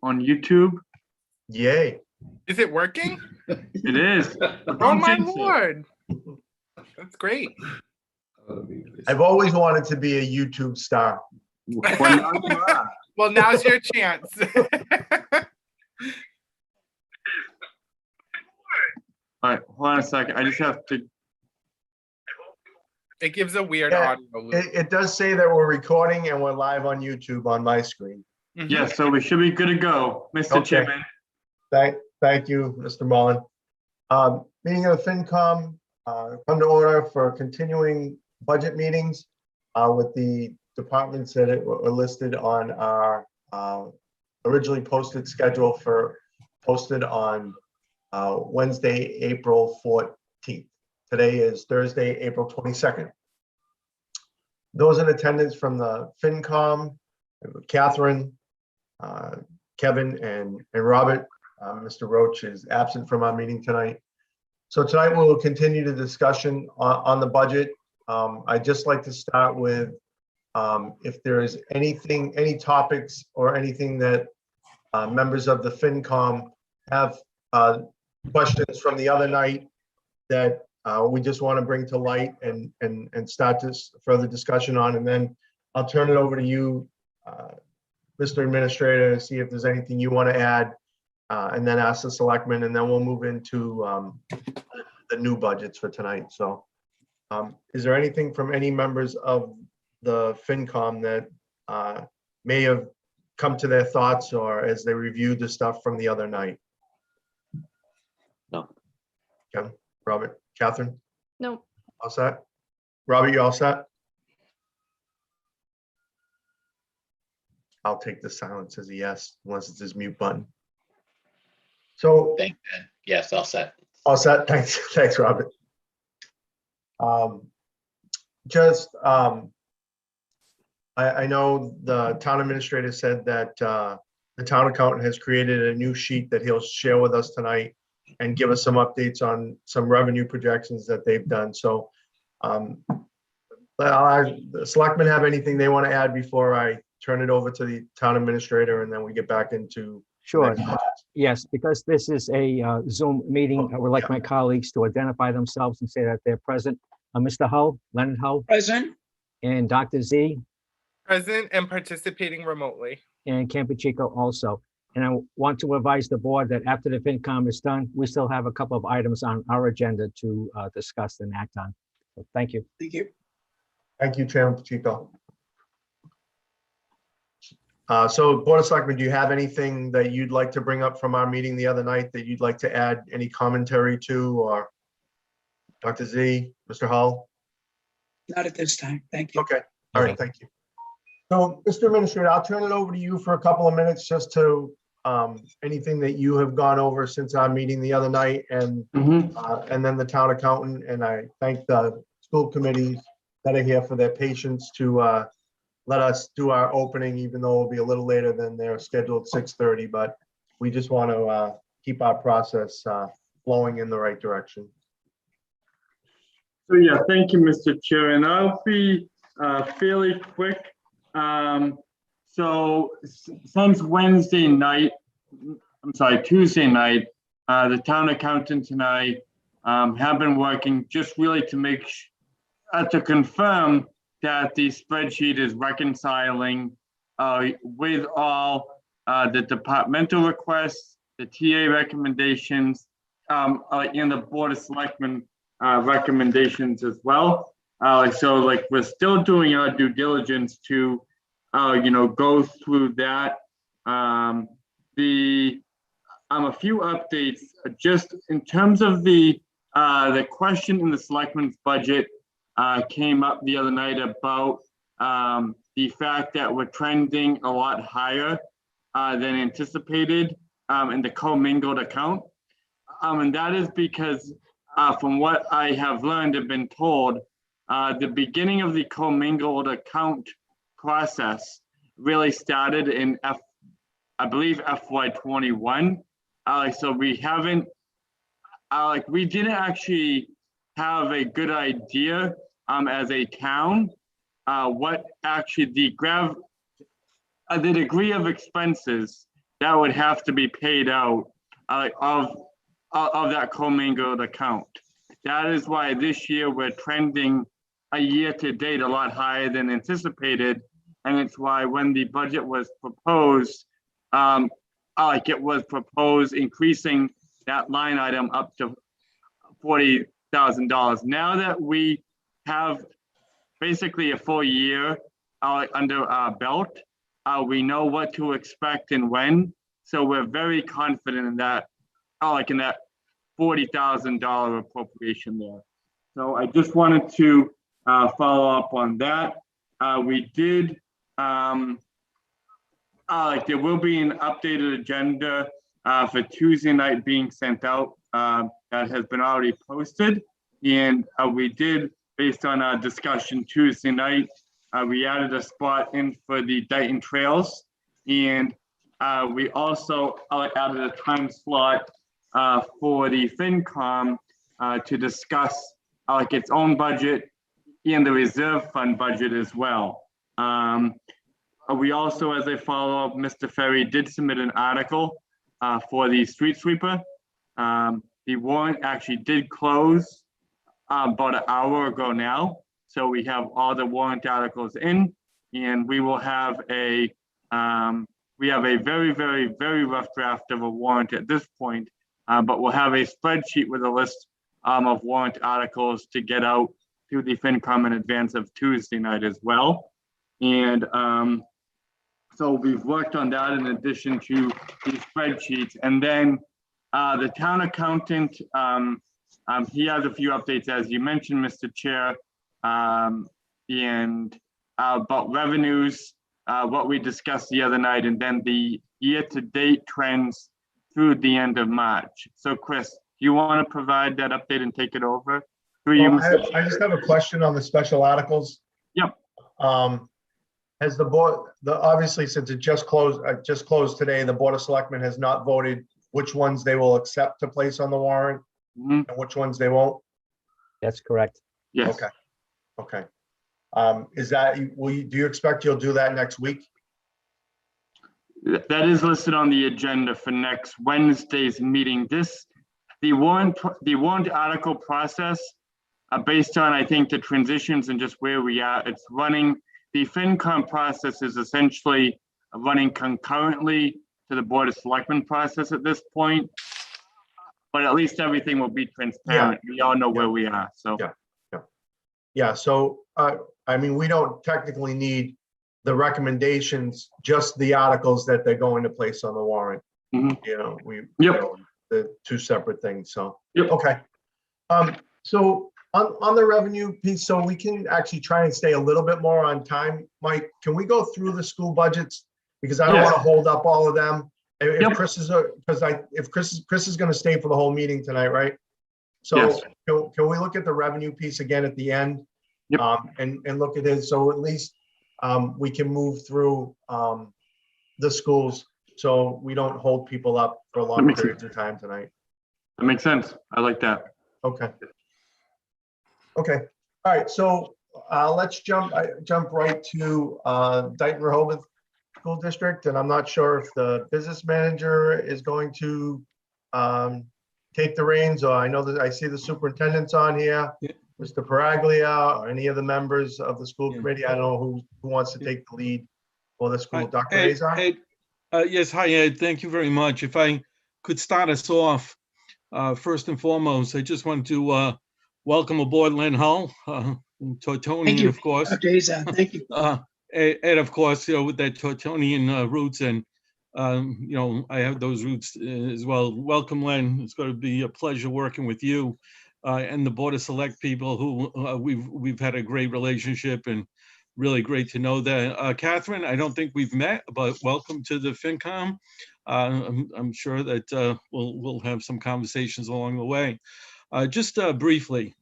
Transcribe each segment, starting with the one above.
on YouTube. Yay. Is it working? It is. Oh my Lord. That's great. I've always wanted to be a YouTube star. Well, now you are. Well, now's your chance. All right, hold on a second. I just have to. It gives a weird Yeah, audio loop. It does say that we're recording and we're live on YouTube on my screen. Mhm. Yeah, so we should be good to go, Mr. Okay. Chairman. Thank you, Mr. Mullen. Meeting of the FinCom, come to order for continuing budget meetings with the departments that were listed on our originally posted schedule posted on Wednesday, April 14th. Today is Thursday, April 22nd. Those in attendance from the FinCom, Catherine, Kevin, and Robert. Mr. Roach is absent from our meeting tonight. So tonight we will continue the discussion on the budget. I'd just like to start with if there is anything, any topics or anything that members of the FinCom have questions from the other night that we just want to bring to light and start this further discussion on. And then I'll turn it over to you, Mr. Administrator, to see if there's anything you want to add, and then ask the selectmen, and then we'll move into the new budgets for tonight. So is there anything from any members of the FinCom that may have come to their thoughts or as they reviewed the stuff from the other night? No. Kevin, Robert, Catherine? No. All set? Robert, you all set? I'll take the silence as a yes, unless it's his mute button. So, Thank you. Yes, all set. all set, thanks, thanks, Robert. I know the town administrator said that the town accountant has created a new sheet that he'll share with us tonight and give us some updates on some revenue projections that they've done. So the selectmen have anything they want to add before I turn it over to the town administrator and then we get back into. Sure. Yes, because this is a Zoom meeting, I would like my colleagues to identify themselves and say that they're present. Mr. Hull, Leonard Hull, Present. and Dr. Z, Present and participating remotely. and Campuchico also. And I want to advise the board that after the FinCom is done, we still have a couple of items on our agenda to discuss and act on. So thank you. Thank you. Thank you, Chairman Pacheco. So Board of Selectmen, do you have anything that you'd like to bring up from our meeting the other night that you'd like to add any commentary to, or Dr. Z, Mr. Hull? Not at this time. Thank you. Okay, all right, thank you. So, Mr. Administrator, I'll turn it over to you for a couple of minutes just to anything that you have gone over since our meeting the other night, and then the town accountant, and I thank the school committees that are here for their patience to let us do our opening, even though it'll be a little later than they're scheduled 6:30, but we just want to keep our process flowing in the right direction. So yeah, thank you, Mr. Chair, and I'll be fairly quick. So since Tuesday night, the town accountant and I have been working just really to to confirm that the spreadsheet is reconciling with all the departmental requests, the TA recommendations, and the Board of Selectmen recommendations as well. So like we're still doing our due diligence to go through that. A few updates just in terms of the question in the Selectmen's budget came up the other night about the fact that we're trending a lot higher than anticipated in the commingled account. And that is because from what I have learned and been told, the beginning of the commingled account process really started in I believe FY21. So we haven't, we didn't actually have a good idea as a town what actually the degree of expenses that would have to be paid out of that commingled account. That is why this year we're trending a year to date a lot higher than anticipated. And it's why when the budget was proposed, it was proposed increasing that line item up to $40,000. Now that we have basically a full year under our belt, we know what to expect and when. So we're very confident in that, in that $40,000 appropriation there. So I just wanted to follow up on that. We did, there will be an updated agenda for Tuesday night being sent out that has been already posted. And we did, based on our discussion Tuesday night, we added a spot in for the Dayton Trails. And we also added a time slot for the FinCom to discuss its own budget and the reserve fund budget as well. We also, as a follow-up, Mr. Ferry did submit an article for the street sweeper. The warrant actually did close about an hour ago now. So we have all the warrant articles in, and we will have we have a very, very, very rough draft of a warrant at this point, but we'll have a spreadsheet with a list of warrant articles to get out to the FinCom in advance of Tuesday night as well. And so we've worked on that in addition to the spreadsheets. And then the town accountant, he has a few updates, as you mentioned, Mr. Chair, and about revenues, what we discussed the other night, and then the year-to-date trends through the end of March. So Chris, do you want to provide that update and take it over? I just have a question on the special articles. Yep. Has the board, obviously since it just closed today, the Board of Selectmen has not voted which ones they will accept to place on the warrant and which ones they won't? That's correct. Yes. Okay. Okay. Is that, do you expect you'll do that next week? That is listed on the agenda for next Wednesday's meeting. The warrant article process, based on, I think, the transitions and just where we are, it's running, the FinCom process is essentially running concurrently to the Board of Selectmen process at this point. But at least everything will be transparent. Yeah. We all know where we are, so. Yeah, so, I mean, we don't technically need the recommendations, just the articles that they're going to place on the warrant. You know, you know, the two separate things, so. Okay. So on the revenue piece, so we can actually try and stay a little bit more on time. Mike, can we go through the school budgets? Because I don't want to hold up all of them. If Chris is, if Chris is going to stay for the whole meeting tonight, right? So can we look at the revenue piece again at the end? And look at it, so at least we can move through the schools, so we don't hold people up for long periods of time tonight. That makes sense. I like that. Okay. Okay. All right. So let's jump right to Dayton Rehoboth School District, and I'm not sure if the business manager is going to take the reins, or I know that I see the superintendent's on here, Mr. Paraglia, or any of the members of the school committee. I don't know who wants to take the lead for the school. Dr. Azar? Yes, hi, Ed. Thank you very much. If I could start us off, first and foremost, I just want to welcome aboard Len Hull, Tortonian, of course. Dr. Azar, thank you. Ed, of course, you know, with that Tortonian roots, and you know, I have those roots as well. Welcome, Len. It's going to be a pleasure working with you and the Board of Select people who we've had a great relationship, and really great to know that. Catherine, I don't think we've met, but welcome to the FinCom. I'm sure that we'll have some conversations along the way. Just briefly,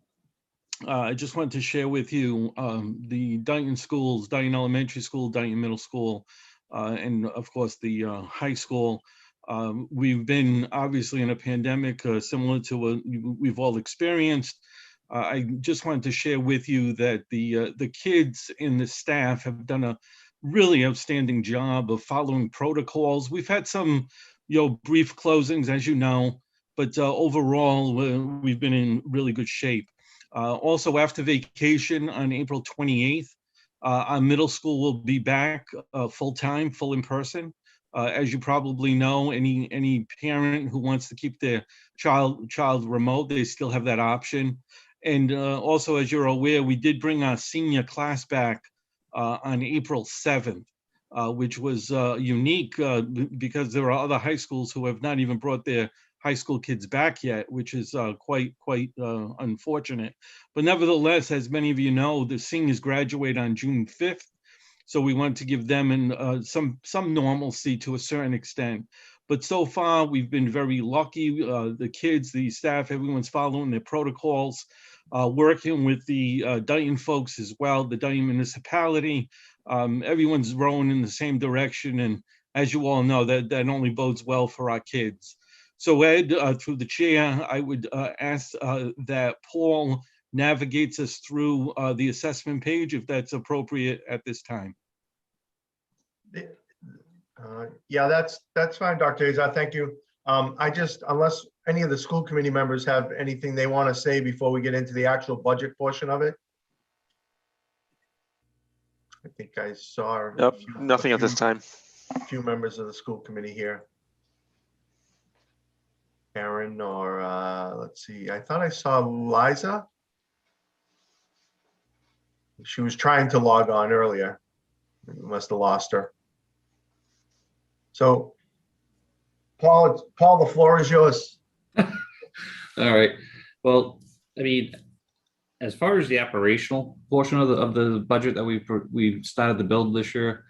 I just wanted to share with you the Dayton schools, Dayton Elementary School, Dayton Middle School, and of course the high school. We've been obviously in a pandemic similar to what we've all experienced. I just wanted to share with you that the kids and the staff have done a really outstanding job of following protocols. We've had some, brief closings, as you know, but overall, we've been in really good shape. Also, after vacation on April 28th, our middle school will be back full-time, full in person. As you probably know, any parent who wants to keep their child remote, they still have that option. And also, as you're aware, we did bring our senior class back on April 7th, which was unique because there are other high schools who have not even brought their high school kids back yet, which is quite unfortunate. But nevertheless, as many of you know, the seniors graduate on June 5th. So we want to give them some normalcy to a certain extent. But so far, we've been very lucky. The kids, the staff, everyone's following their protocols, working with the Dayton folks as well, the Dayton municipality. Everyone's rowing in the same direction. And as you all know, that only bodes well for our kids. So Ed, through the chair, I would ask that Paul navigates us through the assessment page, if that's appropriate at this time. Yeah, that's fine, Dr. Azar. Thank you. Unless any of the school committee members have anything they want to say before we get into the actual budget portion of it. I think I saw. Nope, nothing at this time. A few members of the school committee here. Aaron or let's see, I thought I saw Liza. She was trying to log on earlier. We must have lost her. So, Paul, the floor is yours. All right. Well, I mean, as far as the operational portion of the budget that we've started to build this year,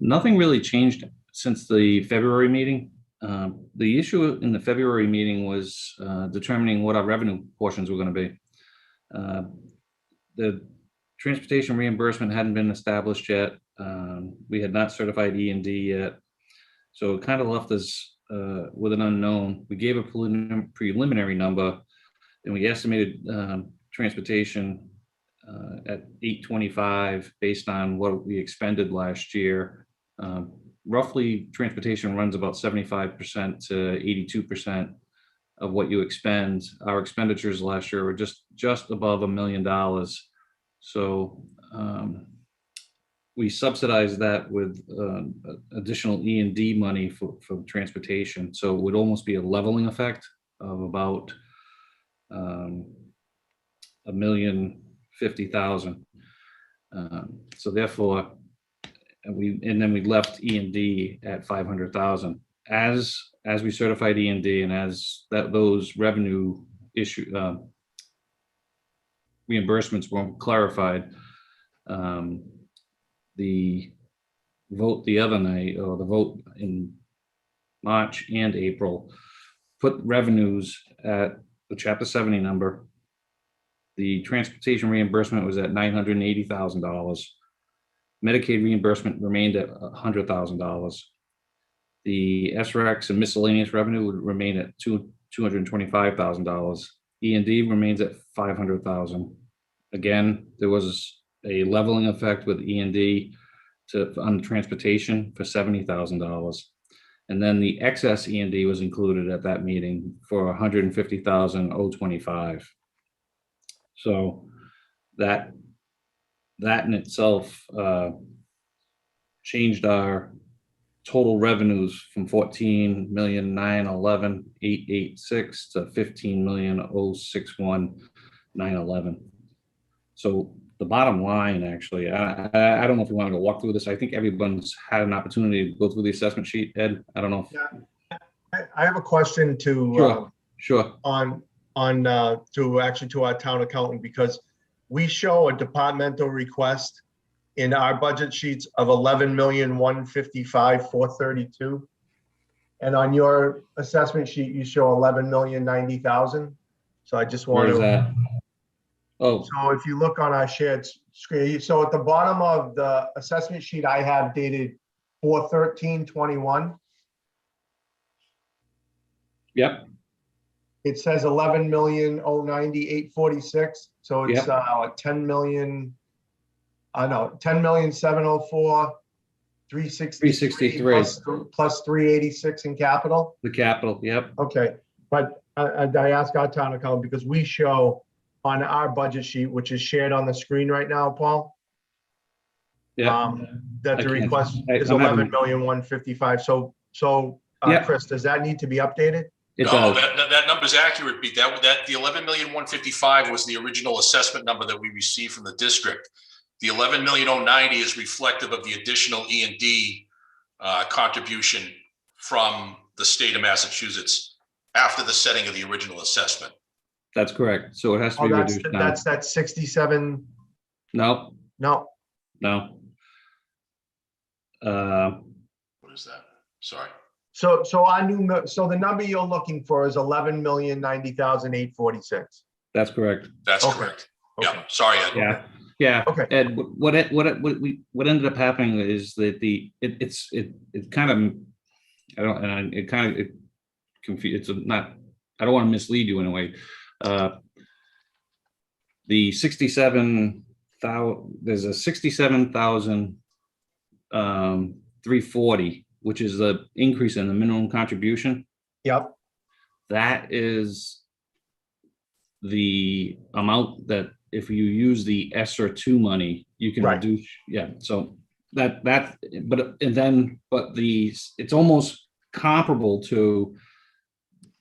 nothing really changed since the February meeting. The issue in the February meeting was determining what our revenue portions were going to be. The transportation reimbursement hadn't been established yet. We had not certified E&D yet. So it kind of left us with an unknown. We gave a preliminary number, and we estimated transportation at 825 based on what we expended last year. Roughly, transportation runs about 75% to 82% of what you expend. Our expenditures last year were just above $1 million. So we subsidized that with additional E&D money for transportation. So it would almost be a leveling effect of about $1,050,000. So therefore, and then we left E&D at 500,000. As we certified E&D and as those revenue reimbursements were clarified, the vote the other night, or the vote in March and April, put revenues at the Chapter 70 number. The transportation reimbursement was at $980,000. Medicaid reimbursement remained at $100,000. The SREX and miscellaneous revenue would remain at $225,000. E&D remains at $500,000. Again, there was a leveling effect with E&D on transportation for $70,000. And then the excess E&D was included at that meeting for $150,025. So that in itself changed our total revenues from 14,911,886 to 15,061,911. So the bottom line, actually, I don't know if you want to walk through this. I think everyone's had an opportunity to go through the assessment sheet. Ed, I don't know. Yeah, I have a question to Sure. to our town accountant, because we show a departmental request in our budget sheets of 11,155,432, and on your assessment sheet you show 11,090,000. So I just want Where is to. that? Oh, So if you look on our shared screen, so at the bottom of the assessment sheet I have dated 4/13/21. yep. It says 11,090,846. So it's Yep. 10 million. I know, 10,704,363 363. plus 386 in capital. The capital, yep. Okay, but I ask our town accountant because we show on our budget sheet, which is shared on the screen right now, Paul, Yeah. that I the can't- request is I'm having- 11,155,000. So, Yeah. Chris, does that need to be updated? It No, does. that number's accurate, Pete. That the 11,155,000 was the original assessment number that we received from the district. The 11,090,000 is reflective of the additional E&D contribution from the state of Massachusetts after the setting of the original assessment. That's correct. So it has to Oh, be that's, reduced down. that's that 67, No, no, no. What is that? Sorry. so our so the number you're looking for is 11,090,846. That's correct. That's Okay. correct. Yeah, sorry, Ed. Yeah, yeah. Okay. And what ended up happening is that it kind of, I don't, and it kind of, it confused, it's not, I don't want to mislead you in a way. The 67,000, there's a 67,340, which is the increase in the minimum contribution. Yep, That is the amount that if you use the ESSER 2 money, you can Right. reduce, yeah, so but it's almost comparable to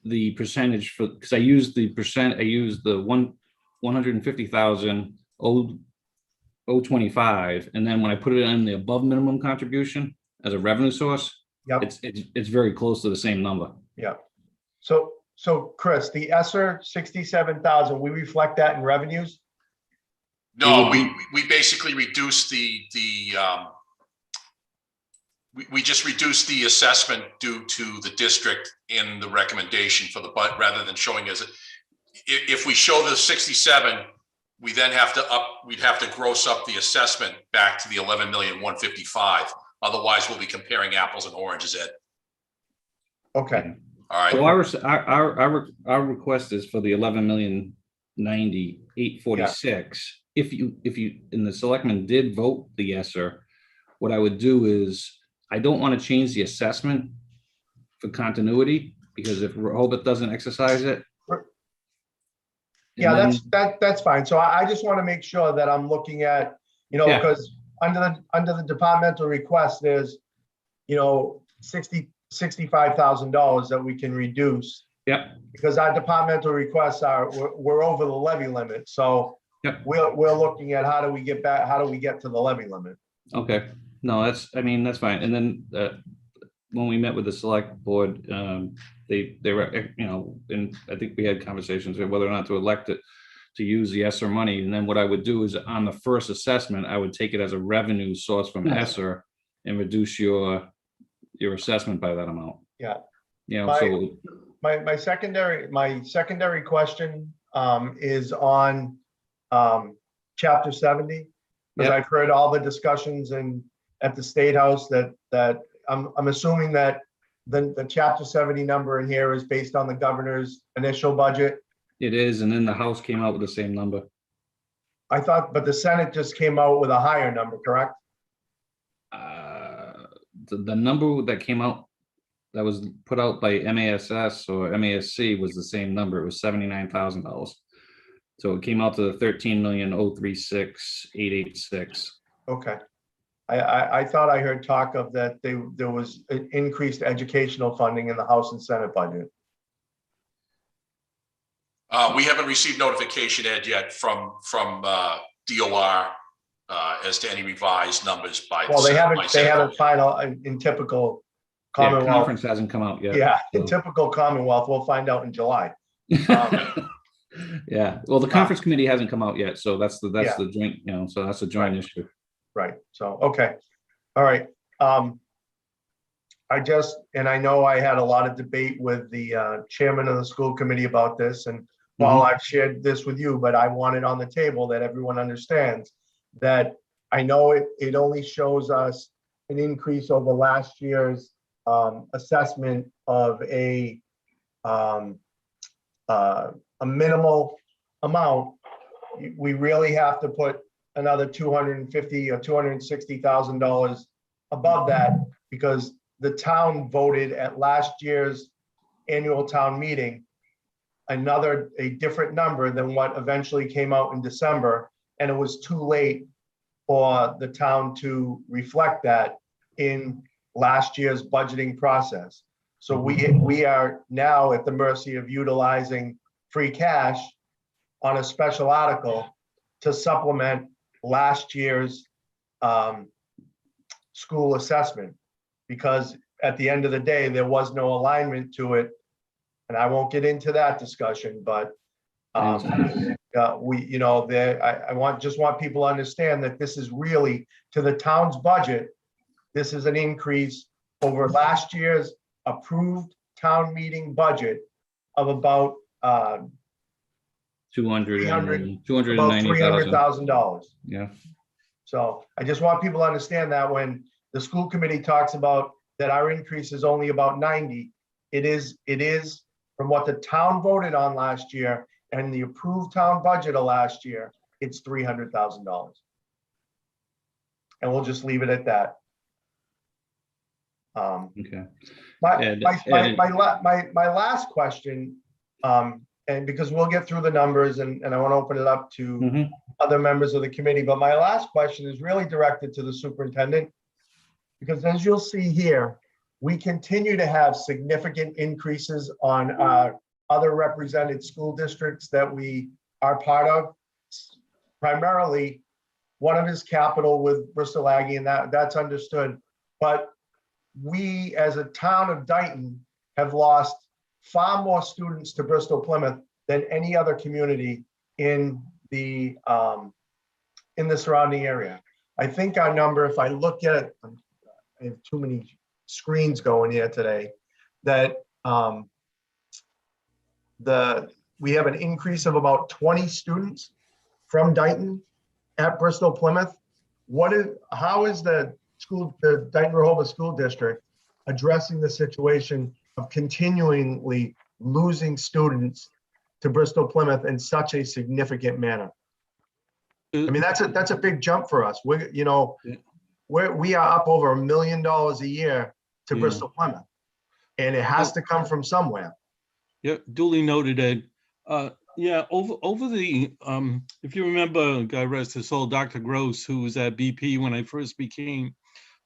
the percentage for, because I used the 150,000 025, and then when I put it in the above minimum contribution as a revenue source, yep, it's very close to the same number. yep. So Chris, the ESSER 67,000, we reflect that in revenues? No, we basically reduced we just reduced the assessment due to the district in the recommendation for the budget, rather than showing as if we show the 67, we then we'd have to gross up the assessment back to the 11,155,000. Otherwise, we'll be comparing apples and oranges, Ed. Okay, All right. So our request is for the 11,090,846. If you and the selectmen did vote the ESSER, what I would do is, I don't want to change the assessment for continuity, because if Rehoboth doesn't exercise it. yeah, that's fine. So I just want to make sure that I'm looking at, Yeah. because under the departmental request, there's, $65,000 that we can reduce. Yep. Because our departmental requests we're over the levy limit. So Yep. we're looking at how do we get to the levy limit? Okay, no, that's fine. And then when we met with the select board, they were, and I think we had conversations of whether or not to elect it to use the ESSER money. And then what I would do is, on the first assessment, I would take it as a revenue source from ESSER and reduce your assessment by that amount. Yeah. So My secondary question is on chapter 70, because Yep. I've heard all the discussions at the State House that I'm assuming that the chapter 70 number in here is based on the governor's initial budget. it is, and then the House came out with the same number. I thought, but the Senate just came out with a higher number, correct? The number that came out, that was put out by MASS or MASC, was the same number. It was $79,000. So it came out to the 13,036,886. Okay. I thought I heard talk of that there was increased educational funding in the House and Senate budget. We haven't received notification, Ed, yet from DOR as to any revised numbers by. Well, they by haven't Senate. final in typical Yeah, Commonwealth. conference hasn't come out yet. Yeah, in typical Commonwealth, we'll find out in July. Yeah, well, the conference committee hasn't come out yet, so that's the Yeah. joint, so that's a joint issue. Right, so, okay, all right. I know I had a lot of debate with the chairman of the school committee about this, and while I've shared this with you, but I want it on the table that everyone understands that I know it only shows us an increase over last year's assessment of a minimal amount. We really have to put another 250 or $260,000 above that because the town voted at last year's annual town meeting a different number than what eventually came out in December, and it was too late for the town to reflect that in last year's budgeting process. So we are now at the mercy of utilizing free cash on a special article to supplement last year's school assessment. Because at the end of the day, there was no alignment to it. And I won't get into that discussion, but we, you know, just want people to understand that this is really to the town's budget. This is an increase over last year's approved town meeting budget of about $290,000. Yeah. So I just want people to understand that when the school committee talks about that our increase is only about 90, it is from what the town voted on last year and the approved town budget of last year, it's $300,000. And we'll just leave it at that. Okay. My last question, and because we'll get through the numbers and I want to open it up to other members of the committee, but my last question is really directed to the superintendent. Because as you'll see here, we continue to have significant increases on other represented school districts that we are part of. Primarily, one of is capital with Bristol Aggie, and that's understood. But we, as a town of Dayton, have lost far more students to Bristol Plymouth than any other community in the surrounding area. I think our number, if I look at it, I have too many screens going here today, that we have an increase of about 20 students from Dayton at Bristol Plymouth. How is the Dayton Rehoboth School District addressing the situation of continually losing students to Bristol Plymouth in such a significant manner? I mean, that's a big jump for us. We are up over $1 million a year to Bristol Plymouth, and it has to come from somewhere. Yeah, duly noted, Ed. Yeah, over the if you remember, God rest his soul, Dr. Gross, who was at BP when I first became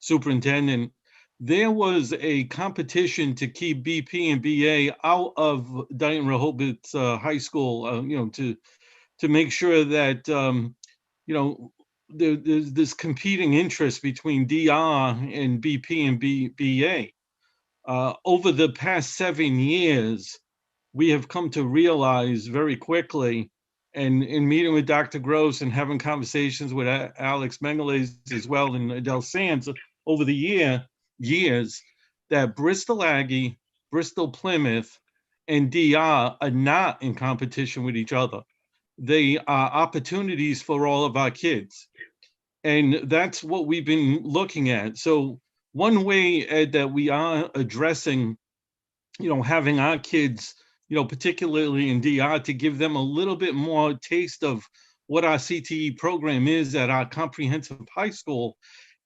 superintendent, there was a competition to keep BP and BA out of Dayton Rehoboth High School, to make sure that there's this competing interest between DR and BP and BA. Over the past 7 years, we have come to realize very quickly, and in meeting with Dr. Gross and having conversations with Alex Mengeles as well and Adele Sands over the years, that Bristol Aggie, Bristol Plymouth, and DR are not in competition with each other. They are opportunities for all of our kids. And that's what we've been looking at. So one way, Ed, that we are addressing, having our kids, particularly in DR, to give them a little bit more taste of what our CTE program is at our comprehensive high school,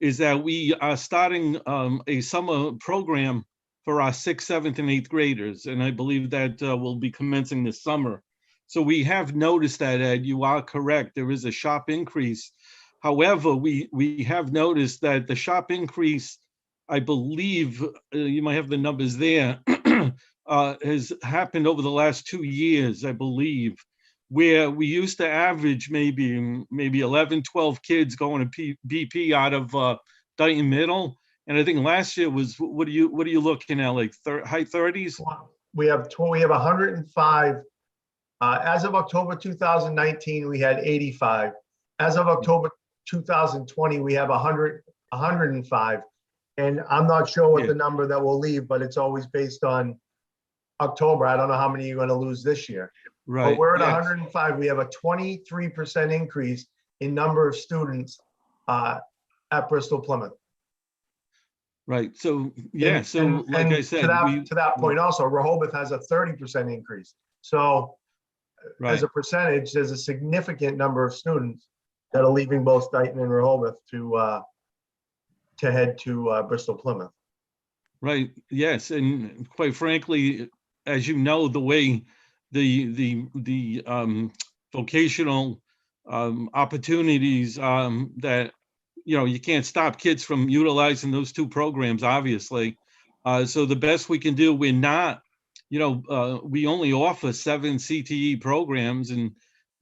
is that we are starting a summer program for our 6th, 7th, and 8th graders. And I believe that will be commencing this summer. So we have noticed that, Ed, you are correct. There is a sharp increase. However, we have noticed that the sharp increase, I believe, you might have the numbers there, has happened over the last 2 years, I believe, where we used to average maybe 11, 12 kids going to BP out of Dayton Middle. And I think last year was, what are you looking at, like high 30s? We have 105. As of October 2019, we had 85. As of October 2020, we have 105. And I'm not sure what the number that will leave, but it's always based on October. I don't know how many you're going to lose this year. Right. But we're at 105. We have a 23% increase in number of students at Bristol Plymouth. Right. So, yeah. So, like I said, to that point also, Rehoboth has a 30% increase. So, as a percentage, there's a significant number of students that are leaving both Dayton and Rehoboth to head to Bristol Plymouth. Right, yes, and quite frankly, as you know, the way the vocational opportunities that, you can't stop kids from utilizing those two programs, obviously. So the best we can do, we're not, we only offer 7 CTE programs, and,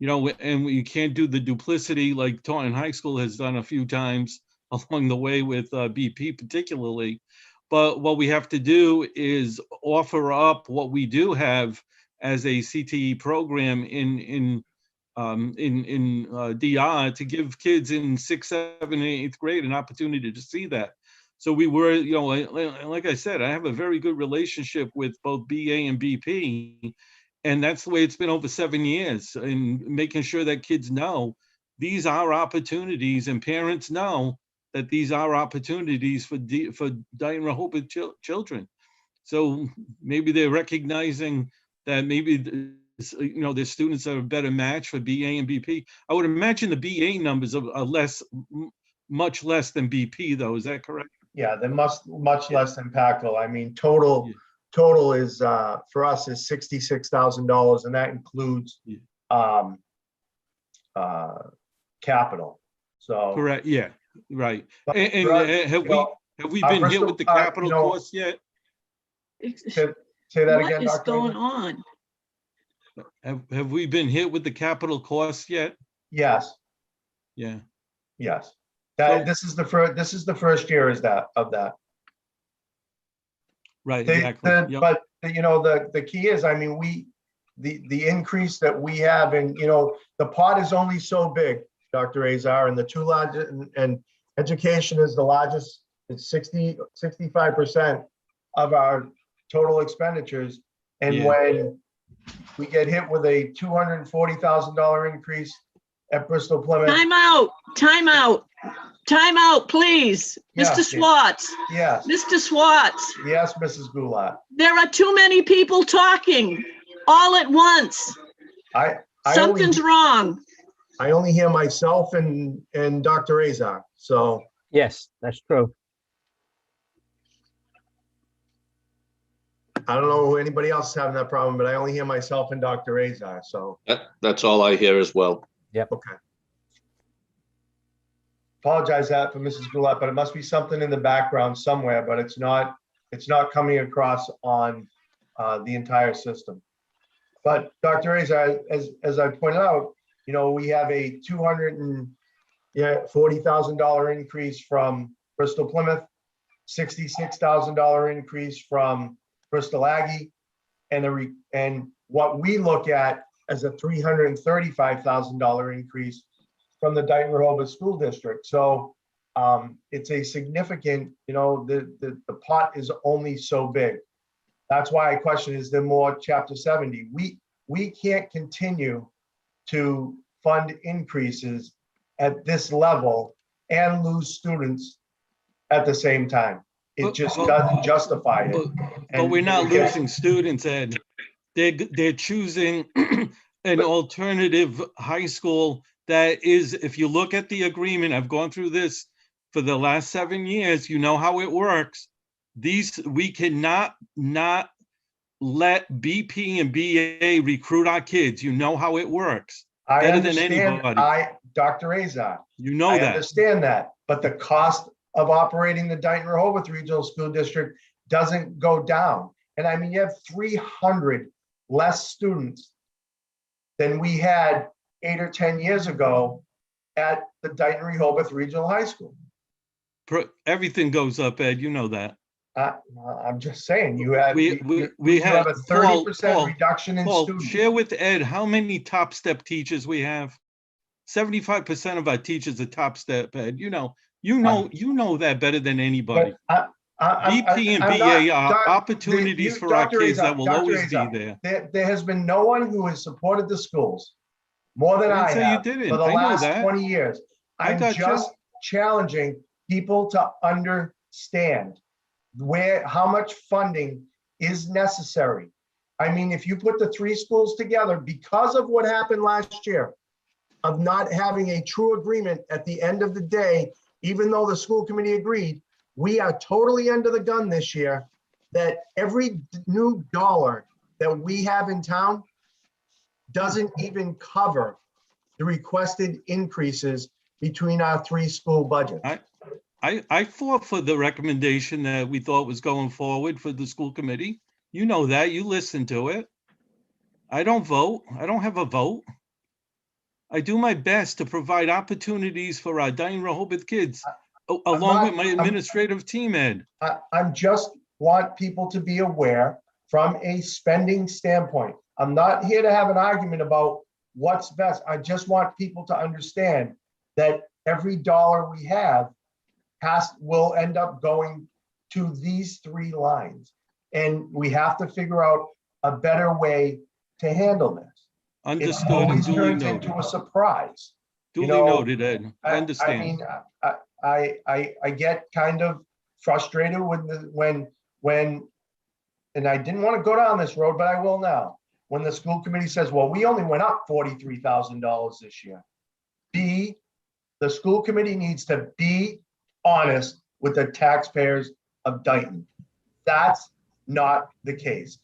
and we can't do the duplicity like Taunton High School has done a few times along the way with BP particularly. But what we have to do is offer up what we do have as a CTE program in DR to give kids in 6th, 7th, and 8th grade an opportunity to see that. So we were, like I said, I have a very good relationship with both BA and BP, and that's the way it's been over 7 years, and making sure that kids know these are opportunities, and parents know that these are opportunities for Dayton Rehoboth children. So maybe they're recognizing that maybe there's students that are a better match for BA and BP. I would imagine the BA numbers are much less than BP, though. Is that correct? Yeah, they're much less impactful. I mean, total is for us is $66,000, and that includes capital. So correct. Yeah. Right. But And us, have we been hit Bristol, with the capital costs yet? Say that again, What is Dr. going Raymond? on? Have we been hit with the capital costs yet? Yes, Yeah. yes. So- This is the first year of that. Right. They- Exactly. Yep. But the key is, I mean, the increase that we have, and the pot is only so big, Dr. Azar, and the two largest, and education is the largest. It's 65% of our total expenditures. And Yeah. when we get hit with a $240,000 increase at Bristol Plymouth. Time out, please. Yeah, Mr. Swartz, Yes, Mr. Swartz, yes, Mrs. Goulart. there are too many people talking all at once. I Something's wrong. only hear myself and Dr. Azar. So Yes, that's true. I don't know who anybody else is having that problem, but I only hear myself and Dr. Azar. So, That's all I hear as well. okay. Apologize that for Mrs. Goulart, but it must be something in the background somewhere, but it's not coming across on the entire system. But Dr. Azar, as I pointed out, we have a $240,000 increase from Bristol Plymouth, $66,000 increase from Bristol Aggie, and what we look at as a $335,000 increase from the Dayton Rehoboth School District. So it's a significant, the pot is only so big. That's why I question, is there more Chapter 70? We can't continue to fund increases at this level and lose students at the same time. It just doesn't justify it. But we're not losing students, Ed. They're choosing an alternative high school that is, if you look at the agreement, I've gone through this for the last 7 years, you know how it works. We cannot not let BP and BA recruit our kids. You know how it works. I Better than understand. anybody. Dr. Azar, You know I that. understand that, but the cost of operating the Dayton Rehoboth Regional School District doesn't go down. And I mean, you have 300 less students than we had 8 or 10 years ago at the Dayton Rehoboth Regional High School. Everything goes up, Ed. You know that. I'm just saying, you have, We you have had a 30% reduction in Paul, students. share with Ed how many top step teachers we have. 75% of our teachers are top step, Ed. You know that better than anybody. But BP and I'm BA not- are opportunities for our Dr. kids Azar, that will Dr. always be Azar, there. There has been no one who has supported the schools more than I I didn't say you have didn't. for the I know last that. 20 years. I I'm got you. just challenging people to understand how much funding is necessary. I mean, if you put the 3 schools together, because of what happened last year, of not having a true agreement at the end of the day, even though the school committee agreed, we are totally under the gun this year, that every new dollar that we have in town doesn't even cover the requested increases between our three school budgets. I fought for the recommendation that we thought was going forward for the school committee. You know that, you listened to it. I don't vote. I don't have a vote. I do my best to provide opportunities for our Dayton Rehoboth kids, along with my administrative team, Ed. I'm just want people to be aware from a spending standpoint. I'm not here to have an argument about what's best. I just want people to understand that every dollar we have will end up going to these three lines. And we have to figure out a better way to handle this. Understood. It always Duly turns noted. into a surprise. Duly know, noted, Ed. I understand. I mean, I get kind of frustrated when, and I didn't want to go down this road, but I will now. When the school committee says, well, we only went up $43,000 this year. The school committee needs to be honest with the taxpayers of Dayton. That's not the case.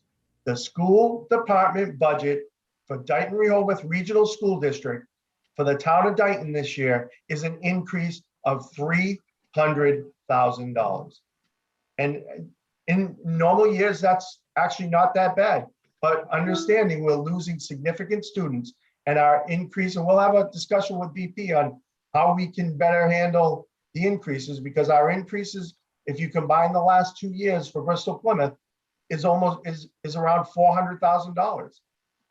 The school department budget for Dayton Rehoboth Regional School District for the town of Dayton this year is an increase of $300,000. And in normal years, that's actually not that bad. But understanding we're losing significant students and our increase, and we'll have a discussion with BP on how we can better handle the increases, because our increases, if you combine the last 2 years for Bristol Plymouth, is around $400,000.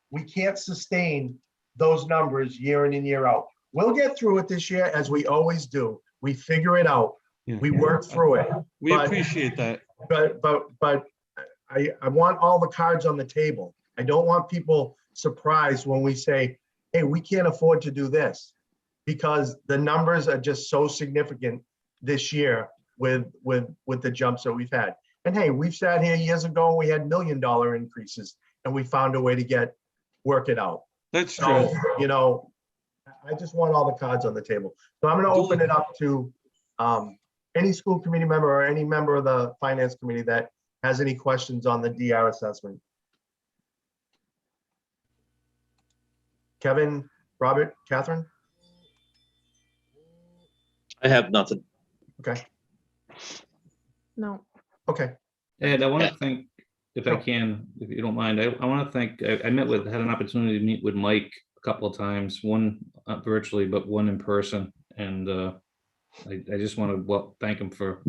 We can't sustain those numbers year in and year out. We'll get through it this year, as we always do. We figure it out. Yeah. We work through it. We appreciate that. But I want all the cards on the table. I don't want people surprised when we say, hey, we can't afford to do this, because the numbers are just so significant this year with the jumps that we've had. And hey, we've sat here years ago and we had $1 million increases and we found a way to work it out. That's true. So, you know, I just want all the cards on the table. So I'm going to open it up to any school committee member or any member of the finance committee that has any questions on the DR assessment. Kevin, Robert, Catherine? I have nothing. Okay. No. Okay. Ed, I want to thank, if I can, if you don't mind, I want to thank, I had an opportunity to meet with Mike a couple of times, one virtually, but one in person. And I just want to thank him for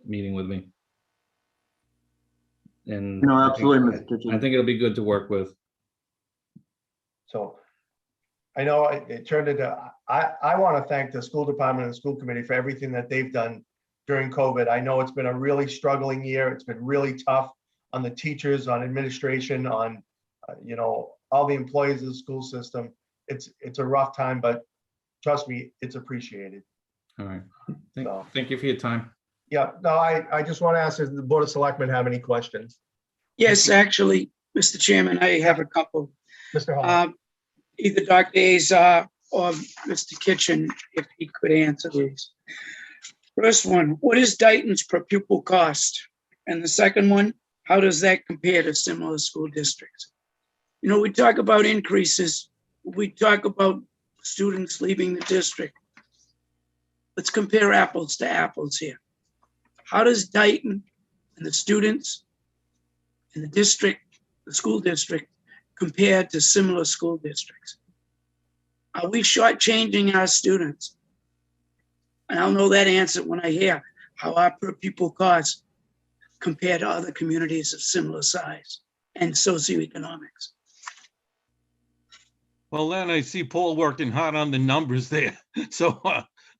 meeting with me. And No, absolutely, Mr. Kitchen. I think it'll be good to work with. So I know it turned into, I want to thank the school department and the school committee for everything that they've done during COVID. I know it's been a really struggling year. It's been really tough on the teachers, on administration, on, you know, all the employees of the school system. It's a rough time, but trust me, it's appreciated. All right. Thank you for your time. Yeah, no, I just want to ask if the Board of Selectmen have any questions. Yes, actually, Mr. Chairman, I have a couple. Mr. Hall. Either Dr. Azar or Mr. Kitchen, if he could answer these. First one, what is Dayton's per pupil cost? And the second one, how does that compare to similar school districts? You know, we talk about increases. We talk about students leaving the district. Let's compare apples to apples here. How does Dayton and the students in the district, the school district, compare to similar school districts? Are we shortchanging our students? And I'll know that answer when I hear how our per pupil costs compare to other communities of similar size and socioeconomics. Well, then I see Paul working hard on the numbers there. So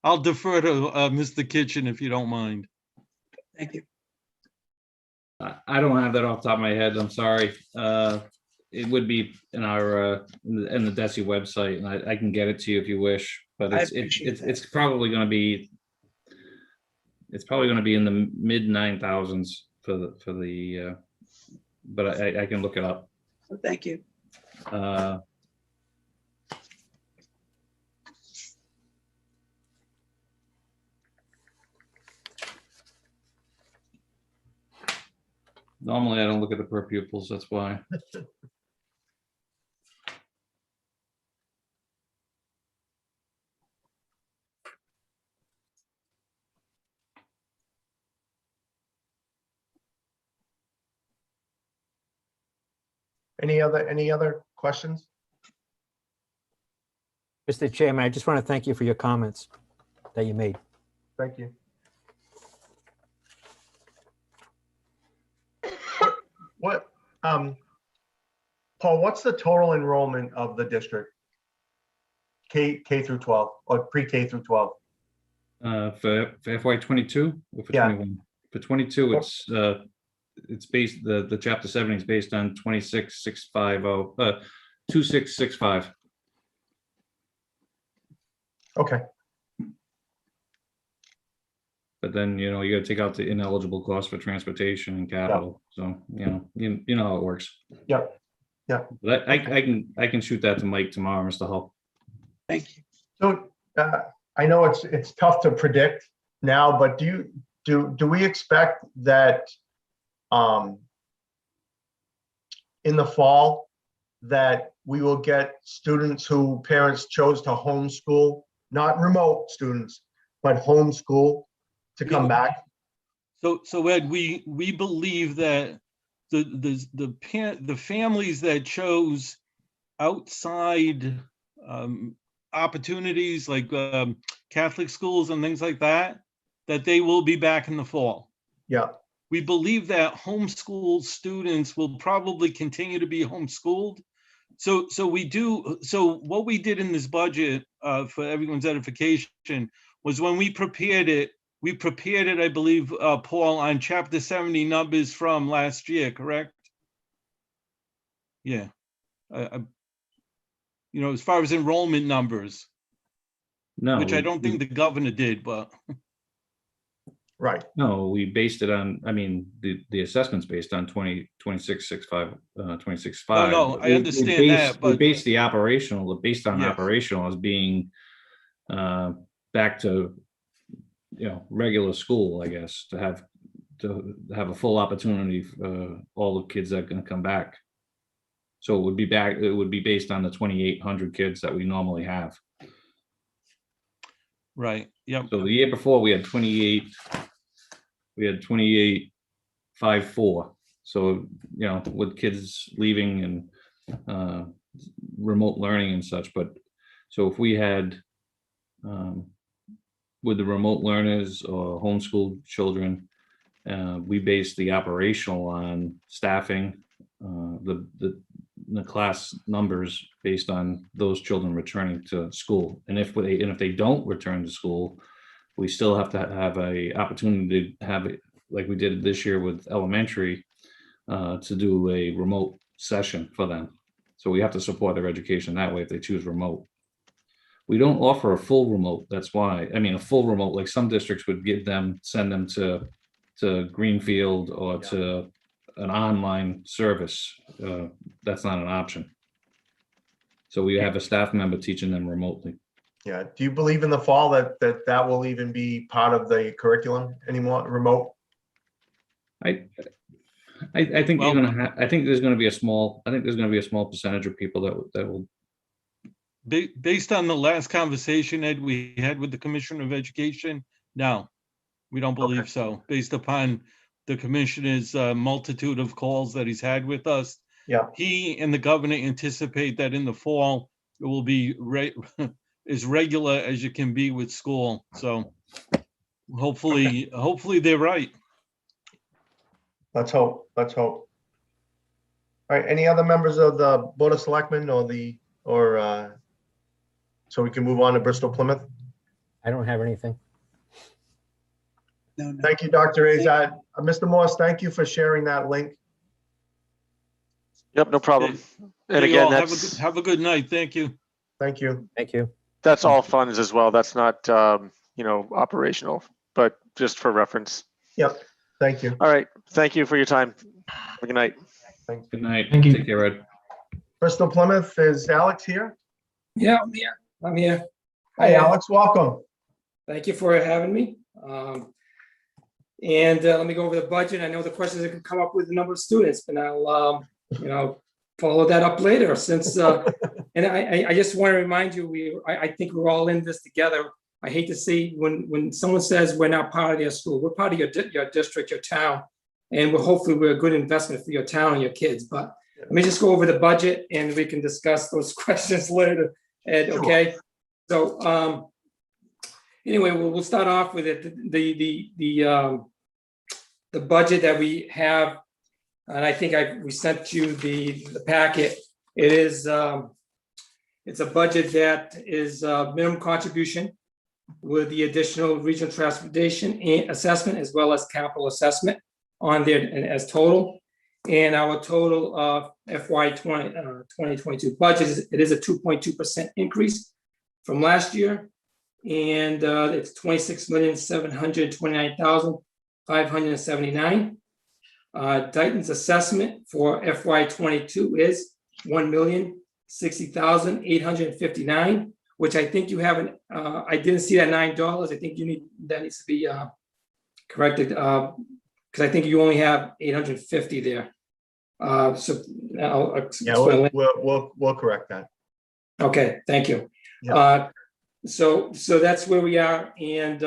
I'll defer to Mr. Kitchen if you don't mind. Thank you. I don't have that off the top of my head. I'm sorry. It would be in our in the DESI website, and I can get it to you if you wish. But it's probably going to be in the mid 9,000s for the but I can look it up. Thank you. Normally, I don't look at the per pupils, that's why. Any other questions? Mr. Chairman, I just want to thank you for your comments that you made. Thank you. What, Paul, what's the total enrollment of the district? K through 12 or pre-K through 12? For FY '22 or for Yeah. '21? For '22, it's based, the chapter 70 is based on 2665. Okay, But then, you gotta take out the ineligible cost for transportation and capital. So, you know how it works. yep, But I can shoot that to Mike tomorrow, Mr. Hull. Thank you. so I know it's tough to predict now, but do we expect that in the fall that we will get students who parents chose to homeschool, not remote students, but homeschool to come back? So Ed, we believe that the families that chose outside opportunities like Catholic schools and things like that they will be back in the fall. Yeah, We believe that homeschool students will probably continue to be homeschooled. So what we did in this budget, for everyone's edification, was when we prepared it, I believe, Paul, on chapter 70 numbers from last year, correct? Yeah. As far as enrollment numbers, No. which I don't think the governor did, but. right. No, we based it on, the assessment's based on 2665. Oh, no, I understand that, We but. based the operational, based on Yes. operational as being back to, regular school, I guess, to have a full opportunity for all the kids that are gonna come back. So it would be based on the 2,800 kids that we normally have. Right, yep. So the year before, we had 2,854. So, with kids leaving and remote learning and such, but so if we had with the remote learners or homeschool children, we based the operational on staffing, the class numbers based on those children returning to school. And if they don't return to school, we still have to have a opportunity to have it like we did this year with elementary, to do a remote session for them. So we have to support their education that way if they choose remote. We don't offer a full remote. That's why, a full remote, like some districts would send them to Greenfield or to an online service. That's not an option. So we have a staff member teaching them remotely. Yeah. Do you believe in the fall that will even be part of the curriculum anymore, remote? I think I think there's going to be a small percentage of people that will. Based on the last conversation, Ed, we had with the Commissioner of Education, no, we don't believe so. Based upon the commissioner's multitude of calls that he's had with us. Yeah. He and the governor anticipate that in the fall, it will be as regular as you can be with school. So hopefully they're right. Let's hope. All right. Any other members of the Board of Selectmen so we can move on to Bristol Plymouth? I don't have anything. No. Thank you, Dr. Azad. Mr. Morse, thank you for sharing that link. Yep, no problem. And Hey, again, all, that's have a good night. Thank you. Thank you. Thank you. that's all funds as well. That's not operational, but just for reference. Yep. Thank you. All right. Thank you for your time. Good night. Thanks. Good night. Thank you. Take care, Ed. Bristol Plymouth, is Alex here? Yeah, I'm here. Hi, Alex. Welcome. Thank you for having me. And let me go over the budget. I know the questions that can come up with the number of students, and I'll, follow that up later since, and I just want to remind you, I think we're all in this together. I hate to see when someone says we're not part of their school, we're part of your district, your town, and hopefully we're a good investment for your town and your kids. But let me just go over the budget and we can discuss those questions later, Ed, okay? So anyway, we'll start off with it. The budget that we have, and I think we sent you the packet. It is it's a budget that is minimum contribution with the additional regional transportation assessment as well as capital assessment on there and as total. And our total of FY 2022 budget is a 2.2% increase from last year. And it's 26,729,579. Dayton's assessment for FY 22 is 1,060,859, which I think you haven't, I didn't see that $9. I think that needs to be corrected, because I think you only have 850 there. So I'll Yeah, we'll correct that. Okay, thank you. Yeah. So that's where we are, and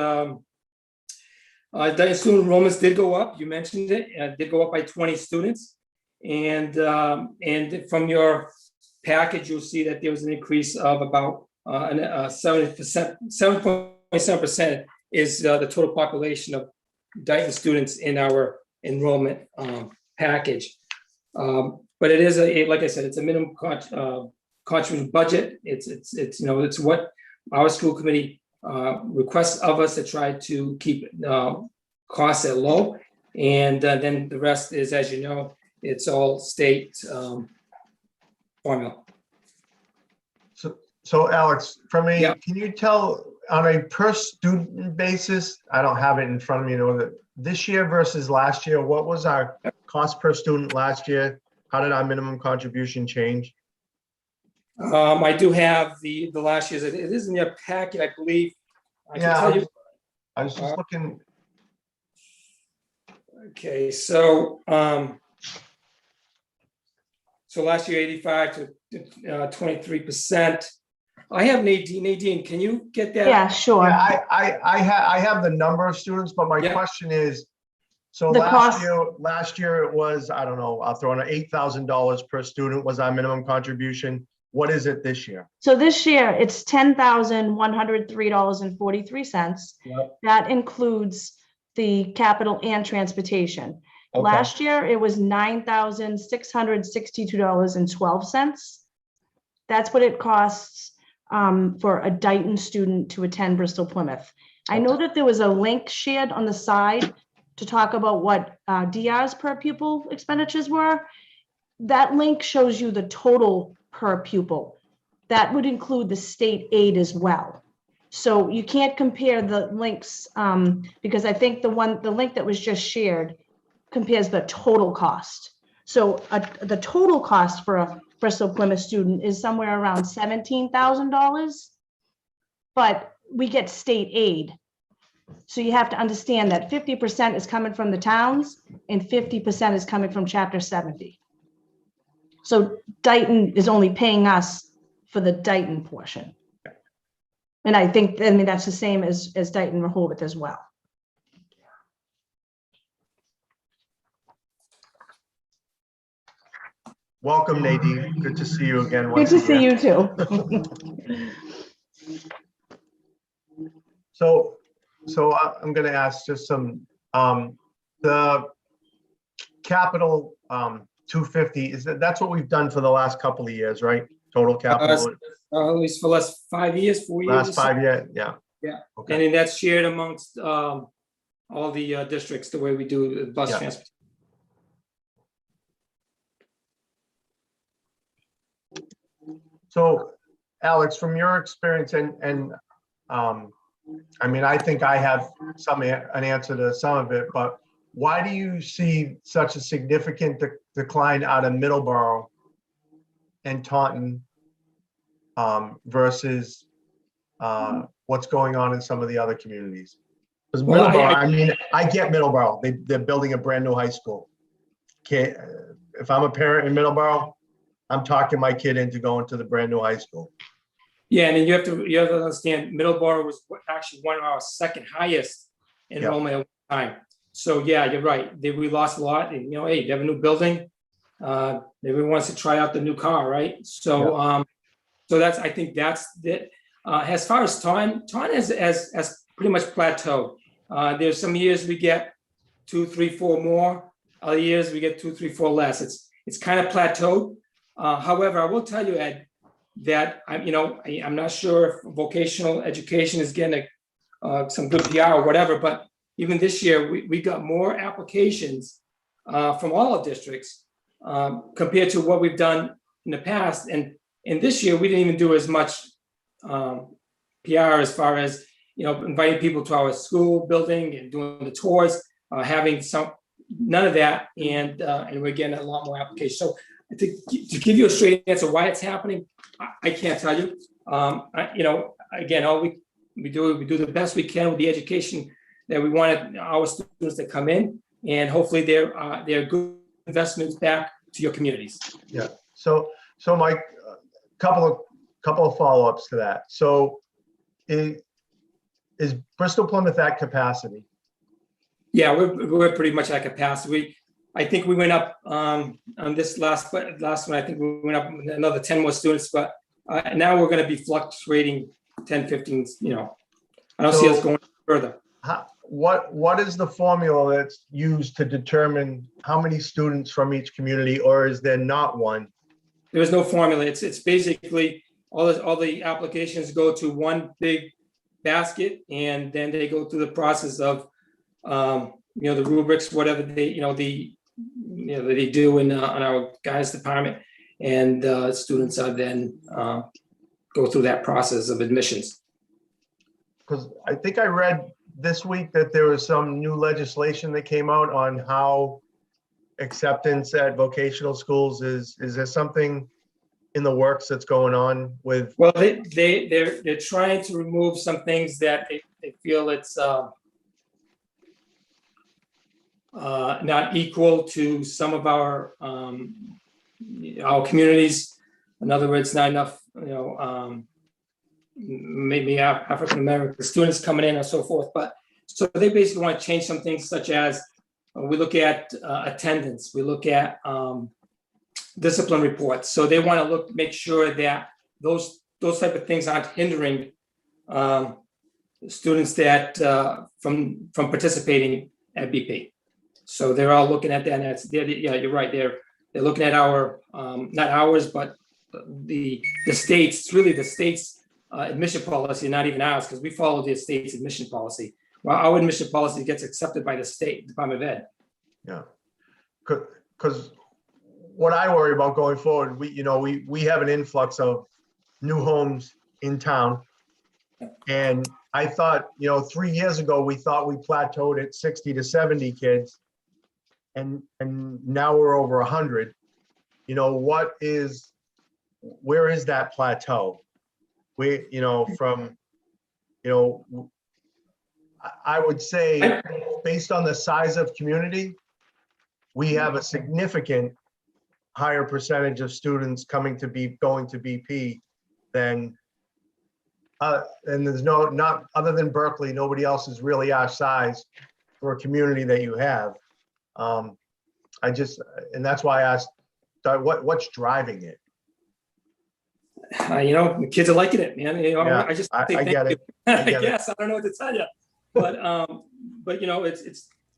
Dayton student enrollments did go up. You mentioned it, did go up by 20 students, and from your package, you'll see that there was an increase of about 7%. 7.7% is the total population of Dayton students in our enrollment package. But it is like I said, it's a minimum contribution budget. It's what our school committee requests of us to try to keep costs at low. And then the rest is, as you know, it's all state formula. So Alex, Yeah. can you tell on a per student basis, I don't have it in front of me, that this year versus last year, what was our cost per student last year? How did our minimum contribution change? I do have the last year's. It is in your packet, I believe. I can tell you. I was just looking. Okay, so last year 85 to 23%. I have Nadine. Nadine, can you get that? Yeah, sure. Yeah, I have the number of students, but my question is, so The last cost- year it was, I don't know, I'll throw in $8,000 per student was our minimum contribution. What is it this year? So this year, it's $10,103.43. Yep. That includes the capital and transportation. Okay. Last year, it was $9,662.12. That's what it costs for a Dayton student to attend Bristol Plymouth. I know that there was a link shared on the side to talk about what DR's per pupil expenditures were. That link shows you the total per pupil. That would include the state aid as well. So you can't compare the links because I think the link that was just shared compares the total cost. So the total cost for a Bristol Plymouth student is somewhere around $17,000, but we get state aid. So you have to understand that 50% is coming from the towns and 50% is coming from Chapter 70. So Dayton is only paying us for the Dayton portion. And I mean, that's the same as Dayton Rehoboth as well. Welcome, Nadine. Good to see you again. Good to see you too. So I'm going to ask just some, the capital 250, that's what we've done for the last couple of years, right? Total capital. At least for the last 5 years, 4 years. Last 5 years, yeah. Yeah, Okay. and then that's shared amongst all the districts, the way we do bus Yeah. transport. So Alex, from your experience and I mean, I think I have an answer to some of it, but why do you see such a significant decline out of Middleborough and Taunton versus what's going on in some of the other communities? Because Well, Middleborough, I mean, I get Middleborough. They're building a brand new high school. Can't, if I'm a parent in Middleborough, I'm talking my kid into going to the brand new high school. Yeah, and you have to understand, Middleborough was actually one of our second highest enrollment at one time. So yeah, you're right. We lost a lot. And, hey, they have a new building. Everyone wants to try out the new car, right? So, so I think that's it. As far as Taunton has pretty much plateaued. There's some years we get 2, 3, 4 more. Other years we get 2, 3, 4 less. It's kind of plateaued. However, I will tell you, Ed, that I'm not sure if vocational education is getting some good PR or whatever, but even this year we got more applications from all our districts compared to what we've done in the past. And this year we didn't even do as much PR as far as inviting people to our school building and doing the tours, having none of that, and we're getting a lot more applications. So I think to give you a straight answer why it's happening, I can't tell you. Again, all we do the best we can with the education that we wanted our students to come in, and hopefully they're good investments back to your communities. Yeah. So Mike, couple of follow-ups to that. So is Bristol Plymouth at capacity? Yeah, we're pretty much at capacity. I think we went up on this last one. I think we went up another 10 more students, but now we're going to be fluctuating 10, 15. I don't see us going further. What is the formula that's used to determine how many students from each community, or is there not one? There is no formula. It's basically all the applications go to one big basket, and then they go through the process of the rubrics, whatever they they do in on our guidance department, and students are then go through that process of admissions. Because I think I read this week that there was some new legislation that came out on how acceptance at vocational schools is there something in the works that's going on with? Well, they're trying to remove some things that they feel it's not equal to some of our communities. In other words, not enough, maybe African American students coming in and so forth. But so they basically want to change some things, such as we look at attendance, we look at discipline reports. So they want to make sure that those type of things aren't hindering students that from participating at BP. So they're all looking at that. And you're right. They're looking at our not ours, but the state's. It's really the state's admission policy, not even ours, because we follow the state's admission policy. Well, our admission policy gets accepted by the state Department of Ed. Yeah, because what I worry about going forward, we have an influx of new homes in town, and I thought 3 years ago we thought we plateaued at 60 to 70 kids, and now we're over 100. Where is that plateau? I would say, based on the size of community, we have a significant higher percentage of students going to BP than, and there's not other than Berkeley, nobody else is really our size for a community that you have. And that's why I asked, what's driving it? The kids are liking it, man. I just I get it. Yes, I don't know what to tell you, but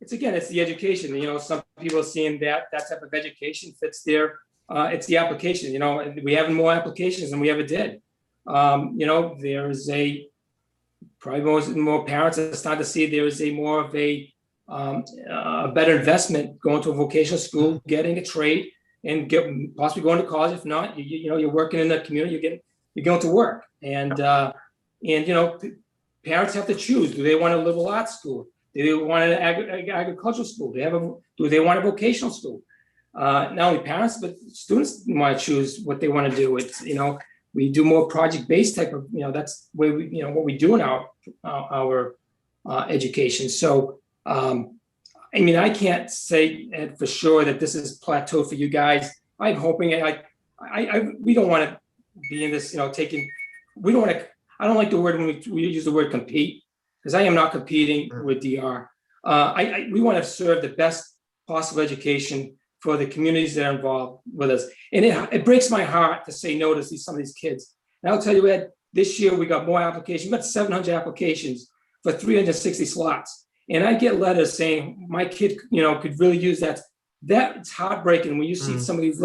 it's again, it's the education. Some people are seeing that type of education fits their. It's the application. We have more applications than we ever did. There's probably more parents are starting to see there is more of a better investment going to a vocational school, getting a trade, and possibly going to college. If not, you're working in the community, you're going to work, and parents have to choose. Do they want a liberal arts school? Do they want an agricultural school? Do they want a vocational school? Not only parents, but students want to choose what they want to do. It's we do more project-based type of that's where what we do in our education. So, I mean, I can't say for sure that this is plateau for you guys. I'm hoping we don't want to be in this, we don't want to, I don't like the word when we use the word compete, because I am not competing with DR. We want to serve the best possible education for the communities that are involved with us. And it breaks my heart to say no to some of these kids. And I'll tell you, Ed, this year we got more applications. We got 700 applications for 360 slots. And I get letters saying my kid, could really use that. That's heartbreaking when you see some of these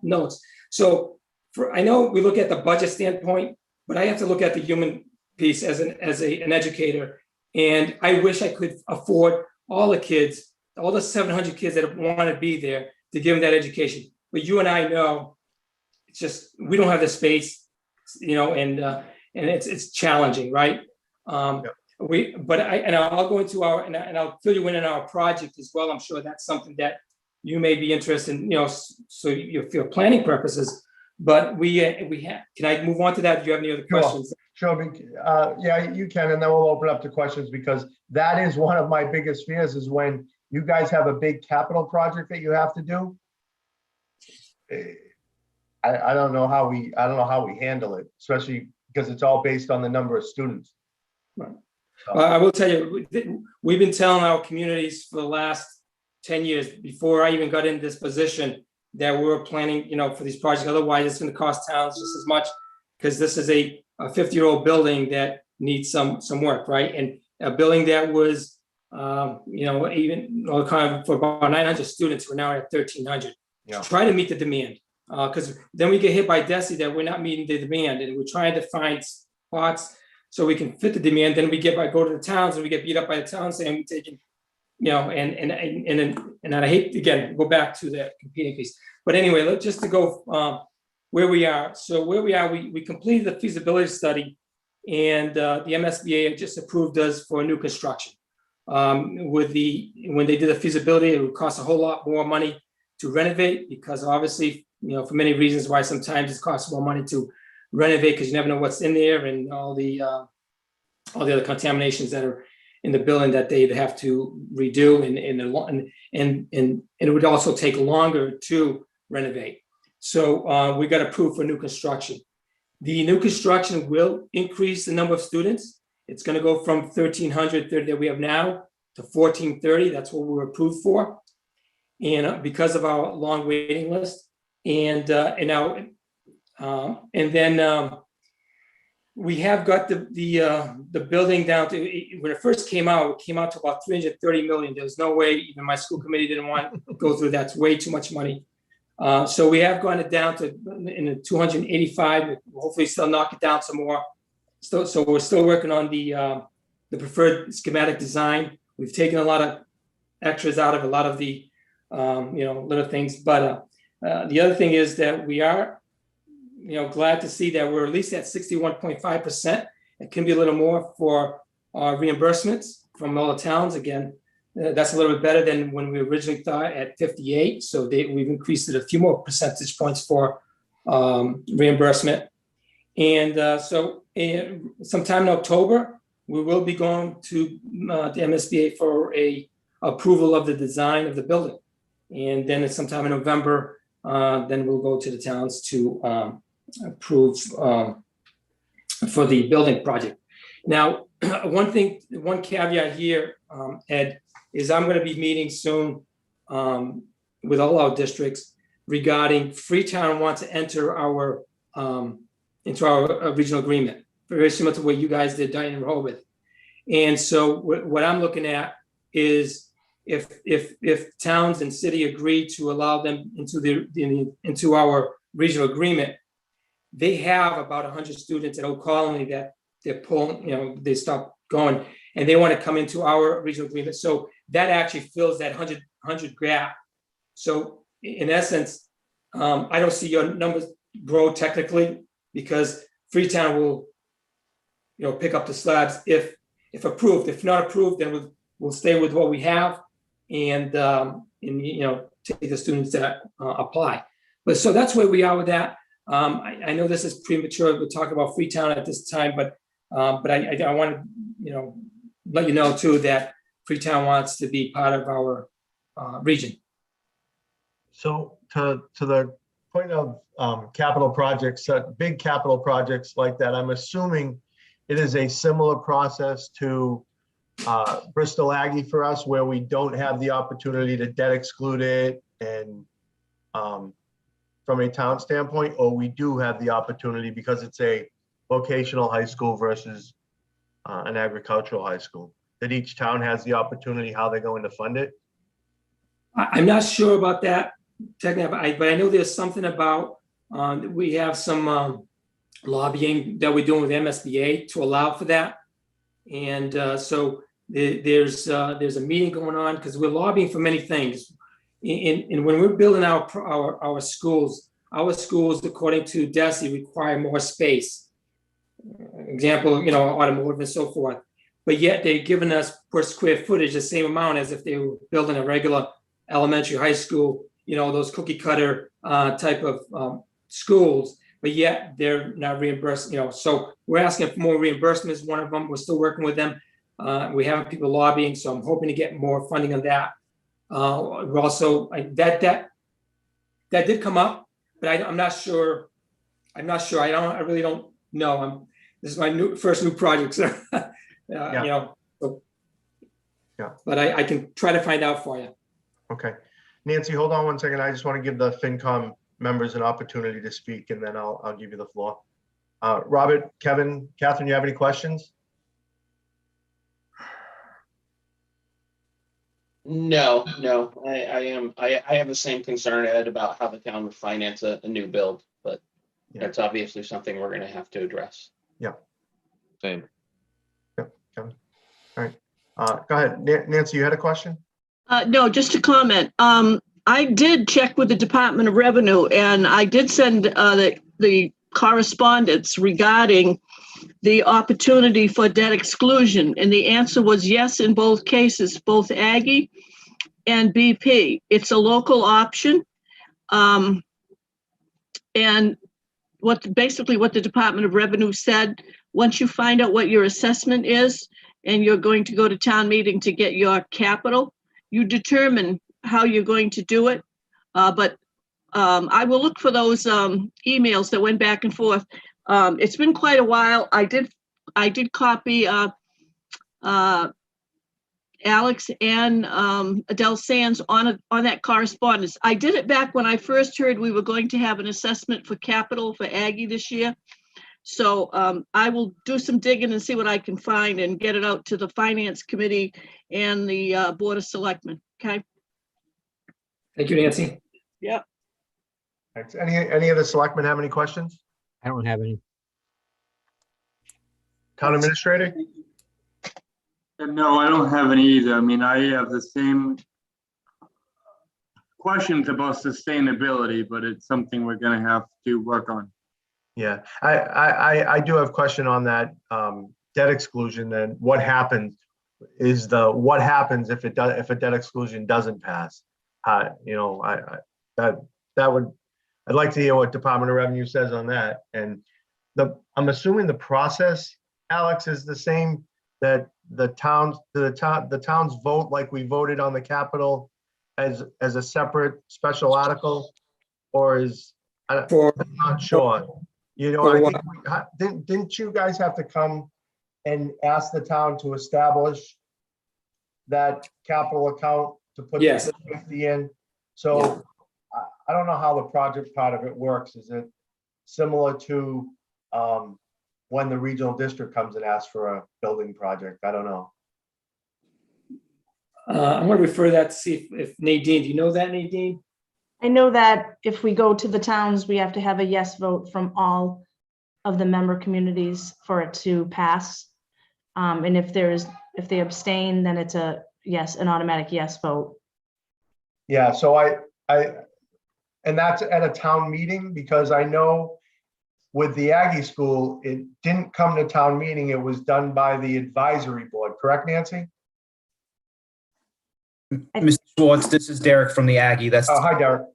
notes. So I know we look at the budget standpoint, but I have to look at the human piece as an educator. And I wish I could afford all the kids, all the 700 kids that want to be there, to give them that education. But you and I know, it's just, we don't have the space, and it's challenging, right? I'll go into and I'll fill you in on our project as well. I'm sure that's something that you may be interested in, so for planning purposes. But we have. Can I move on to that? Do you have any other questions? Sure. Yeah, you can, and then we'll open up to questions, because that is one of my biggest fears, is when you guys have a big capital project that you have to do. I don't know how we handle it, especially because it's all based on the number of students. Right. I will tell you, we've been telling our communities for the last 10 years, before I even got into this position, that we're planning, for these projects. Otherwise, it's going to cost towns just as much, because this is a 50-year-old building that needs some work, right? And a building that was, even kind of for about 900 students, we're now at 1,300. Yeah. Try to meet the demand, because then we get hit by DESI that we're not meeting the demand, and we're trying to find spots so we can fit the demand. Then we go to the towns and we get beat up by the towns saying we're taking, and I hate, again, go back to the competing piece. But anyway, just to go where we are. So where we are, we completed the feasibility study, and the MSBA just approved us for new construction. When they did the feasibility, it would cost a whole lot more money to renovate, because obviously, for many reasons why sometimes it costs more money to renovate, because you never know what's in there, and all the other contaminations that are in the building that they'd have to redo, and it would also take longer to renovate. So we got approved for new construction. The new construction will increase the number of students. It's going to go from 1,330 that we have now to 1,430. That's what we were approved for, and because of our long waiting list, and then we have got the building down to, when it first came out to about 330 million. There was no way, even my school committee didn't want to go through. That's way too much money. So we have gone it down to in the 285. We'll hopefully still knock it down some more. So we're still working on the preferred schematic design. We've taken a lot of extras out of a lot of the little things. But the other thing is that we are glad to see that we're at least at 61.5%. It can be a little more for our reimbursements from all the towns. Again, that's a little bit better than when we originally thought at 58. So we've increased it a few more percentage points for reimbursement. And so sometime in October, we will be going to the MSBA for a approval of the design of the building. And then sometime in November, then we'll go to the towns to approve for the building project. Now, one caveat here, Ed, is I'm going to be meeting soon with all our districts regarding Freetown wants to enter our into our regional agreement, very similar to what you guys did, Dayton and Rehoboth. And so what I'm looking at is if towns and city agree to allow them into our regional agreement, they have about 100 students at Old Colony that they're pulling, they stop going, and they want to come into our regional agreement. So that actually fills that 100 gap. So in essence, I don't see your numbers grow technically, because Freetown will, pick up the slabs if approved. If not approved, then we'll stay with what we have and take the students that apply. But so that's where we are with that. I know this is premature to talk about Freetown at this time, but I want to, let you know too that Freetown wants to be part of our region. So to the point of capital projects, big capital projects like that, I'm assuming it is a similar process to Bristol Aggie for us, where we don't have the opportunity to debt exclude it and from a town standpoint, or we do have the opportunity because it's a vocational high school versus an agricultural high school, that each town has the opportunity how they're going to fund it? I'm not sure about that technically, but I know there's something about, we have some lobbying that we're doing with MSBA to allow for that. And so there's a meeting going on because we're lobbying for many things. And when we're building our schools, according to DESI, require more space. Example, automotive and so forth. But yet they're giving us per square footage the same amount as if they were building a regular elementary, high school, those cookie cutter type of schools. But yet they're not reimbursed, so we're asking for more reimbursements. One of them, we're still working with them. We have people lobbying, so I'm hoping to get more funding on that. We're also, that did come up, but I'm not sure. I really don't know. This is my first new project, so, so, yeah. But I can try to find out for you. Okay. Nancy, hold on one second. I just want to give the FinCom members an opportunity to speak, and then I'll give you the floor. Robert, Kevin, Catherine, you have any questions? No. I have the same concern, Ed, about how the town would finance a new build, but that's obviously something we're going to have to address. Yeah. Same. Yeah, Kevin. All right. Go ahead. Nancy, you had a question? No, just a comment. I did check with the Department of Revenue, and I did send the correspondence regarding the opportunity for debt exclusion. And the answer was yes in both cases, both Aggie and BP. It's a local option. And basically what the Department of Revenue said, once you find out what your assessment is, and you're going to go to town meeting to get your capital, you determine how you're going to do it. But I will look for those emails that went back and forth. It's been quite a while. I did copy Alex and Adele Sands on that correspondence. I did it back when I first heard we were going to have an assessment for capital for Aggie this year. So I will do some digging and see what I can find and get it out to the Finance Committee and the Board of Selectmen. Okay. Thank you, Nancy. Yeah. Thanks. Any of the selectmen have any questions? I don't have any. Town administrator? No, I don't have any either. I mean, I have the same questions about sustainability, but it's something we're going to have to work on. Yeah, I do have a question on that debt exclusion. Then what happens is what happens if it does, if a debt exclusion doesn't pass? I'd like to hear what Department of Revenue says on that. And I'm assuming the process, Alex, is the same, that the towns vote like we voted on the capital as a separate special article, or I'm not sure. I think didn't you guys have to come and ask the town to establish that capital account to put the safety in? So I don't know how the project part of it works. Is it similar to when the regional district comes and asks for a building project? I don't know. I'm going to refer that to see if Nadine, do you know that, Nadine? I know that if we go to the towns, we have to have a yes vote from all of the member communities for it to pass. And if they abstain, then it's an automatic yes vote. Yeah, so and that's at a town meeting, because I know with the Aggie school, it didn't come to town meeting. It was done by the advisory board, correct, Nancy? Mr. Schwartz, this is Derek from the Aggie. Hi, Derek.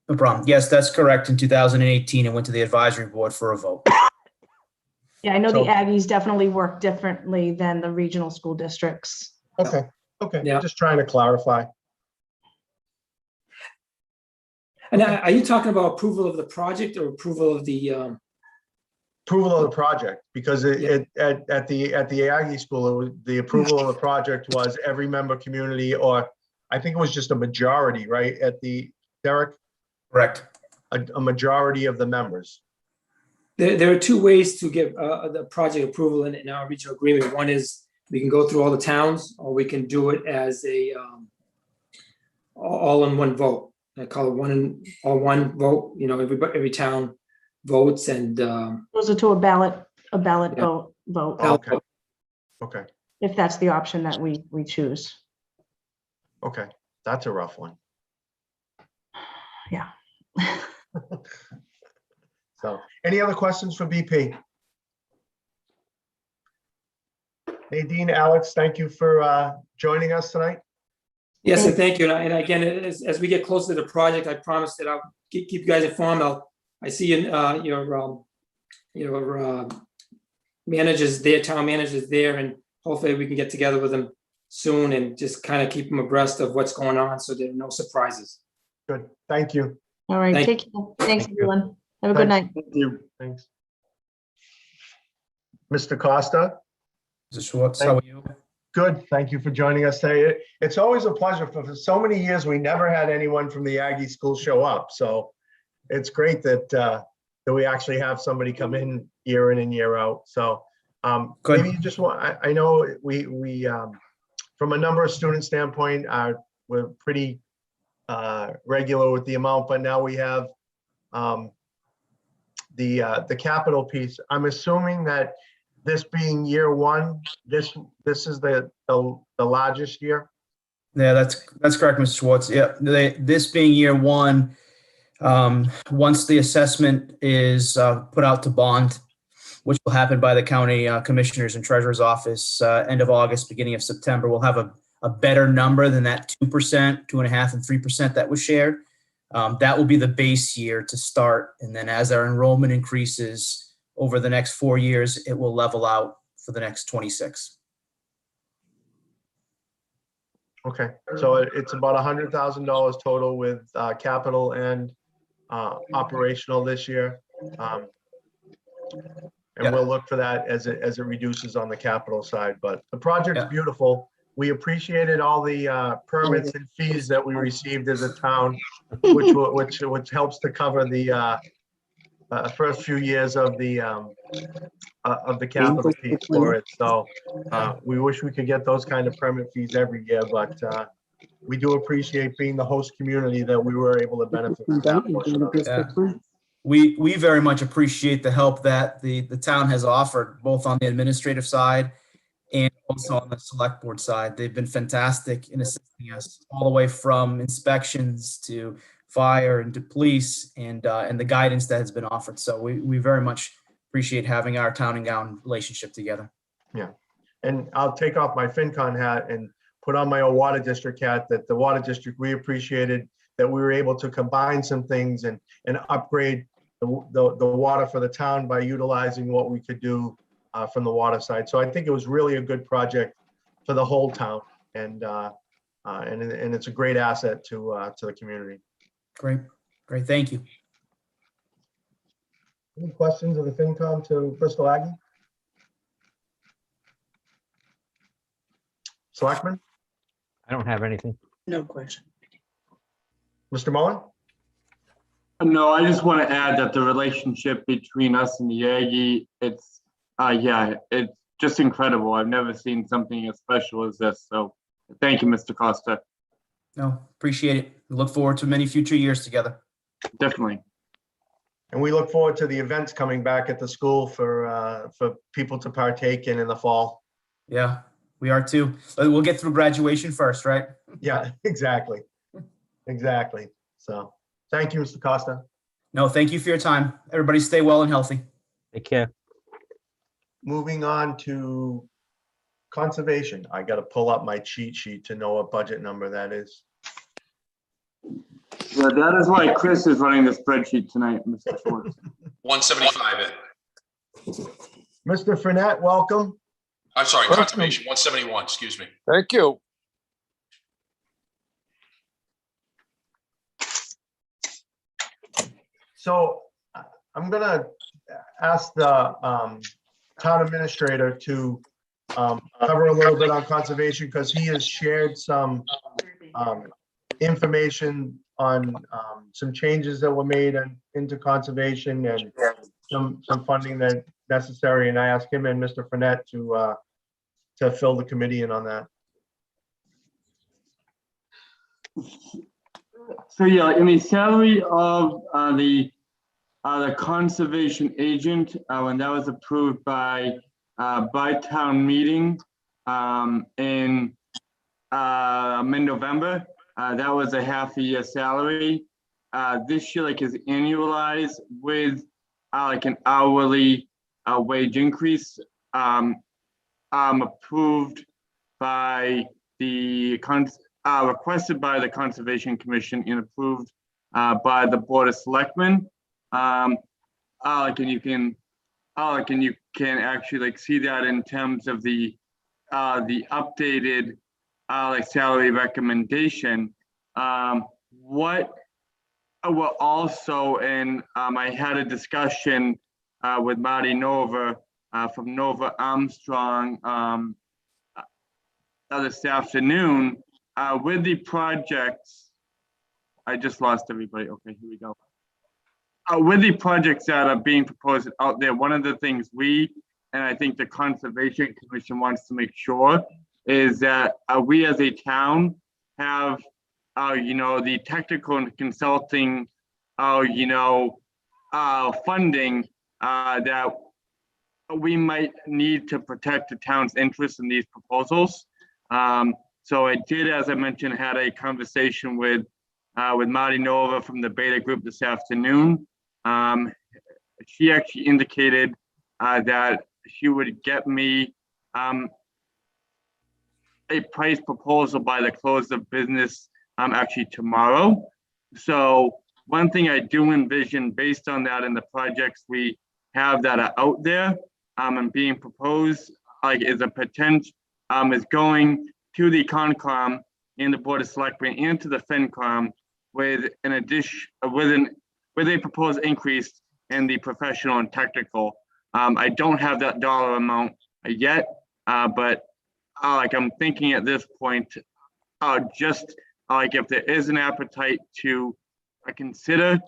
No problem. Yes, that's correct. In 2018, it went to the advisory board for a vote. Yeah, I know the So- Aggies definitely work differently than the regional school districts. Okay, okay, Yeah. just trying to clarify. And are you talking about approval of the project or approval of the, Approval of the project, because Yeah. at the Aggie school, it was, the approval of the project was every member community, or I think it was just a majority, right, at the, Derek? Correct. A majority of the members. there are two ways to get the project approval in our regional agreement. One is we can go through all the towns, or we can do it as a all in one vote. I call it one vote, you know, every town votes and Goes to a ballot Yeah. vote, Okay, okay, if that's the option that we choose. okay, that's a rough one. Yeah. So, any other questions for BP? Nadine, Alex, thank you for joining us tonight. yes, and thank you. And again, as we get closer to the project, I promise that I'll keep you guys informed. I see your managers there, town managers there, and hopefully we can get together with them soon and just kind of keep them abreast of what's going on so there are no surprises. Good, thank you. All right, Thank take care. Thanks, Thank you. everyone. Have a good night. Thank you. Thanks. Mr. Costa? Mr. Schwartz, how are you? Good, thank you for joining us today. It's always a pleasure. For so many years, we never had anyone from the Aggie school show up. So it's great that we actually have somebody come in and year out. So Good. maybe you just want, I know we from a number of student standpoint, we're pretty regular with the amount, but now we have the capital piece. I'm assuming that this being year one, this is the largest year. Yeah, that's correct, Mr. Schwartz. Yeah, this being year one, once the assessment is put out to bond, which will happen by the county commissioners and treasurer's office end of August, beginning of September, we'll have a better number than that 2%, 2.5%, and 3% that was shared. That will be the base year to start. And then as our enrollment increases over the next 4 years, it will level out for the next 26. Okay, so it's about $100,000 total with capital and operational this year. And we'll look for that as it reduces on the capital side, but the project's beautiful. We appreciated all the permits and fees that we received as a town, which helps to cover the first few years of the capital piece for it. So we wish we could get those kind of permit fees every year, but we do appreciate being the host community that we were able to benefit from that portion of it. Yeah. We very much appreciate the help that the town has offered, both on the administrative side and also on the select board side. They've been fantastic in assisting us all the way from inspections to fire and to police and the guidance that has been offered. So we very much appreciate having our town and gown relationship together. Yeah, and I'll take off my FinCon hat and put on my old water district hat, that the water district, we appreciated that we were able to combine some things and upgrade the water for the town by utilizing what we could do from the water side. So I think it was really a good project for the whole town, and it's a great asset to the community. Great. Thank you. Any questions of the FinCom to Bristol Aggie? Selectman? I don't have anything. No question. Mr. Mullen? No, I just want to add that the relationship between us and the Aggie, it's just incredible. I've never seen something as special as this. So thank you, Mr. Costa. No, appreciate it. We look forward to many future years together. Definitely. And we look forward to the events coming back at the school for people to partake in the fall. Yeah, we are too. But we'll get through graduation first, right? Yeah, exactly. Exactly. So thank you, Mr. Costa. No, thank you for your time. Everybody stay well and healthy. Take care. Moving on to conservation. I got to pull up my cheat sheet to know what budget number that is. Yeah, that is why Chris is running the spreadsheet tonight, Mr. Schwartz. 175 in. Mr. Fournette, welcome. I'm sorry, Conservation, 171, excuse me. Thank you. So I'm gonna ask the town administrator to cover a little bit on conservation because he has shared some information on some changes that were made into conservation and some funding that necessary. And I asked him and Mr. Fournette to fill the committee in on that. So yeah, in the salary of the conservation agent, when that was approved by town meeting in mid-November, that was a half a year salary. This year, like, is annualized with like an hourly wage increase approved by the requested by the Conservation Commission and approved by the Board of Selectmen. You can actually like see that in terms of the updated like salary recommendation. What will also, and I had a discussion with Marty Nova from Nova Armstrong this afternoon with the projects. I just lost everybody. Okay, here we go. With the projects that are being proposed out there, one of the things we, and I think the Conservation Commission wants to make sure is that we as a town have, the technical and consulting, funding that we might need to protect the town's interest in these proposals. So I did, as I mentioned, had a conversation with Marty Nova from the Beta Group this afternoon. She actually indicated that she would get me a price proposal by the close of business actually tomorrow. So one thing I do envision based on that and the projects we have that are out there and being proposed, like, is a potential is going to the Concom and the Board of Selectmen and to the FinCom with an addition with a proposed increase in the professional and technical. I don't have that dollar amount yet, but I'm thinking at this point, just if there is an appetite to consider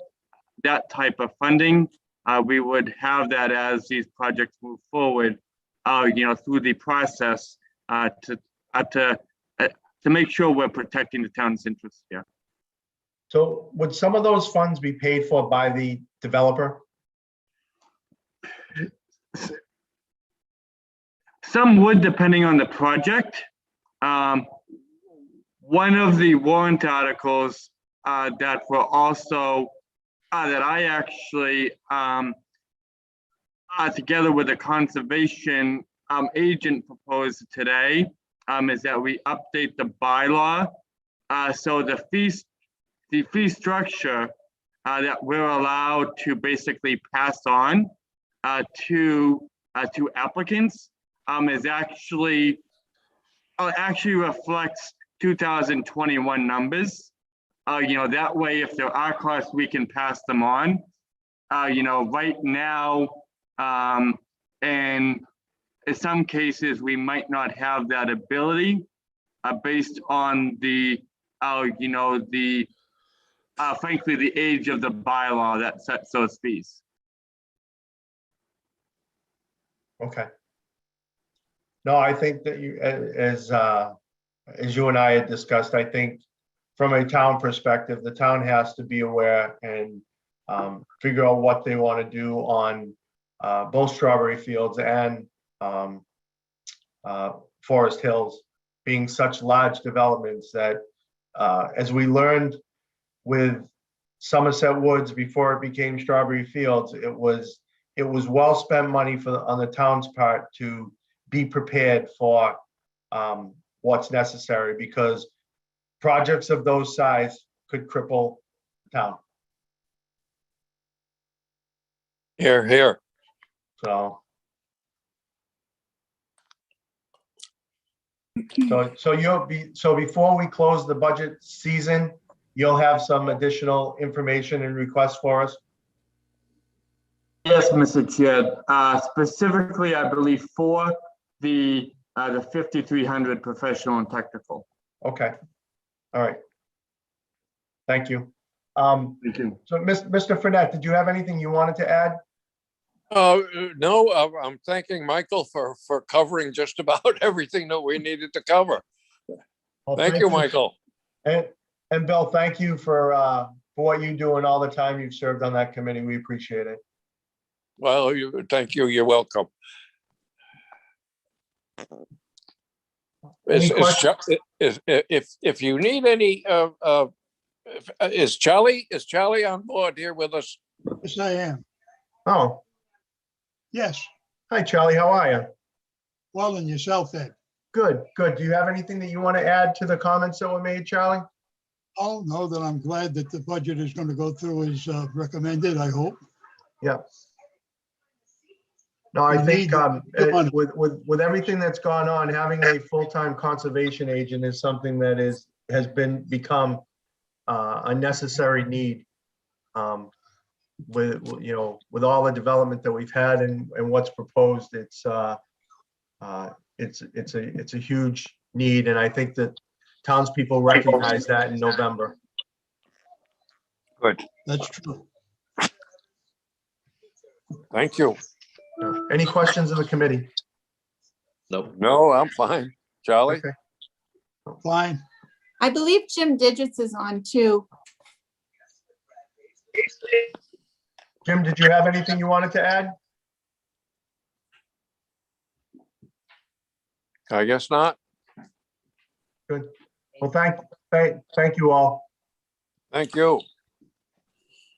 that type of funding, we would have that as these projects move forward, through the process to make sure we're protecting the town's interests here. So would some of those funds be paid for by the developer? Some would, depending on the project. One of the warrant articles that were also that I actually together with the conservation agent proposed today is that we update the bylaw so the fee structure that we're allowed to basically pass on to applicants is actually reflects 2021 numbers. That way, if there are costs, we can pass them on. Right now, and in some cases, we might not have that ability based on the, frankly, the age of the bylaw that sets those fees. Okay. No, I think that you, as you and I had discussed, I think from a town perspective, the town has to be aware and figure out what they want to do on both Strawberry Fields and Forest Hills, being such large developments that, as we learned with Somerset Woods before it became Strawberry Fields, it was well spent money on the town's part to be prepared for what's necessary, because projects of those size could cripple the town. Here, here. So So so before we close the budget season, you'll have some additional information and requests for us? Yes, Mr. Chair. Specifically, I believe for the 5,300 professional and technical. Okay. All right. Thank you. Thank you. So Mr. Fournette, did you have anything you wanted to add? No, I'm thanking Michael for covering just about everything that we needed to cover. Well, Thank you, Michael. And Bill, thank you for what you do and all the time you've served on that committee. We appreciate it. Well, thank you. You're welcome. If you need any, is Charlie on board here with us? Yes, I am. Oh, Yes. hi, Charlie. How are you? Well, and yourself, Ed. Good, good. Do you have anything that you want to add to the comments that were made, Charlie? I'll know that I'm glad that the budget is going to go through as recommended, I hope. Yeah. No, I We think need money. with everything that's gone on, having a full-time conservation agent is something that has become a necessary need. With all the development that we've had and what's proposed, it's a huge need, and I think that townspeople recognize that in November. Good. That's true. Thank you. Any questions of the committee? No, I'm fine. Charlie? Okay. Fine. I believe Jim Digits is on too. Jim, did you have anything you wanted to add? I guess not. Good. Well, thank you all. Thank you.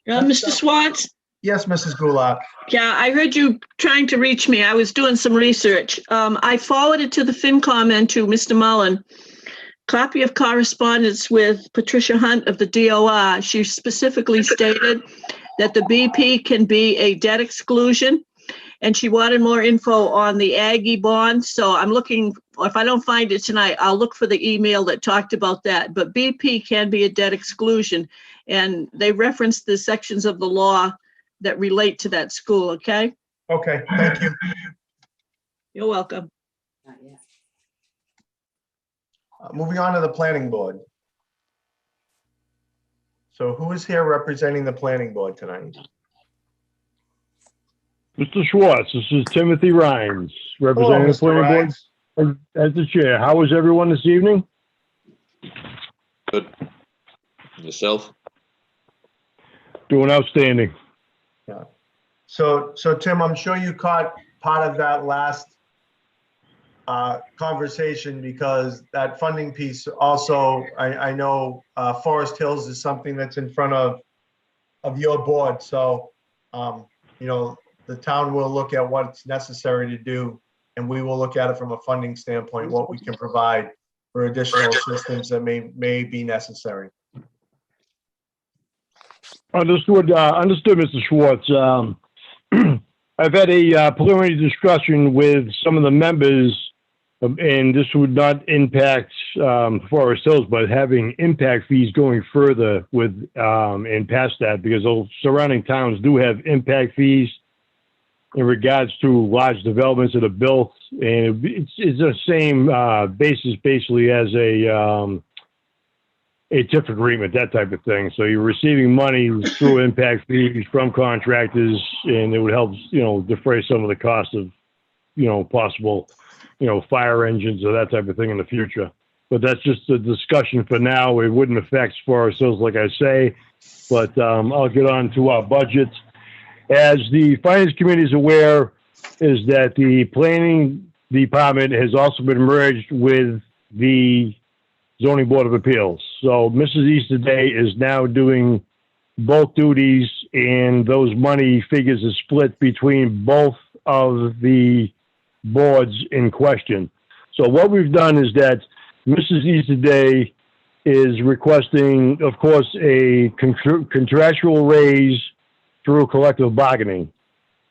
Mr. Swartz? Yes, Mrs. Goulart. Yeah, I heard you trying to reach me. I was doing some research. I forwarded to the FinCom and to Mr. Mullen copy of correspondence with Patricia Hunt of the DOR. She specifically stated that the BP can be a debt exclusion, and she wanted more info on the Aggie bond. So I'm looking, if I don't find it tonight, I'll look for the email that talked about that. But BP can be a debt exclusion, and they referenced the sections of the law that relate to that school, okay? Okay, thank you. You're welcome. Moving on to the planning board. So who is here representing the planning board tonight? Mr. Schwartz, this is Timothy Rhines, representing the Mr. planning Rhines. board as the chair. How is everyone this evening? Good. Yourself? Doing outstanding. Yeah. So Tim, I'm sure you caught part of that last conversation, because that funding piece also, I know Forest Hills is something that's in front of your board. So, the town will look at what's necessary to do, and we will look at it from a funding standpoint, what we can provide for additional assistance that may be necessary. Understood, Mr. Schwartz. I've had a preliminary discussion with some of the members, and this would not impact Forest Hills, but having impact fees going further with and past that, because those surrounding towns do have impact fees in regards to large developments that are built, and it's the same basis basically as a TIF agreement, that type of thing. So you're receiving money through impact fees from contractors, and it would help, defray some of the cost of, possible, fire engines or that type of thing in the future. But that's just a discussion for now. It wouldn't affect Forest Hills, like I say, but I'll get on to our budget. As the Finance Committee is aware, is that the Planning Department has also been merged with the Zoning Board of Appeals. So Mrs. Easterday is now doing both duties, and those money figures are split between both of the boards in question. So what we've done is that Mrs. Easterday is requesting, of course, a contractual raise through collective bargaining.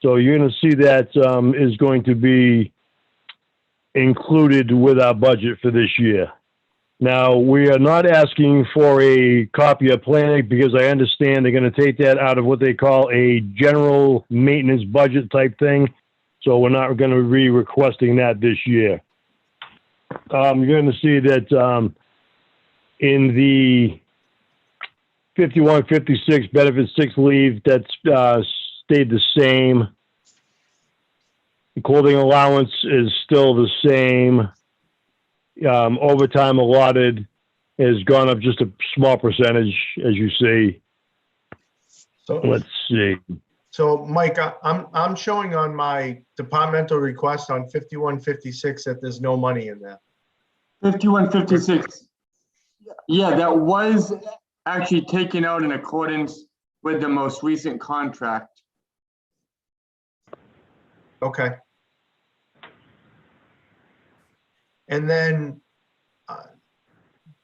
So you're going to see that is going to be included with our budget for this year. Now, we are not asking for a copy of planning because I understand they're going to take that out of what they call a general maintenance budget type thing. So we're not going to be requesting that this year. You're going to see that in the 5156 benefit sick leave, that's stayed the same. The clothing allowance is still the same. Overtime allotted has gone up just a small percentage, as you see. So Let's see. So Mike, I'm showing on my departmental request on 5156 that there's no money in there. 5156. Yeah, that was actually taken out in accordance with the most recent contract. Okay. And then,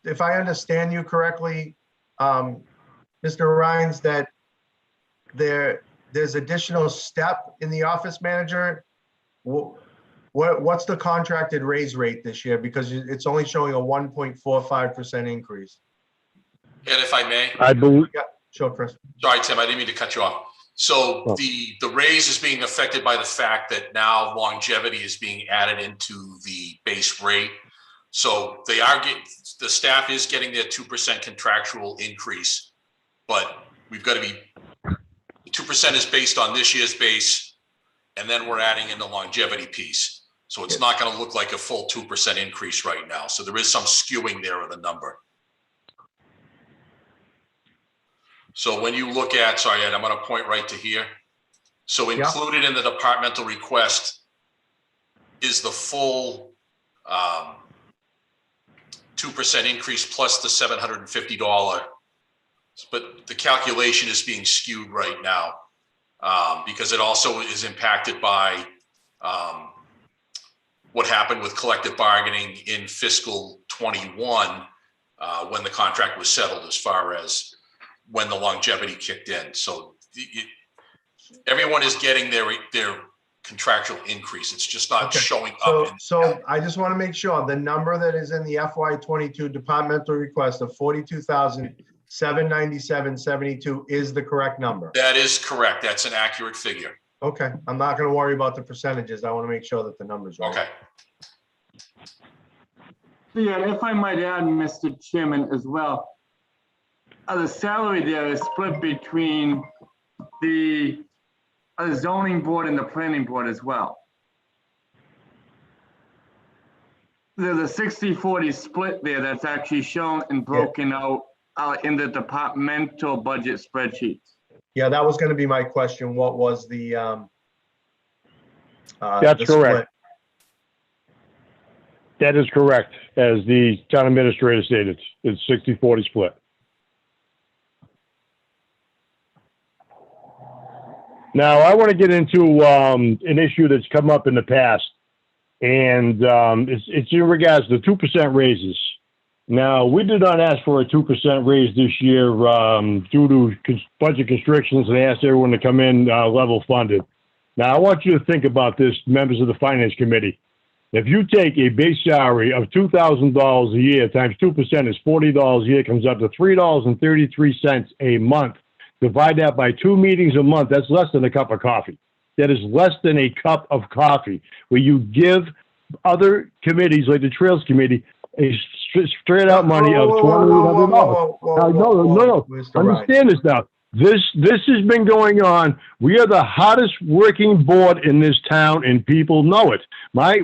if I understand you correctly, Mr. Rhines, that there's additional step in the office manager. What's the contracted raise rate this year? Because it's only showing a 1.45% increase. And if I may, I believe. Yeah, sure, Chris. sorry, Tim, I didn't mean to cut you off. So the raise is being affected by the fact that now longevity is being added into the base rate. So they are getting, the staff is getting their 2% contractual increase, but we've got to be, the 2% is based on this year's base, and then we're adding in the longevity piece. So it's not going to look like a full 2% increase right now. So there is some skewing there of the number. So when you look at, sorry, Ed, I'm going to point right to here. So included in the departmental request is the full 2% increase plus the $750. But the calculation is being skewed right now because it also is impacted by what happened with collective bargaining in fiscal 21 when the contract was settled as far as when the longevity kicked in. So everyone is getting their contractual increase. It's just not showing up. So I just want to make sure the number that is in the FY22 departmental request of 42,797.72 is the correct number. That is correct. That's an accurate figure. Okay, I'm not going to worry about the percentages. I want to make sure that the number's right. Okay. Yeah, if I might add, Mr. Chairman, as well, the salary there is split between the zoning board and the planning board as well. There's a 60-40 split there that's actually shown and broken out in the departmental budget spreadsheets. Yeah, that was going to be my question. What was the That's correct. That is correct. As the town administrator stated, it's 60-40 split. Now, I want to get into an issue that's come up in the past, and it's in regards to 2% raises. Now, we did not ask for a 2% raise this year due to budget constrictions, and I asked everyone to come in level funded. Now, I want you to think about this, members of the Finance Committee. If you take a base salary of $2,000 a year times 2% is $40 a year, comes up to $3.33 a month. Divide that by 2 meetings a month, that's less than a cup of coffee. That is less than a cup of coffee, where you give other committees like the Trails Committee a straight out money of $2,800. No. Understand this now. This has been going on. We are the hardest working board in this town, and people know it.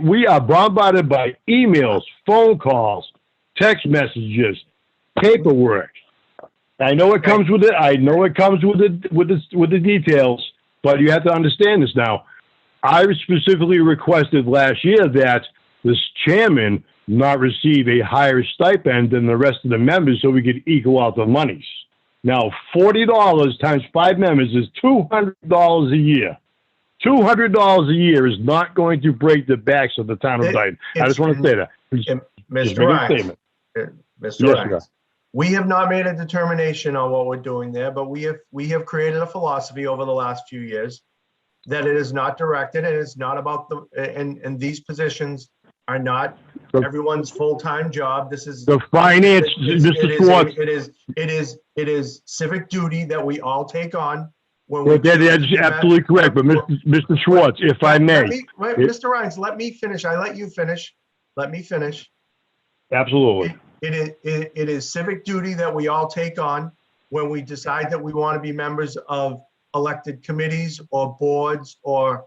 We are bombarded by emails, phone calls, text messages, paperwork. I know it comes with it. I know it comes with the details, but you have to understand this now. I specifically requested last year that this chairman not receive a higher stipend than the rest of the members so we could equal out the monies. Now, $40 times 5 members is $200 a year. $200 a year is not going to break the backs of the town of Dayton. I just want to say that. Mr. Rhines, we have not made a determination on what we're doing there, but we have created a philosophy over the last few years that it is not directed and it's not about and these positions are not everyone's full-time job. This is. The finance, Mr. Schwartz. It is civic duty that we all take on. When we That choose is to be absolutely correct, but Mr. Schwartz, if I may. Mr. Rhines, let me finish. I let you finish. Let me finish. Absolutely. It is civic duty that we all take on when we decide that we want to be members of elected committees or boards or.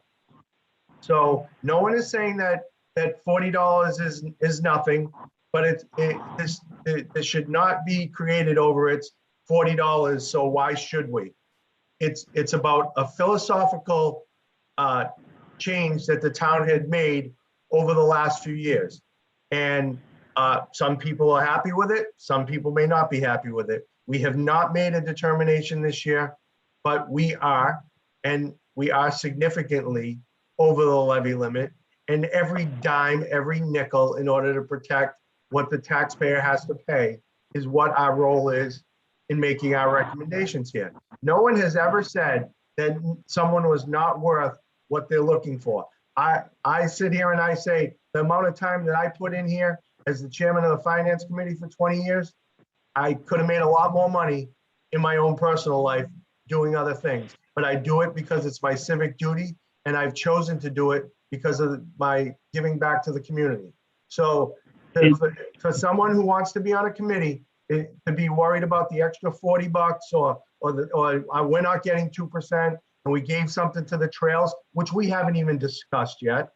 So no one is saying that $40 is nothing, but this should not be created over it's $40. So why should we? It's about a philosophical change that the town had made over the last few years. And some people are happy with it. Some people may not be happy with it. We have not made a determination this year, but we are significantly over the levy limit. And every dime, every nickel, in order to protect what the taxpayer has to pay is what our role is in making our recommendations here. No one has ever said that someone was not worth what they're looking for. I sit here and I say the amount of time that I put in here as the chairman of the finance committee for 20 years, I could have made a lot more money in my own personal life doing other things, but I do it because it's my civic duty, and I've chosen to do it because of my giving back to the community. So for someone who wants to be on a committee, to be worried about the extra $40 or we're not getting 2% and we gave something to the trails, which we haven't even discussed yet.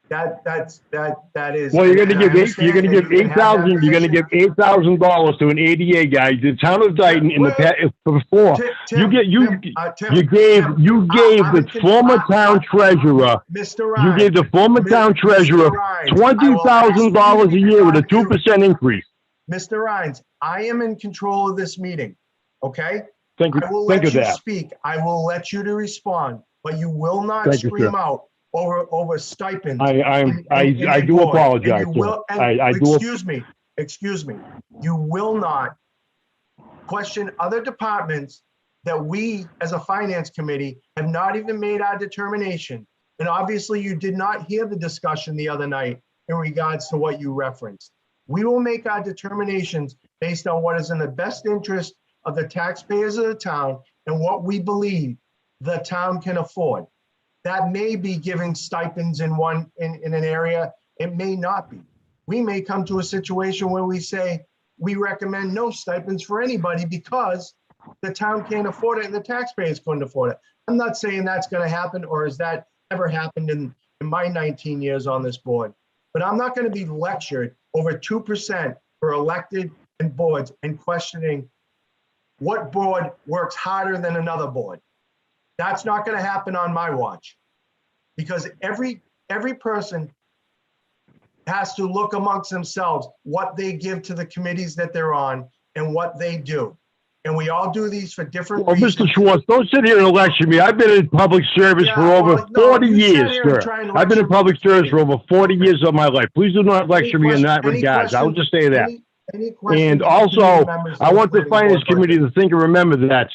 That is. Well, you're gonna give $8,000 to an ADA guy, the town of Dayton in the before. You gave the former town treasurer. You gave the former town treasurer $20,000 a year with a 2% increase. Mr. Rhines, I am in control of this meeting, okay? Think I will let of you that. speak. I will let you to respond, but you will not scream out over stipends. I do apologize, sir. I do. Excuse me. You will not question other departments that we, as a finance committee, have not even made our determination. And obviously you did not hear the discussion the other night in regards to what you referenced. We will make our determinations based on what is in the best interest of the taxpayers of the town and what we believe the town can afford. That may be giving stipends in an area. It may not be. We may come to a situation where we say, we recommend no stipends for anybody because the town can't afford it and the taxpayers couldn't afford it. I'm not saying that's going to happen, or has that ever happened in my 19 years on this board. But I'm not going to be lectured over 2% for elected and boards and questioning what board works harder than another board. That's not going to happen on my watch, because every person has to look amongst themselves what they give to the committees that they're on and what they do. And we all do these for different reasons. Mr. Schwartz, don't sit here and lecture me. I've been in public service for over 40 years, sir. I've been in public service for over 40 years of my life. Please do not lecture me in that regard. I will just say that. And also, I want the finance committee to think and remember that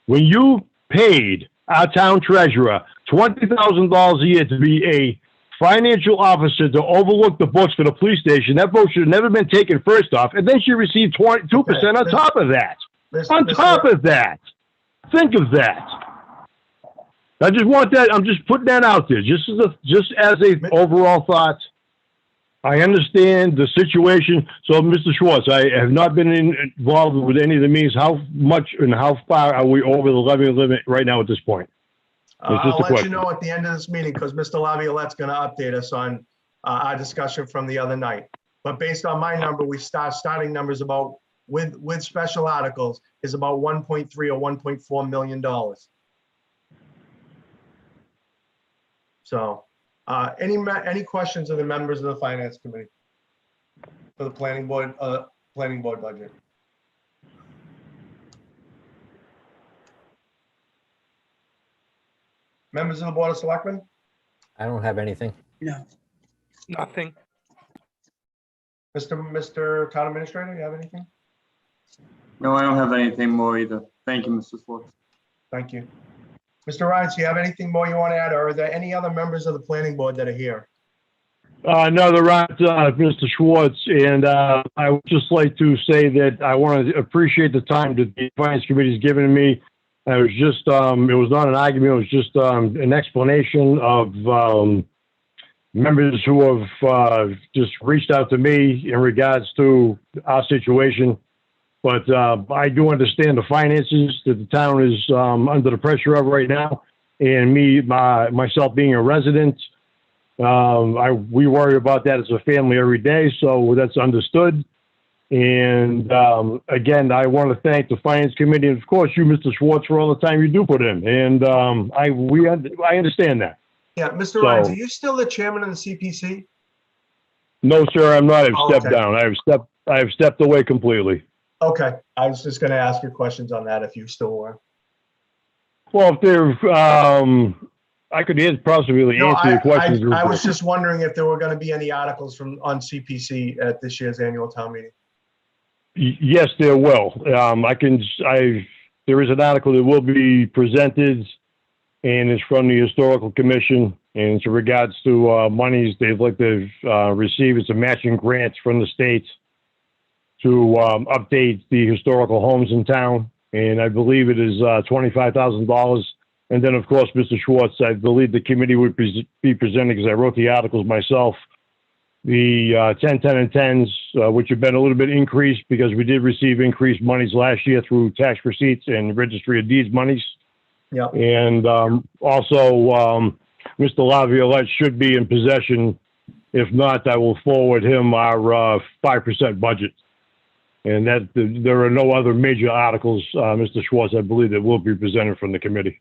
when you paid our town treasurer $20,000 a year to be a financial officer to overlook the books for the police station, that vote should have never been taken first off, and then she received 22% on top of that. On top of that, think of that. I just want that. I'm just putting that out there, just as a overall thought. I understand the situation. So, Mr. Schwartz, I have not been involved with any of the meetings. How much and how far are we over the levy limit right now at this point? I'll let you know at the end of this meeting, because Mr. Laviolette's going to update us on our discussion from the other night. But based on my number, starting numbers about with special articles is about 1.3 or 1.4 million dollars. So any questions of the members of the finance committee for the planning board budget? Members of the Board of Selectmen? I don't have anything. No. Nothing. Mr. Town Administrator, you have anything? No, I don't have anything more either. Thank you, Mr. Schwartz. Thank you. Mr. Rhines, do you have anything more you want to add, or are there any other members of the planning board that are here? No, they're not, Mr. Schwartz, and I would just like to say that I want to appreciate the time that the Finance Committee has given me. I was just, it was not an argument, it was just an explanation of members who have just reached out to me in regards to our situation. But I do understand the finances that the town is under the pressure of right now. And myself being a resident, we worry about that as a family every day, so that's understood. And again, I want to thank the Finance Committee and of course you, Mr. Schwartz, for all the time you do put in. And I understand that. Yeah, Mr. So- Rhines, are you still the chairman of the CPC? No, sir, I'm not. I've Oh, stepped okay. down. I have stepped away completely. Okay, I was just gonna ask you questions on that if you still were. Well, if there, I could possibly No, answer your questions. I was just wondering if there were gonna be any articles on CPC at this year's annual town meeting. Yes, there will. There is an article that will be presented, and it's from the Historical Commission, and it's in regards to monies they'd like to receive. It's a matching grant from the state to update the historical homes in town, and I believe it is $25,000. And then, of course, Mr. Schwartz, I believe the committee would be presenting, because I wrote the articles myself, the 10, 10, and 10s, which have been a little bit increased because we did receive increased monies last year through tax receipts and Registry of Deeds monies. Yeah. And also, Mr. Laviolette should be in possession. If not, I will forward him our 5% budget. And that there are no other major articles, Mr. Schwartz, I believe, that will be presented from the committee.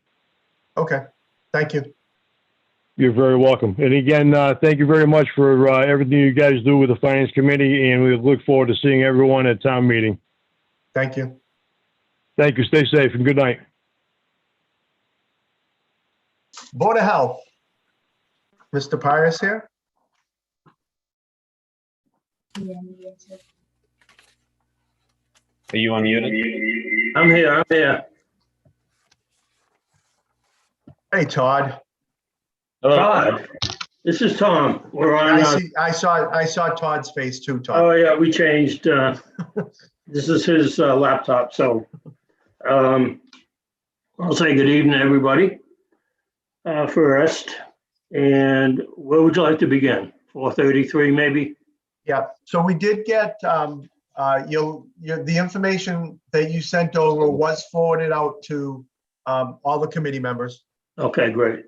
Okay, thank you. You're very welcome. And again, thank you very much for everything you guys do with the Finance Committee, and we look forward to seeing everyone at town meeting. Thank you. Thank you. Stay safe and good night. Board of Health. Mr. Pius here? Are you unmuted? I'm here. Hey, Todd. Hello. Todd, this is Tom. We're on. I saw Todd's face too, Todd. Oh, yeah, we changed. This is his laptop, so I'll say good evening, everybody, first. And where would you like to begin? 433, maybe? Yeah, so we did get, the information that you sent over was forwarded out to all the committee members. Okay, great.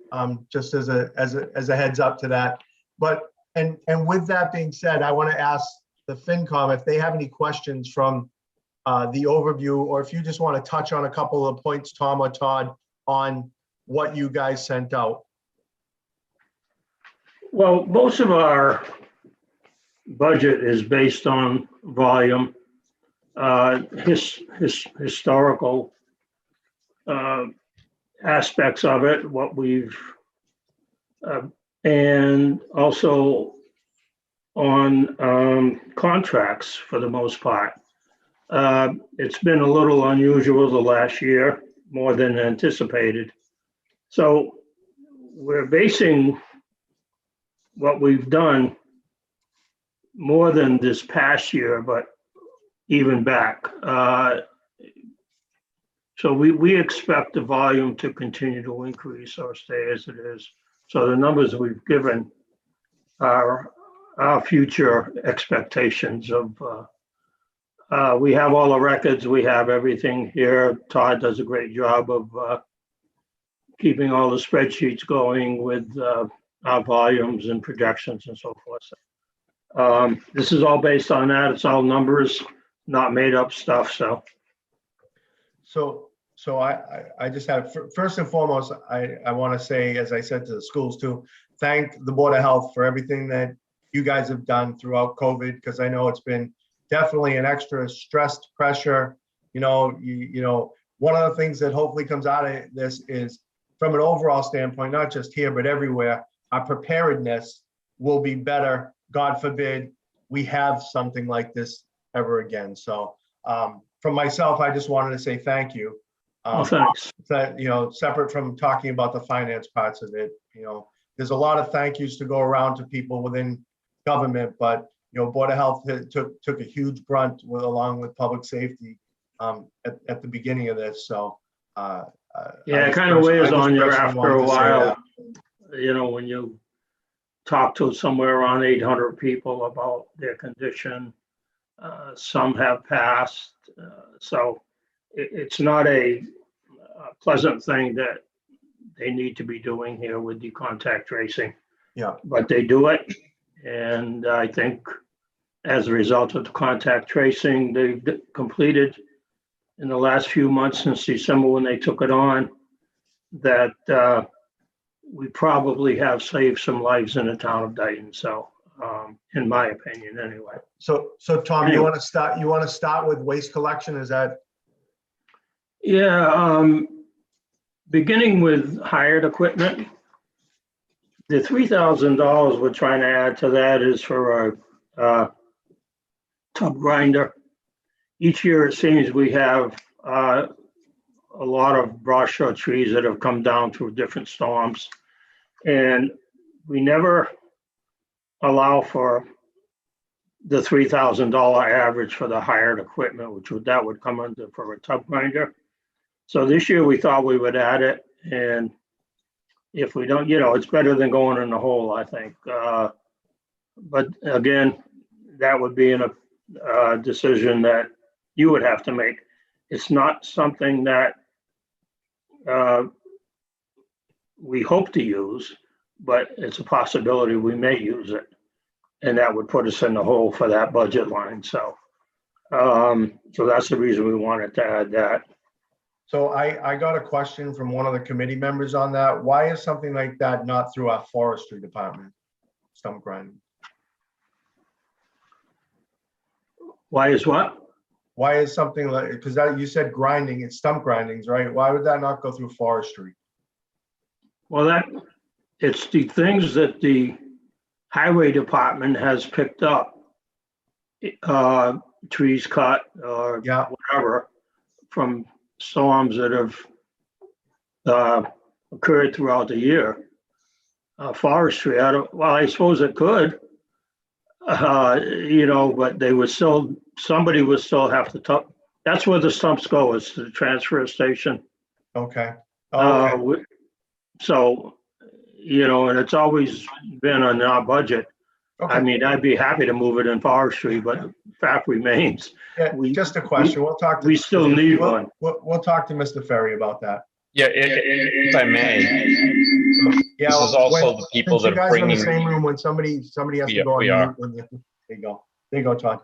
Just as a heads up to that. But, and with that being said, I want to ask the FinCom if they have any questions from the overview, or if you just want to touch on a couple of points, Tom or Todd, on what you guys sent out. Well, most of our budget is based on volume, historical aspects of it, what we've, and also on contracts for the most part. It's been a little unusual the last year, more than anticipated. So we're basing what we've done more than this past year, but even back. So we expect the volume to continue to increase or stay as it is. So the numbers we've given are our future expectations of, we have all the records, we have everything here. Todd does a great job of keeping all the spreadsheets going with our volumes and projections and so forth. This is all based on that. It's all numbers, not made up stuff, so. So I just have, first and foremost, I want to say, as I said to the schools too, thank the Board of Health for everything that you guys have done throughout COVID, because I know it's been definitely an extra stressed pressure. You know, one of the things that hopefully comes out of this is, from an overall standpoint, not just here, but everywhere, our preparedness will be better. God forbid we have something like this ever again. So from myself, I just wanted to say thank you. Thanks. That, separate from talking about the finance parts of it, there's a lot of thank yous to go around to people within government, but, Board of Health took a huge brunt along with public safety at the beginning of this, so. Yeah, it kind of weighs on you after a while, while. when you talk to somewhere around 800 people about their condition. Some have passed, so it's not a pleasant thing that they need to be doing here with the contact tracing. Yeah. But they do it, and I think as a result of the contact tracing they've completed in the last few months since December when they took it on, that we probably have saved some lives in the town of Dayton. So, in my opinion, anyway. So Tom, you want to start with waste collection? Is that? Yeah, beginning with hired equipment, the $3,000 we're trying to add to that is for a tub grinder. Each year, it seems we have a lot of brush or trees that have come down through different storms, and we never allow for the $3,000 average for the hired equipment, which would come under for a tub grinder. So this year we thought we would add it, and if we don't, it's better than going in the hole, I think. But again, that would be a decision that you would have to make. It's not something that we hope to use, but it's a possibility we may use it. And that would put us in the hole for that budget line. So, so that's the reason we wanted to add that. So I got a question from one of the committee members on that. Why is something like that not through our forestry department? Stump grinding. Why is what? Why is something like, because you said grinding, it's stump grindings, right? Why would that not go through forestry? Well, it's the things that the highway department has picked up, trees cut or whatever from storms that have occurred throughout the year. Forestry, I suppose it could, but somebody would still have to that's where the stumps go, is to the transfer station. Okay. So, and it's always been on our budget. Okay. I mean, I'd be happy to move it in forestry, but the fact remains. Yeah, just a question. We'll talk to. We still need one. We'll talk to Mr. Ferry about that. Yeah, if I may. Yeah, this is also the people that you guys are are in bringing. the same room when somebody has to go on we are. mute. There you go, Todd.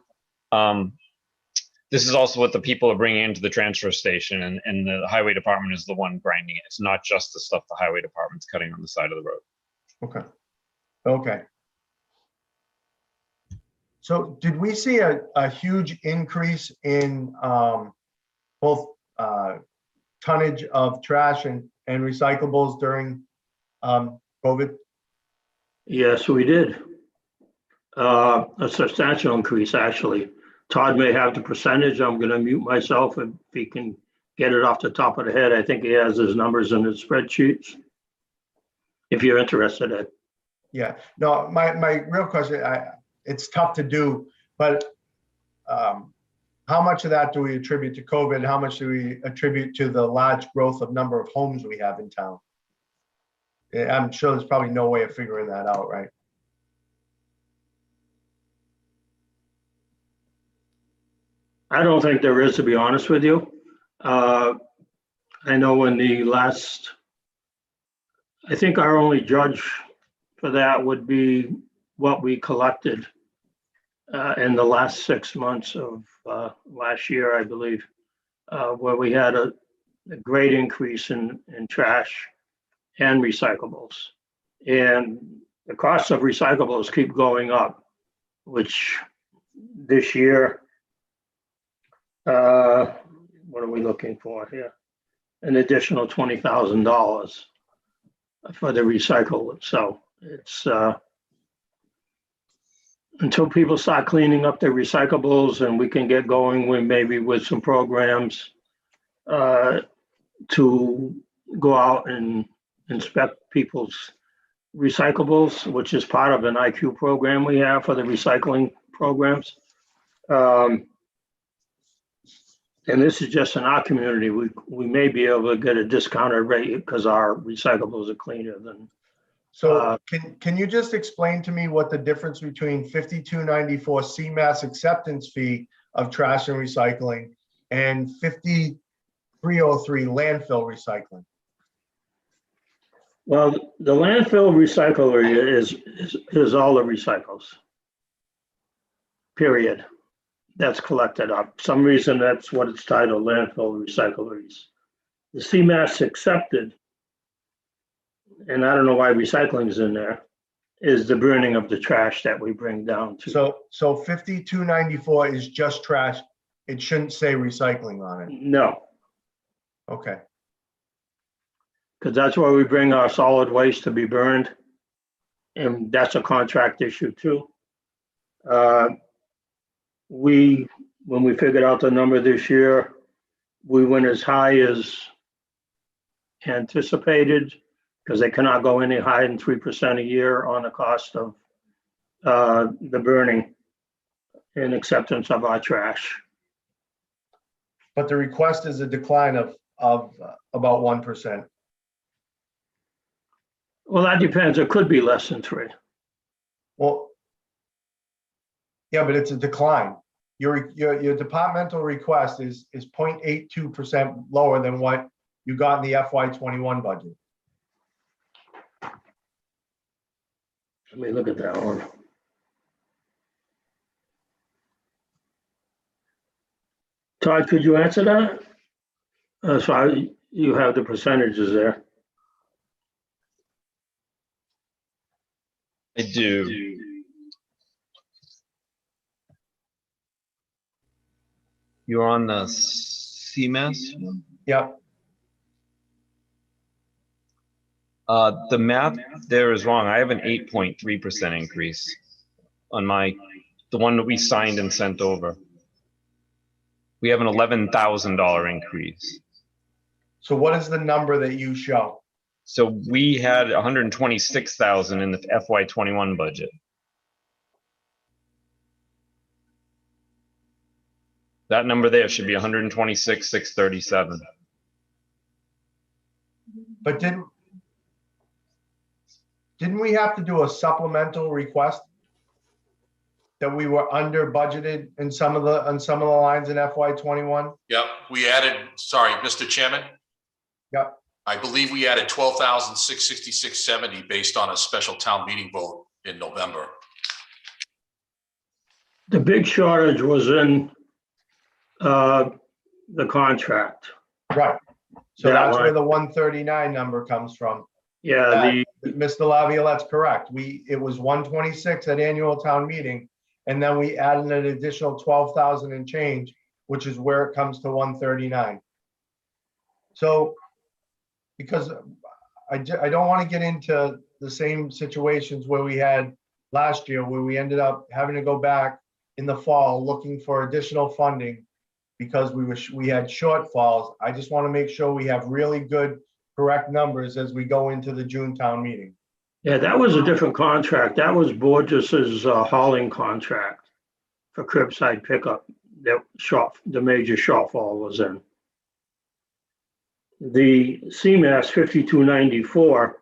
This is also what the people are bringing into the transfer station, and the highway department is the one grinding it. It's not just the stuff the highway department's cutting on the side of the road. Okay. So did we see a huge increase in both tonnage of trash and recyclables during COVID? Yes, we did. A substantial increase, actually. Todd may have the percentage. I'm going to mute myself if he can get it off the top of the head. I think he has his numbers in his spreadsheets, if you're interested in. Yeah, no, my real question, it's tough to do, but how much of that do we attribute to COVID? How much do we attribute to the large growth of number of homes we have in town? I'm sure there's probably no way of figuring that out, right? I don't think there is, to be honest with you. I know in the last, I think our only judge for that would be what we collected in the last 6 months of last year, I believe, where we had a great increase in trash and recyclables. And the costs of recyclables keep going up, which this year, what are we looking for here? An additional $20,000 for the recycle. So it's until people start cleaning up their recyclables and we can get going with maybe with some programs to go out and inspect people's recyclables, which is part of an IQ program we have for the recycling programs. And this is just in our community. We may be able to get a discounted rate because our recyclables are cleaner than. So can you just explain to me what the difference between 5294 CMAS acceptance fee of trash and recycling and 5303 landfill recycling? Well, the landfill recycler is all the recycles. Period. That's collected up. Some reason that's what it's titled, landfill recycleries. The CMAS accepted, and I don't know why recycling is in there, is the burning of the trash that we bring down to. So 5294 is just trash. It shouldn't say recycling on it. No, Okay. because that's where we bring our solid waste to be burned. And that's a contract issue too. When we figured out the number this year, we went as high as anticipated because they cannot go any higher than 3% a year on the cost of the burning and acceptance of our trash. But the request is a decline of about 1%. Well, that depends. It could be less than 3. Well, yeah, but it's a decline. Your departmental request is 0.82% lower than what you got in the FY21 budget. Let me look at that one. Todd, could you answer that? So you have the percentages there. I do. You're on the CMAS? Yep. The math there is wrong. I have an 8.3% increase on the one that we signed and sent over. We have an $11,000 increase. So what is the number that you show? So we had 126,000 in the FY21 budget. That number there should be 126,637. But didn't we have to do a supplemental request that we were under budgeted in some of the lines in FY21? Yep, we added, sorry, Mr. Chairman, Yep. I believe we added 12,666.70 based on a special town meeting vote in November. The big shortage was in the contract. Right. So That that's line. where the 139 number comes from. Yeah, Mr. Laviolette's correct. It was 126 at annual town meeting, and then we added an additional 12,000 and change, which is where it comes to 139. So, because I don't want to get into the same situations where we had last year, where we ended up having to go back in the fall looking for additional funding because we had shortfalls. I just want to make sure we have really good, correct numbers as we go into the June town meeting. Yeah, that was a different contract. That was Borges's hauling contract for curbside pickup. The major shortfall was in. The CMAS 5294,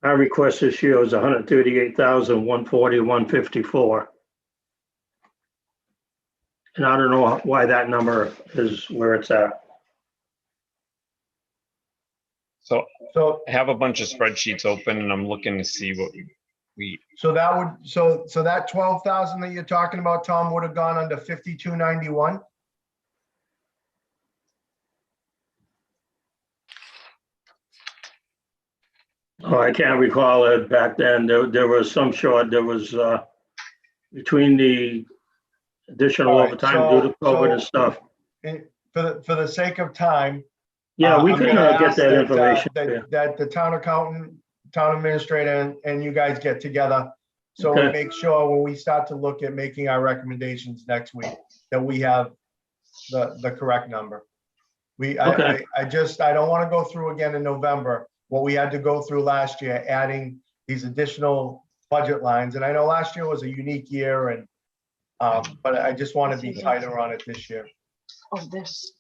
our request this year was 138,140,154. And I don't know why that number is where it's at. So I have a bunch of spreadsheets open and I'm looking to see what we. So that 12,000 that you're talking about, Tom, would have gone under 5291? Oh, I can't recall it back then. There was some short, there was between the additional overtime due to COVID and stuff. For the sake of time. Yeah, we I'm can gonna get ask that information. That the town accountant, town administrator, and you guys get together. So we Okay. make sure when we start to look at making our recommendations next week, that we have the correct number. Okay. I don't want to go through again in November what we had to go through last year, adding these additional budget lines. And I know last year was a unique year and, but I just want to be tighter on it this year. Oh, this.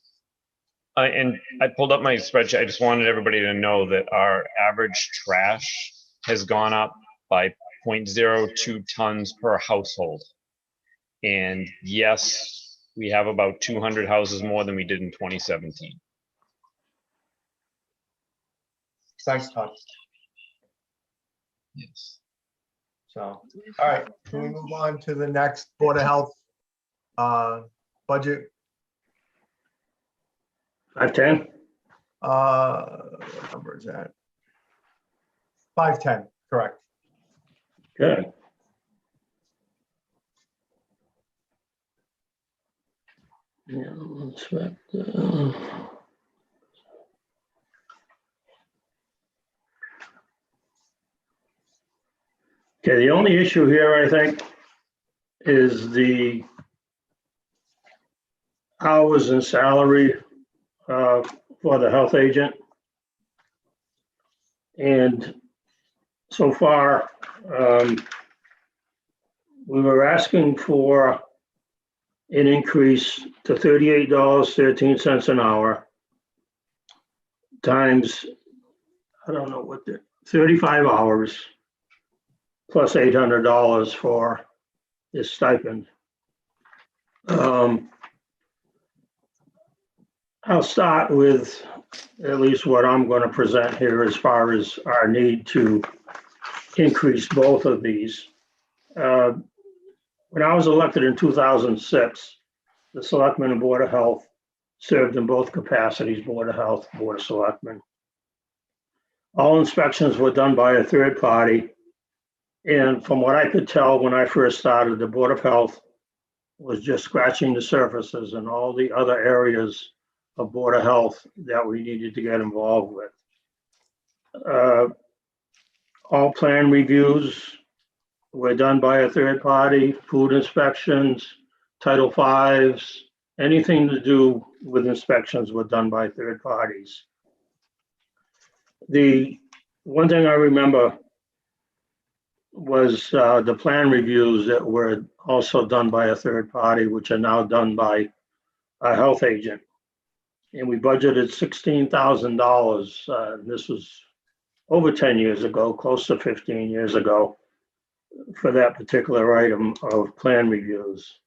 And I pulled up my spreadsheet. I just wanted everybody to know that our average trash has gone up by 0.02 tons per household. And yes, we have about 200 houses more than we did in 2017. Thanks, Todd. Yes. So, all right, can we move on to the next Board of Health budget? 510? What number is that? 510, correct. Good. Yeah, inspect, Okay, the only issue here, I think, is the hours and salary for the health agent. And so far, we were asking for an increase to $38.13 an hour times, I don't know what the, 35 hours plus $800 for this stipend. I'll start with at least what I'm going to present here as far as our need to increase both of these. When I was elected in 2006, the Selectmen and Board of Health served in both capacities, Board of Health, Board of Selectmen. All inspections were done by a third party. And from what I could tell when I first started, the Board of Health was just scratching the surfaces and all the other areas of Board of Health that we needed to get involved with. All plan reviews were done by a third party, food inspections, Title V's, anything to do with inspections were done by third parties. The one thing I remember was the plan reviews that were also done by a third party, which are now done by a health agent. And we budgeted $16,000. This was over 10 years ago, close to 15 years ago, for that particular item of plan reviews.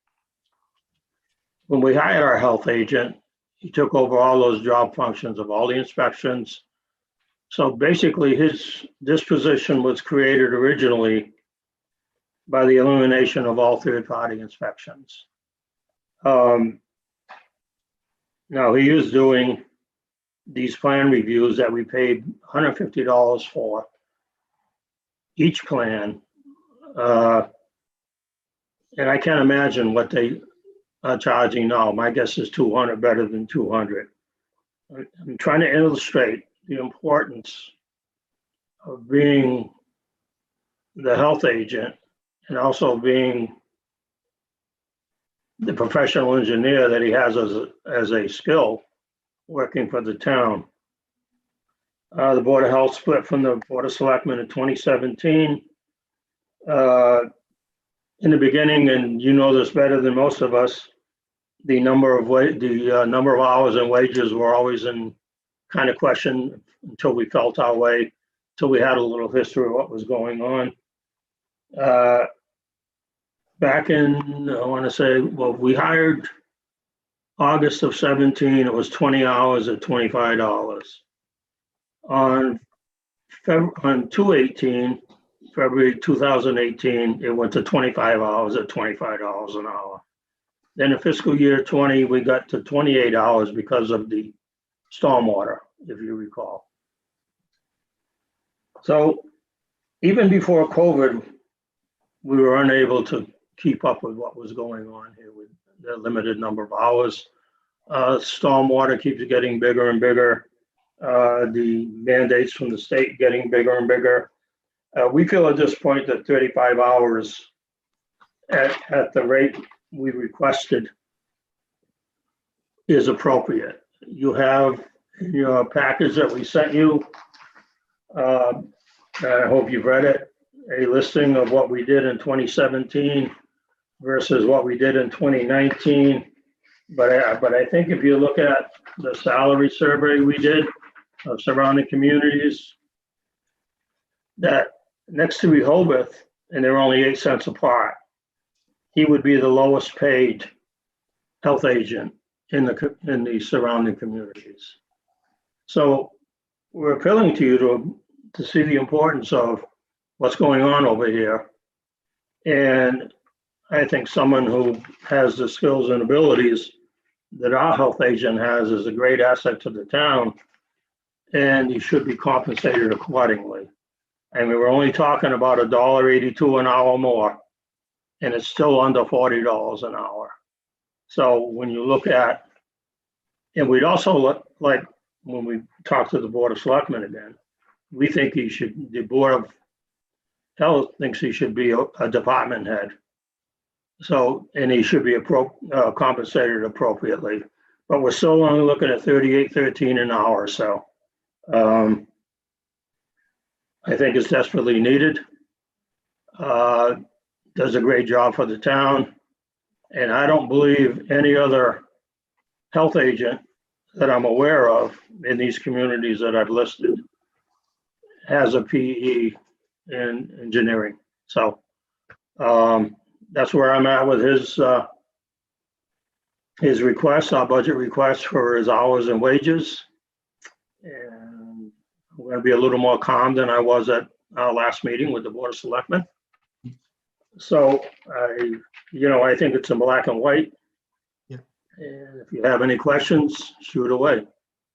When we hired our health agent, he took over all those job functions of all the inspections. So basically this position was created originally by the elimination of all third-party inspections. Now he is doing these plan reviews that we paid $150 for each plan. And I can't imagine what they are charging now. My guess is 200, better than 200. I'm trying to illustrate the importance of being the health agent and also being the professional engineer that he has as a skill working for the town. The Board of Health split from the Board of Selectmen in 2017. In the beginning, and you know this better than most of us, the number of hours and wages were always in kind of question until we felt our way, until we had a little history of what was going on. Back in, I want to say, well, we hired August of 17, it was 20 hours at $25. On 2/18, February 2018, it went to 25 hours at $25 an hour. Then in fiscal year 20, we got to 28 hours because of the stormwater, if you recall. So even before COVID, we were unable to keep up with what was going on here with the limited number of hours. Stormwater keeps getting bigger and bigger. The mandates from the state getting bigger and bigger. We feel at this point that 35 hours at the rate we requested is appropriate. You have in your package that we sent you, I hope you've read it, a listing of what we did in 2017 versus what we did in 2019. But I think if you look at the salary survey we did of surrounding communities, that next to Rehoboth, and they're only 8 cents apart, he would be the lowest paid health agent in the surrounding communities. So we're appealing to you to see the importance of what's going on over here. And I think someone who has the skills and abilities that our health agent has is a great asset to the town, and he should be compensated accordingly. I mean, we're only talking about $1.82 an hour more, and it's still under $40 an hour. So when you look at, and we'd also look like when we talk to the Board of Selectmen again, we think the Board of Health thinks he should be a department head. So, and he should be compensated appropriately, but we're still only looking at $38.13 an hour. So, I think it's desperately needed. Does a great job for the town. And I don't believe any other health agent that I'm aware of in these communities that I've listed has a PE in engineering. So that's where I'm at with his request, our budget request for his hours and wages. And I'm going to be a little more calm than I was at our last meeting with the Board of Selectmen. So I think it's in black and white. Yeah. And if you have any questions, shoot away.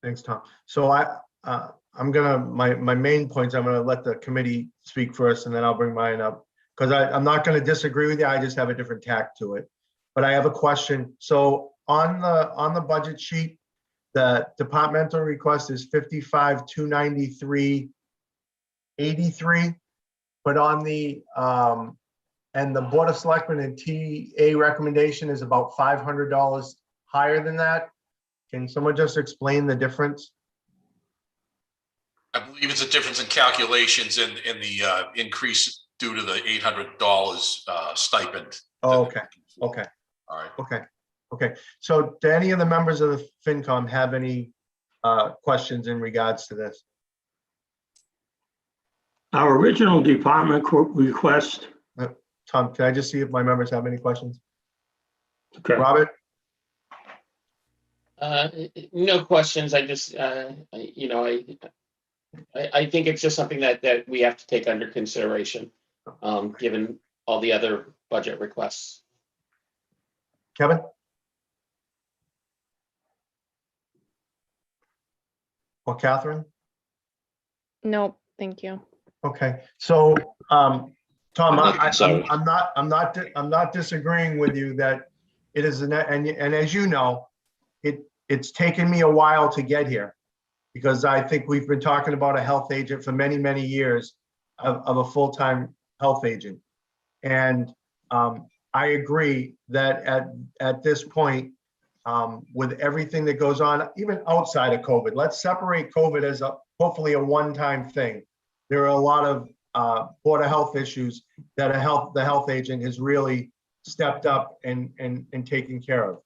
Thanks, Tom. So I'm gonna, my main points, I'm gonna let the committee speak first, and then I'll bring mine up. Because I'm not gonna disagree with you, I just have a different tack to it. But I have a question. So on the budget sheet, the departmental request is 55,293.83. But on the and the Board of Selectmen and TA recommendation is about $500 higher than that. Can someone just explain the difference? I believe it's a difference in calculations and the increase due to the $800 stipend. Oh, okay. Okay. All right. Okay. So do any of the members of the FinCom have any questions in regards to this? Our original department request. Tom, can I just see if my members have any questions? Okay. Robert? No questions. I just, I think it's just something that we have to take under consideration, given all the other budget requests. Kevin? Or Catherine? Nope, thank you. Okay, so Tom, Sorry. I'm not disagreeing with you that it is and as you know, it's taken me a while to get here, because I think we've been talking about a health agent for many, many years of a full-time health agent. And I agree that at this point, with everything that goes on, even outside of COVID, let's separate COVID as hopefully a one-time thing. There are a lot of Board of Health issues that the health agent has really stepped up and taken care of.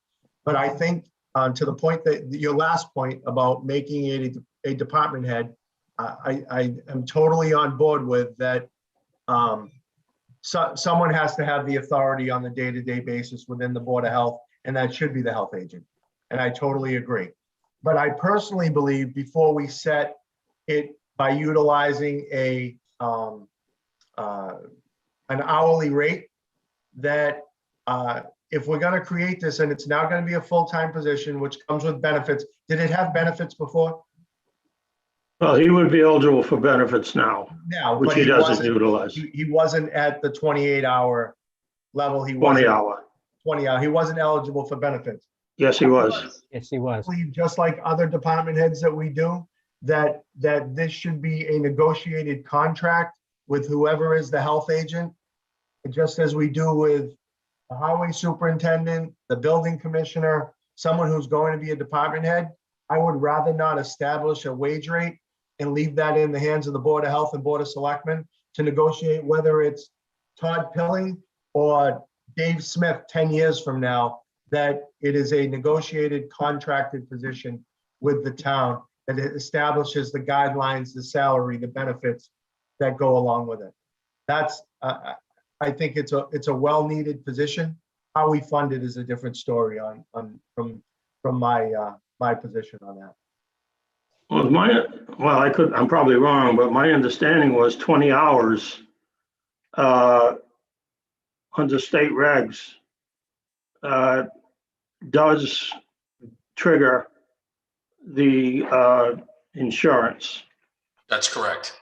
But I think to the point that your last point about making it a department head, I am totally on board with that. Someone has to have the authority on the day-to-day basis within the Board of Health, and that should be the health agent. And I totally agree. But I personally believe before we set it by utilizing an hourly rate, that if we're going to create this and it's now going to be a full-time position, which comes with benefits, did it have benefits before? Well, he would be eligible for benefits now, which but he doesn't wasn't- utilize. He wasn't at the 28-hour level. He 20 wasn't hour. 20 hour. He wasn't eligible for benefits. Yes, he was. Yes, he was. Just like other department heads that we do, that this should be a negotiated contract with whoever is the health agent, just as we do with the highway superintendent, the building commissioner, someone who's going to be a department head. I would rather not establish a wage rate and leave that in the hands of the Board of Health and Board of Selectmen, to negotiate, whether it's Todd Pilling or Dave Smith 10 years from now, that it is a negotiated contracted position with the town, that it establishes the guidelines, the salary, the benefits that go along with it. That's, I think it's a well-needed position. How we fund it is a different story from my position on that. Well, I'm probably wrong, but my understanding was 20 hours under state regs does trigger the insurance. That's correct.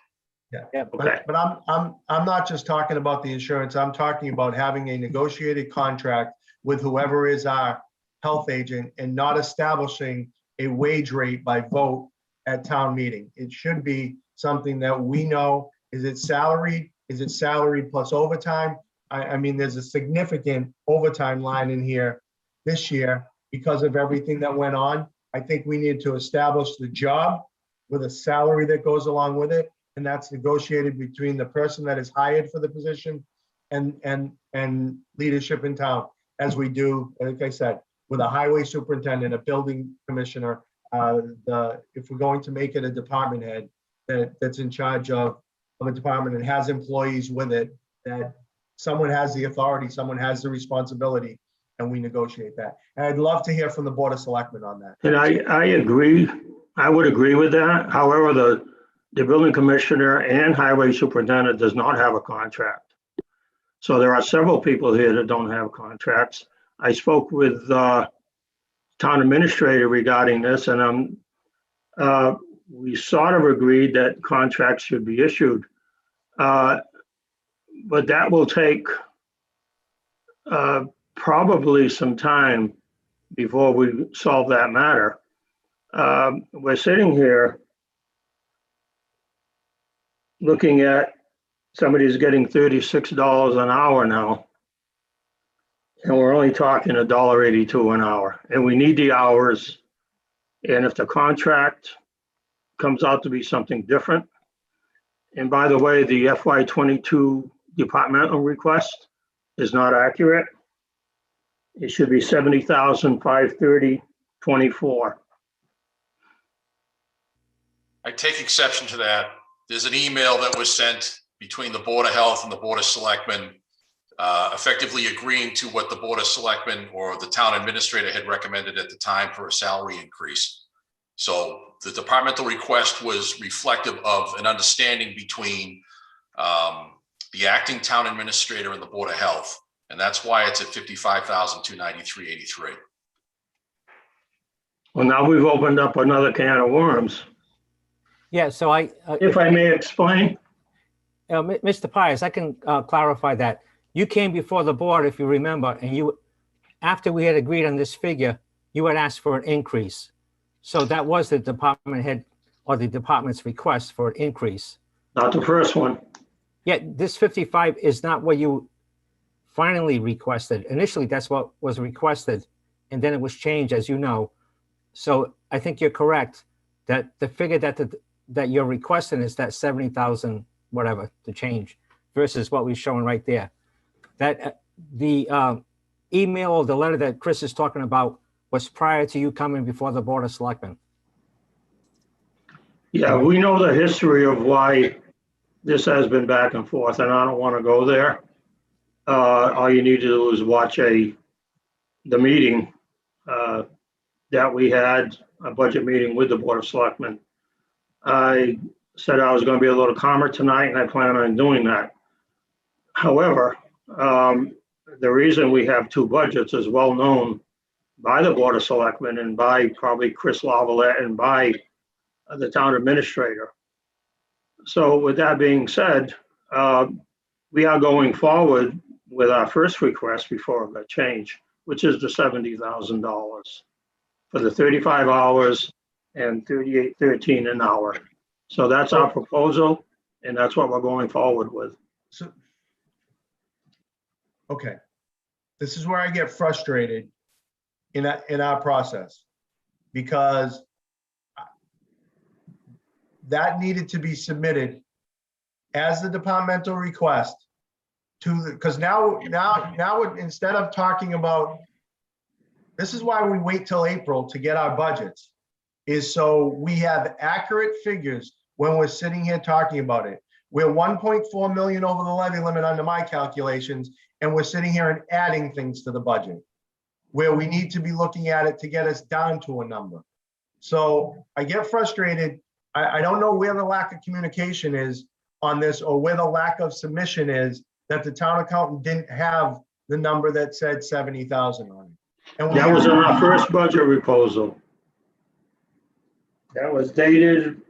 Yeah, but I'm not just talking about the insurance. I'm talking about having a negotiated contract with whoever is our health agent and not establishing a wage rate by vote at town meeting. It should be something that we know. Is it salaried? Is it salaried plus overtime? I mean, there's a significant overtime line in here this year because of everything that went on. I think we need to establish the job with a salary that goes along with it. And that's negotiated between the person that is hired for the position and leadership in town, as we do, like I said, with a highway superintendent, a building commissioner, if we're going to make it a department head that's in charge of a department and has employees with it, that someone has the authority, someone has the responsibility, and we negotiate that. And I'd love to hear from the Board of Selectmen on that. And I agree. I would agree with that. However, the building commissioner and highway superintendent does not have a contract. So there are several people here that don't have contracts. I spoke with town administrator regarding this, and we sort of agreed that contracts should be issued. But that will take probably some time before we solve that matter. We're sitting here looking at somebody's getting $36 an hour now, and we're only talking $1.82 an hour, and we need the hours. And if the contract comes out to be something different, and by the way, the FY22 departmental request is not accurate. It should be $70,530.24. I take exception to that. There's an email that was sent between the Board of Health and the Board of Selectmen, effectively agreeing to what the Board of Selectmen or the town administrator had recommended at the time for a salary increase. So the departmental request was reflective of an understanding between the acting town administrator and the Board of Health. And that's why it's at $55,293.83. Well, now we've opened up another can of worms. Yeah, so if I may explain. Mr. Pius, I can clarify that. You came before the board, if you remember, and you, after we had agreed on this figure, you had asked for an increase. So that was the department head or the department's request for an increase. Not the first one. Yeah, this 55 is not what you finally requested. Initially, that's what was requested, and then it was changed, as you know. So I think you're correct that the figure that you're requesting is that 70,000 whatever to change versus what we're showing right there. That the email or the letter that Chris is talking about was prior to you coming before the Board of Selectmen. Yeah, we know the history of why this has been back and forth, and I don't want to go there. All you need to do is watch the meeting that we had, a budget meeting with the Board of Selectmen. I said I was going to be a little calmer tonight, and I plan on doing that. However, the reason we have two budgets is well known by the Board of Selectmen and by probably Chris Lavalette and by the town administrator. So with that being said, we are going forward with our first request before the change, which is the $70,000 for the 35 hours and $38.13 an hour. So that's our proposal, and that's what we're going forward with. So, okay, this is where I get frustrated in our process, because that needed to be submitted as the departmental request to the, because now, instead of talking about, this is why we wait till April to get our budgets, is so we have accurate figures when we're sitting here talking about it. We're 1.4 million over the levy limit under my calculations, and we're sitting here and adding things to the budget where we need to be looking at it to get us down to a number. So I get frustrated. I don't know where the lack of communication is on this, or where the lack of submission is, that the town accountant didn't have the number that said 70,000 on it. And That was on our first budget proposal. That was dated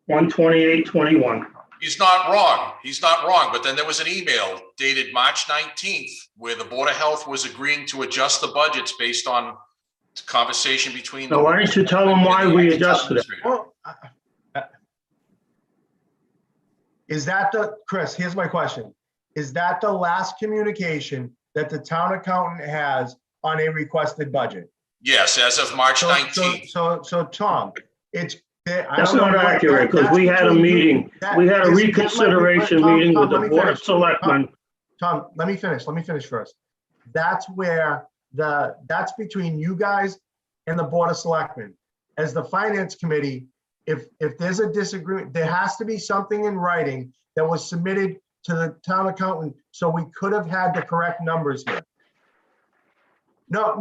1/28/21. He's not wrong. He's not wrong. But then there was an email dated March 19th where the Board of Health was agreeing to adjust the budgets based on conversation between. Now, why didn't you tell them why we adjusted it? Well, is that the, Chris, here's my question. Is that the last communication that the town accountant has on a requested budget? Yes, as of March 19th. So Tom, it's. That's not accurate, because we had a meeting, we had a reconsideration meeting with the Board of Selectmen. Tom, let me finish first. That's where that's between you guys and the Board of Selectmen. As the Finance Committee, if there's a disagreement, there has to be something in writing that was submitted to the town accountant, so we could have had the correct numbers here. No.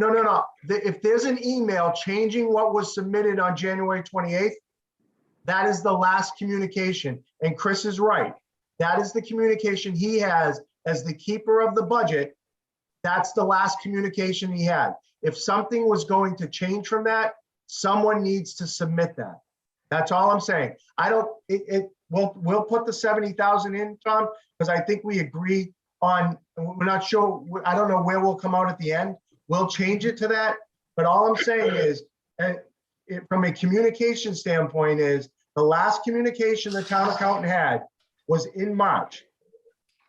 If there's an email changing what was submitted on January 28th, that is the last communication. And Chris is right. That is the communication he has as the keeper of the budget. That's the last communication he had. If something was going to change from that, someone needs to submit that. That's all I'm saying. We'll put the 70,000 in, Tom, because I think we agree on, we're not sure, I don't know where we'll come out at the end. We'll change it to that. But all I'm saying is, from a communication standpoint, is the last communication the town accountant had was in March.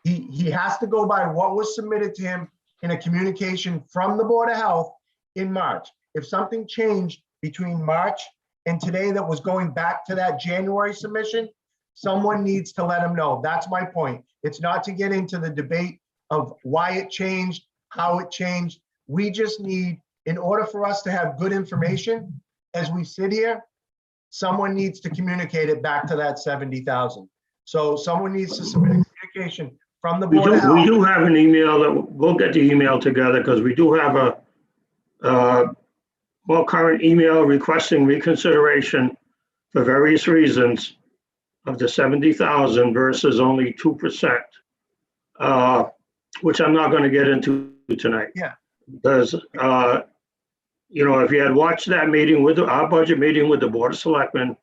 He has to go by what was submitted to him in a communication from the Board of Health in March. If something changed between March and today that was going back to that January submission, someone needs to let him know. That's my point. It's not to get into the debate of why it changed, how it changed. We just need, in order for us to have good information, as we sit here, someone needs to communicate it back to that 70,000. So someone needs to submit a communication from the Board of Health. We do have an email that we'll get the email together, because we do have a more current email requesting reconsideration for various reasons of the 70,000 versus only 2%, which I'm not going to get into tonight. Yeah. Because, if you had watched that meeting with our budget meeting with the Board of Selectmen,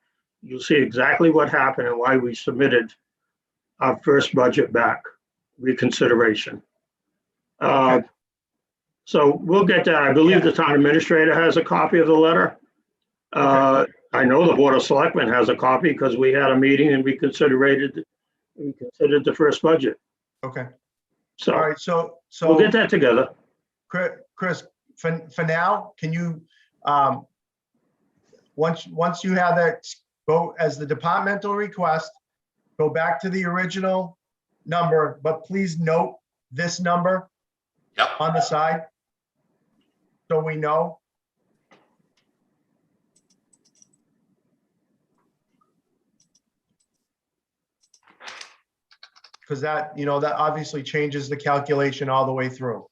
you'll see exactly what happened and why we submitted our first budget back, reconsideration. So we'll get that. I believe the town administrator has a copy of the letter. I know the Board of Selectmen has a copy, because we had a meeting and we considered the first budget. Okay. So, all right, so we'll get that together. Chris, for now, can you, once you have that, go as the departmental request, go back to the original number, but please note this number on the side, so we know. Because that, that obviously changes the calculation all the way through.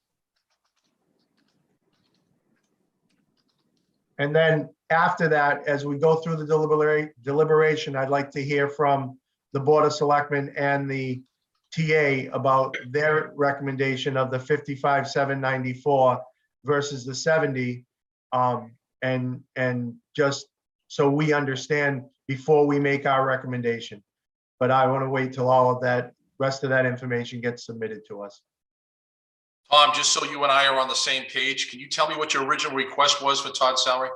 And then after that, as we go through the deliberation, I'd like to hear from the Board of Selectmen and the TA about their recommendation of the 55,794 versus the 70. And just so we understand before we make our recommendation. But I want to wait till all of that, rest of that information gets submitted to us. Tom, just so you and I are on the same page, can you tell me what your original request was for Todd's salary?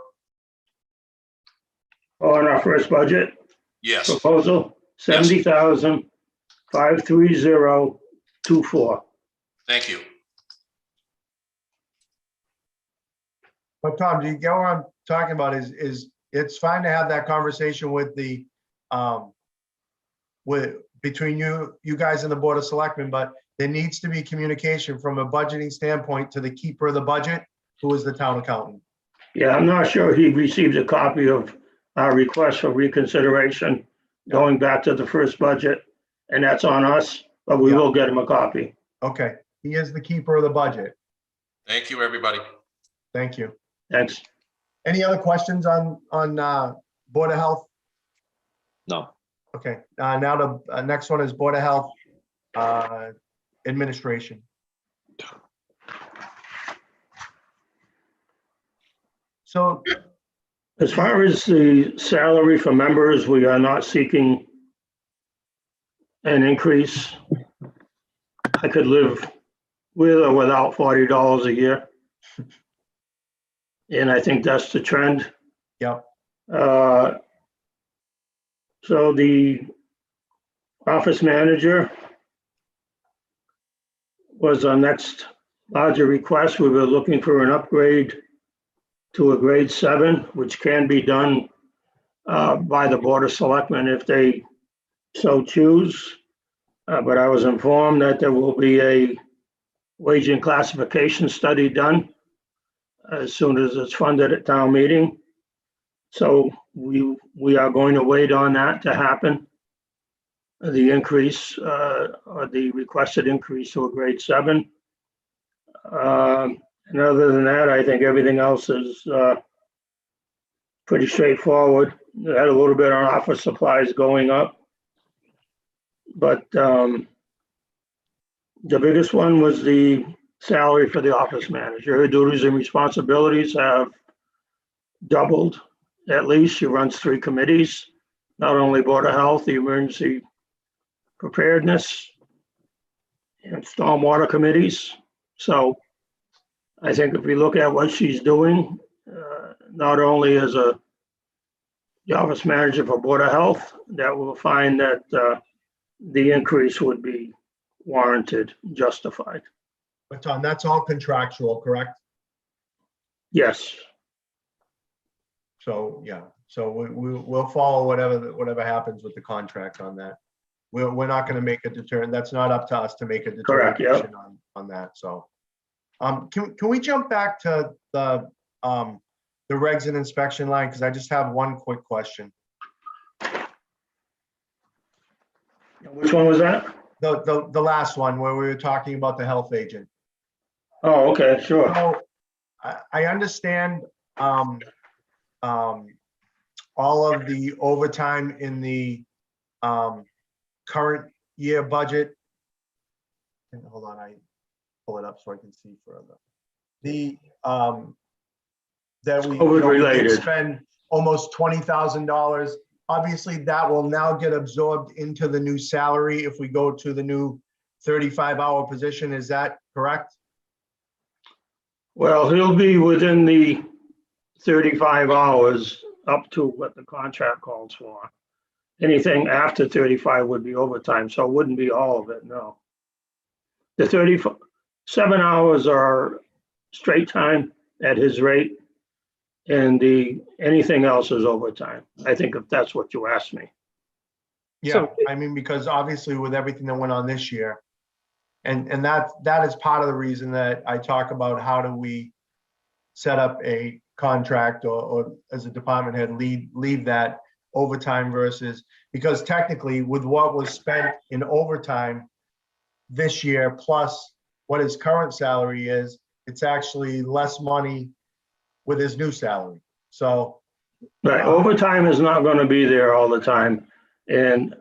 On our first budget? Yes. Proposal, 70,530.24. Thank you. But Tom, do you get what I'm talking about? Is it's fine to have that conversation with the between you guys and the Board of Selectmen, but there needs to be communication from a budgeting standpoint to the keeper of the budget, who is the town accountant. Yeah, I'm not sure he received a copy of our request for reconsideration going back to the first budget, and that's on us, but we will get him a copy. Okay, he is the keeper of the budget. Thank you, everybody. Thank you. Thanks. Any other questions on Board of Health? No. Okay, now the next one is Board of Health Administration. So, As far as the salary for members, we are not seeking an increase. I could live with or without $40 a year. And I think that's the trend. Yep. So the office manager was our next larger request. We were looking for an upgrade to a grade 7, which can be done by the Board of Selectmen if they so choose. But I was informed that there will be a wage and classification study done as soon as it's funded at town meeting. So we are going to wait on that to happen. The increase, or the requested increase to a grade 7. And other than that, I think everything else is pretty straightforward. We had a little bit on office supplies going up. But the biggest one was the salary for the office manager. Her duties and responsibilities have doubled, at least. She runs 3 committees, not only Board of Health, the Emergency Preparedness, and Stormwater committees. So I think if we look at what she's doing, not only as the office manager for Board of Health, that we'll find that the increase would be warranted, justified. but Tom, that's all contractual, correct? Yes. So, yeah, so we'll follow whatever happens with the contract on that. We're not going to make a determination. That's not up to us to make a Correct, yeah. determination on that, so. Can we jump back to the regs and inspection line? Because I just have one quick question. Which one was that? The last one where we were talking about the health agent. Oh, okay, sure. So I understand all of the overtime in the current year budget. And hold on, I pull it up so I can see further. The that we related. spend almost $20,000. Obviously, that will now get absorbed into the new salary if we go to the new 35-hour position. Is that correct? Well, he'll be within the 35 hours up to what the contract calls for. Anything after 35 would be overtime, so it wouldn't be all of it, no. The 37 hours are straight time at his rate, and anything else is overtime. I think if that's what you asked me. Yeah, I mean, because obviously with everything that went on this year, and that is part of the reason that I talk about how do we set up a contract or as a department head leave that overtime versus, because technically with what was spent in overtime this year plus what his current salary is, it's actually less money with his new salary. So right, overtime is not going to be there all the time, and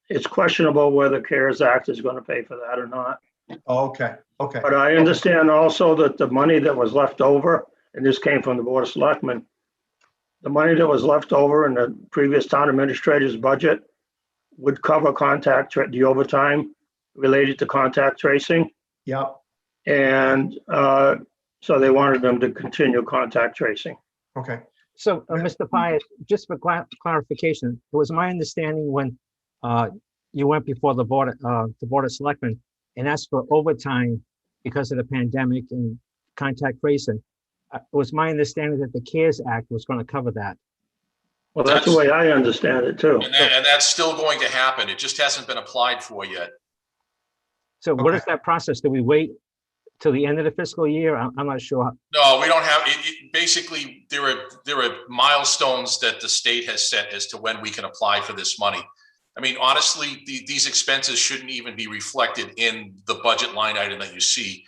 it's questionable whether CARES Act is going to pay for that or not. Okay. But I understand also that the money that was left over, and this came from the Board of Selectmen, the money that was left over in the previous town administrator's budget would cover the overtime related to contact tracing. Yep. And so they wanted them to continue contact tracing. Okay. So, Mr. Pyatt, just for clarification, it was my understanding when you went before the Board of Selectmen and asked for overtime because of the pandemic and contact tracing, it was my understanding that the CARES Act was going to cover that. Well, that's the way I understand it too. And that's still going to happen. It just hasn't been applied for yet. So what is that process? Do we wait till the end of the fiscal year? I'm not sure. No, we don't have, basically, there are milestones that the state has set as to when we can apply for this money. I mean, honestly, these expenses shouldn't even be reflected in the budget line item that you see.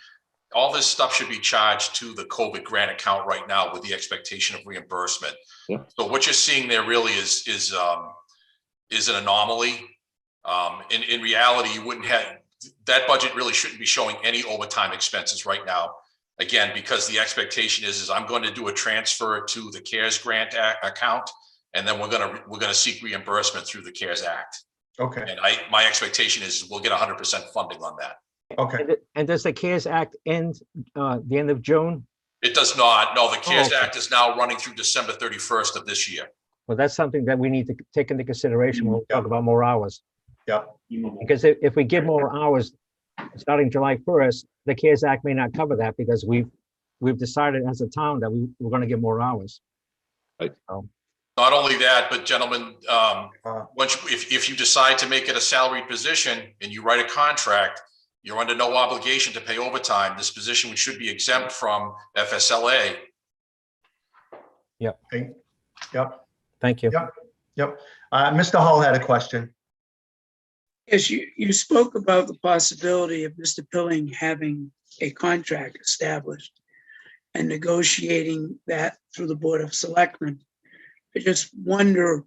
All this stuff should be charged to the COVID grant account right now with the expectation of reimbursement. Yeah. So what you're seeing there really is an anomaly. In reality, you wouldn't have, that budget really shouldn't be showing any overtime expenses right now. Again, because the expectation is I'm going to do a transfer to the CARES grant account, and then we're gonna seek reimbursement through the CARES Act. Okay. And my expectation is we'll get 100% funding on that. Okay. And does the CARES Act end the end of June? It does not. No, the CARES okay. Act is now running through December 31st of this year. Well, that's something that we need to take into consideration when we talk about more hours. Yeah. Because if we give more hours starting July 1st, the CARES Act may not cover that because we've decided as a town that we're going to give more hours. Right. So, Not only that, but gentlemen, if you decide to make it a salaried position and you write a contract, you're under no obligation to pay overtime. This position should be exempt from FSLA. Yep. Okay. Yep. Thank you. Yep. Yep. Mr. Hull had a question. Yes, you spoke about the possibility of Mr. Pilling having a contract established and negotiating that through the Board of Selectmen. I just wonder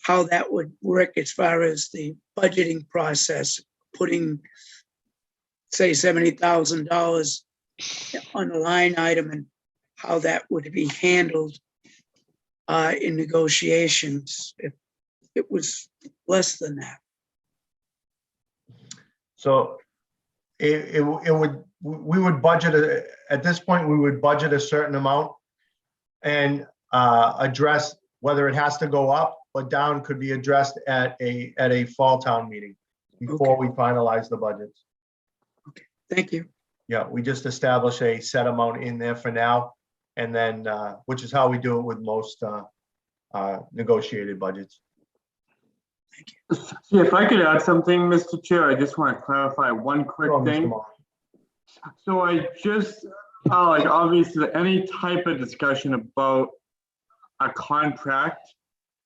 how that would work as far as the budgeting process, putting, say, $70,000 on the line item and how that would be handled in negotiations if it was less than that. So we would budget, at this point, we would budget a certain amount and address whether it has to go up or down could be addressed at a fall town meeting before we finalize the budgets. Okay, thank you. Yeah, we just establish a set amount in there for now, and then, which is how we do it with most negotiated budgets. See, if I could add something, Mr. Chair, I just want to clarify one quick thing. So I just, like, obviously, any type of discussion about a contract,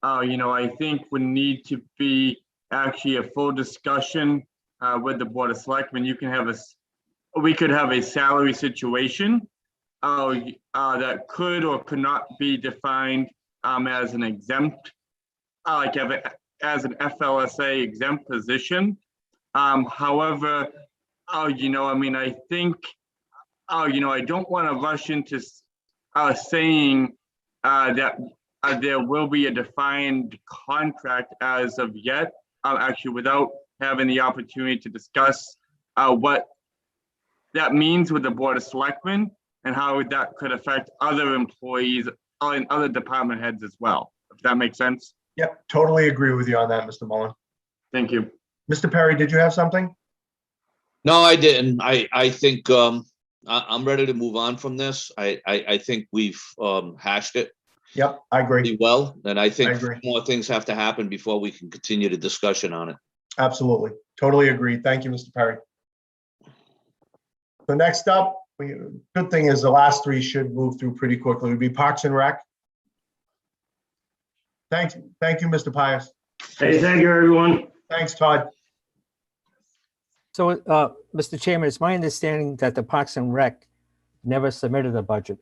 I think would need to be actually a full discussion with the Board of Selectmen. You can have we could have a salary situation that could or could not be defined as an exempt, as an FLSA exempt position. However, I think, I don't want to rush into saying that there will be a defined contract as of yet, actually without having the opportunity to discuss what that means with the Board of Selectmen and how that could affect other employees and other department heads as well, if that makes sense. Yep, totally agree with you on that, Mr. Mullen. Thank you. Mr. Perry, did you have something? No, I didn't. I think I'm ready to move on from this. I think we've hashed it. Yep, I agree. Pretty well, and I think more things have to happen before we can continue the discussion on it. Absolutely, totally agree. Thank you, Mr. Perry. So next up, good thing is the last three should move through pretty quickly. It would be Parks and Rec. Thank you, Mr. Pius. Hey, thank you, everyone. Thanks, Todd. So, Mr. Chairman, it's my understanding that the Parks and Rec never submitted a budget.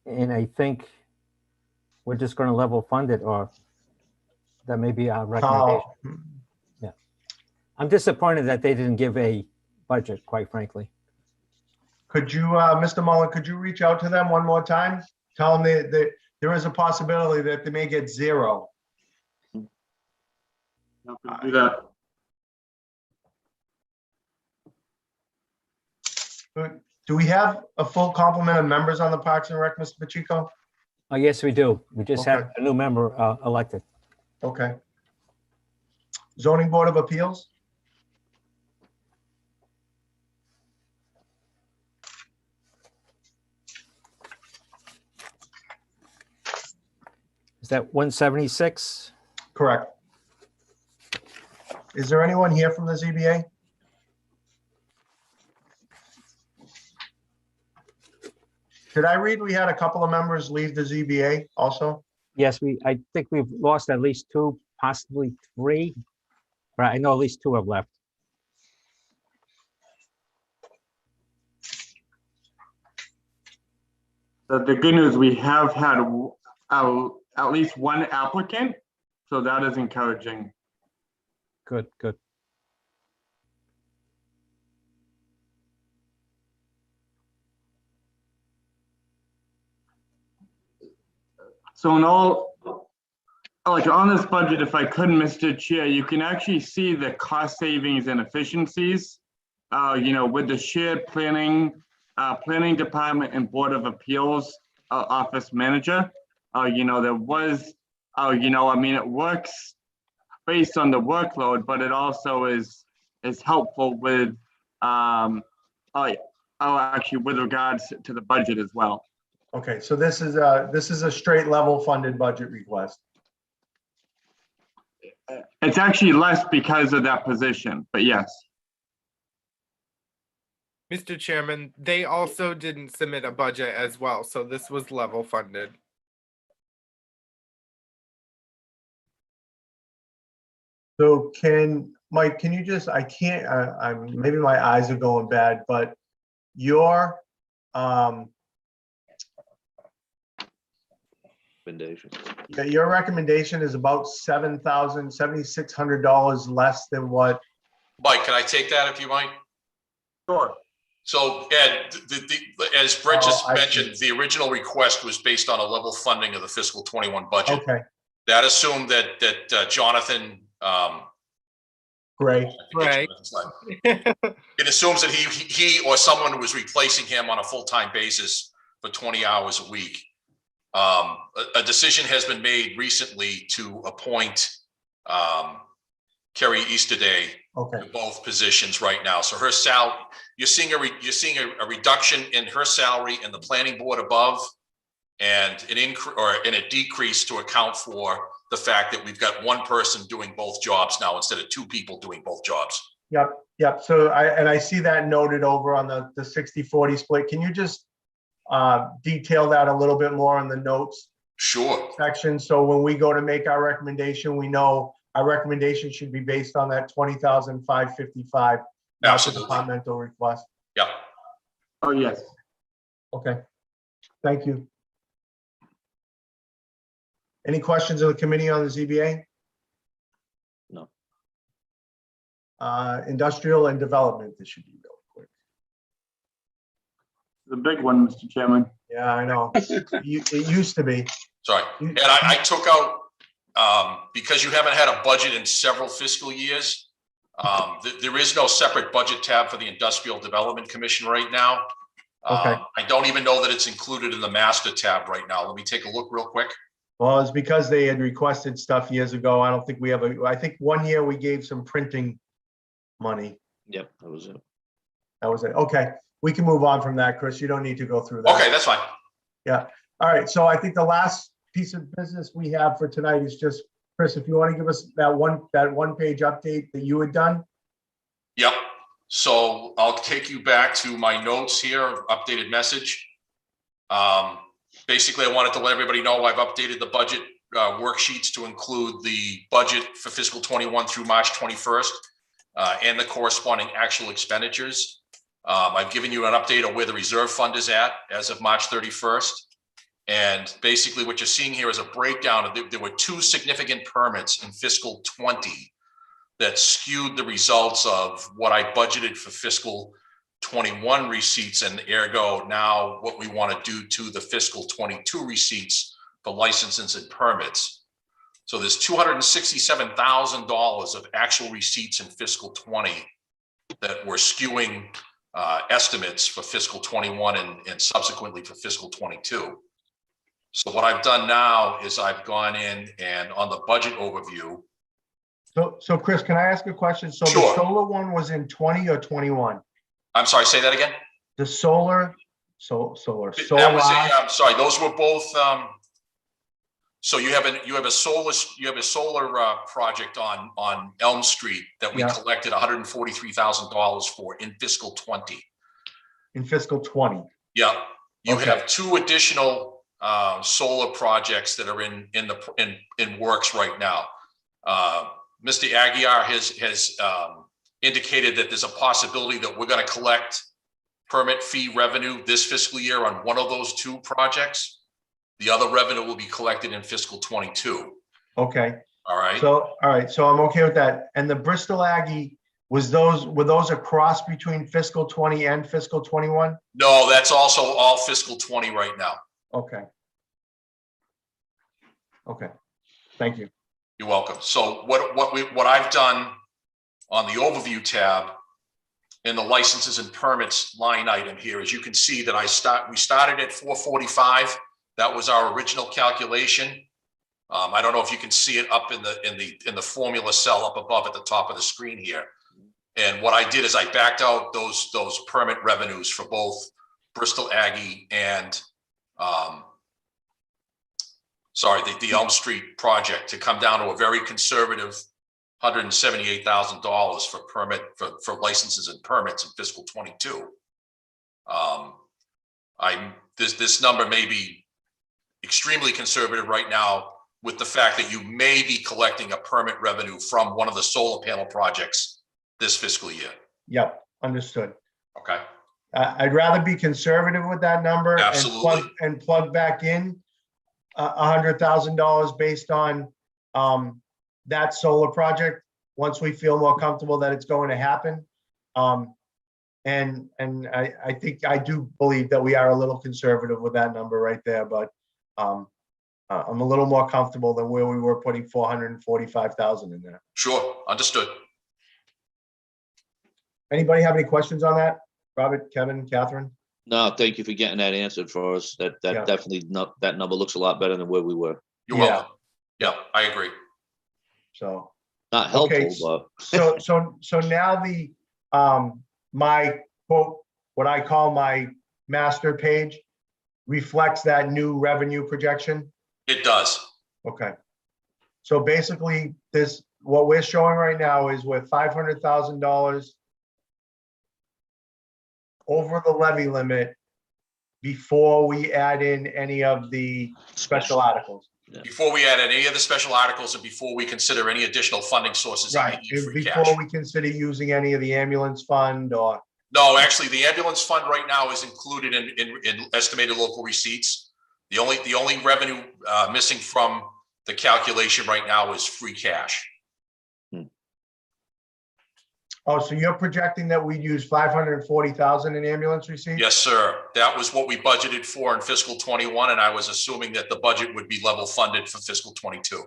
And I think we're just going to level fund it, or that may be our recommendation. Yeah. I'm disappointed that they didn't give a budget, quite frankly. Could you, Mr. Mullen, could you reach out to them one more time? Tell them that there is a possibility that they may get zero. Do that. Do we have a full complement of members on the Parks and Rec, Mr. Pacheco? Yes, we do. We just had a new member elected. Okay. Zoning Board of Appeals? Is that 176? Correct. Is there anyone here from the ZBA? Did I read we had a couple of members leave the ZBA also? Yes, I think we've lost at least two, possibly three. Right, I know at least two have left. The good news, we have had at least one applicant, so that is encouraging. Good, good. So in all, like on this budget, if I could, Mr. Chair, you can actually see the cost savings and efficiencies, with the shared planning department and Board of Appeals office manager. There was, it works based on the workload, but it also is helpful with, actually with regards to the budget as well. Okay, so this is a straight level funded budget request. It's actually less because of that position, but yes. Mr. Chairman, they also didn't submit a budget as well, so this was level funded. So Mike, can you just, I can't, maybe my eyes are going bad, but your, your recommendation is about $7,600 less than what? Mike, can I take that if you might? Sure. So Ed, as Brett just mentioned, the original request was based on a level funding of the fiscal 21 budget. Okay. That assumed that Jonathan. Gray. It assumes that he or someone was replacing him on a full-time basis for 20 hours a week. A decision has been made recently to appoint Carrie Easterday to both positions right now. So her salary, you're seeing a reduction in her salary in the planning board above, and a decrease to account for the fact that we've got one person doing both jobs now instead of two people doing both jobs. Yep. So I see that noted over on the 60-40 split. Can you just detail that a little bit more in the notes? Sure. Section. So when we go to make our recommendation, we know our recommendation should be based on that 20,555. Absolutely. Departmental request. Yep. Oh, yes. Okay. Thank you. Any questions of the committee on the ZBA? No. Industrial and development, this should be real quick. The big one, Mr. Chairman. Yeah, I know. It used to be. Sorry. And I took out, because you haven't had a budget in several fiscal years, there is no separate budget tab for the Industrial Development Commission right now. Okay. I don't even know that it's included in the master tab right now. Let me take a look real quick. Well, it's because they had requested stuff years ago. I don't think we have I think one year we gave some printing money. Yep, that was it. That was it. Okay. We can move on from that, Chris. You don't need to go through that. Okay, that's fine. Yeah. All right. So I think the last piece of business we have for tonight is just, Chris, if you want to give us that one page update that you had done. Yep. So I'll take you back to my notes here, updated message. Basically, I wanted to let everybody know I've updated the budget worksheets to include the budget for fiscal 21 through March 21st and the corresponding actual expenditures. I've given you an update on where the reserve fund is at as of March 31st. And basically what you're seeing here is a breakdown. There were two significant permits in fiscal 20 that skewed the results of what I budgeted for fiscal 21 receipts, and ergo now what we want to do to the fiscal 22 receipts for licenses and permits. So there's $267,000 of actual receipts in fiscal 20 that were skewing estimates for fiscal 21 and subsequently for fiscal 22. So what I've done now is I've gone in and on the budget overview. So Chris, can I ask a question? So Sure. The solar one was in 20 or 21? I'm sorry, say that again. The solar. That was I'm sorry, those were both So you have a solar project on Elm Street that we Yeah. collected $143,000 for in fiscal 20. In fiscal 20. Yeah, you Okay. have two additional solar projects that are in works right now. Mr. Aguirre has indicated that there's a possibility that we're going to collect permit fee revenue this fiscal year on one of those two projects. The other revenue will be collected in fiscal 22. Okay. All right. So, all right, so I'm okay with that. And the Bristol Aggie, were those a cross between fiscal 20 and fiscal 21? No, that's also all fiscal 20 right now. Okay. Okay, thank you. You're welcome. So what I've done on the overview tab in the licenses and permits line item here, as you can see that we started at 445. That was our original calculation. I don't know if you can see it up in the formula cell up above at the top of the screen here. And what I did is I backed out those permit revenues for both Bristol Aggie and the Elm Street project to come down to a very conservative $178,000 for licenses and permits in fiscal 22. This number may be extremely conservative right now with the fact that you may be collecting a permit revenue from one of the solar panel projects this fiscal year. Yep, understood. Okay. I'd rather be conservative with that number. Absolutely. And plug back in $100,000 based on that solar project once we feel more comfortable that it's going to happen. And I think I do believe that we are a little conservative with that number right there, but I'm a little more comfortable than where we were putting 445,000 in there. Sure, understood. Anybody have any questions on that? Robert, Kevin, Catherine? No, thank you for getting that answered for us. That Yeah. definitely, that number looks a lot better than where we were. You're welcome. Yeah, I agree. So. Not helpful, Okay, but. So now the, my quote, what I call my master page reflects that new revenue projection? It does. Okay. So basically what we're showing right now is we're $500,000 over the levy limit before we add in any of the special articles. Before we add any of the special articles and before we consider any additional funding sources. Right, before we consider using any of the ambulance fund or. No, actually, the ambulance fund right now is included in estimated local receipts. The only revenue missing from the calculation right now is free cash. Oh, so you're projecting that we'd use 540,000 in ambulance receipts? Yes, sir. That was what we budgeted for in fiscal 21, and I was assuming that the budget would be level funded for fiscal 22.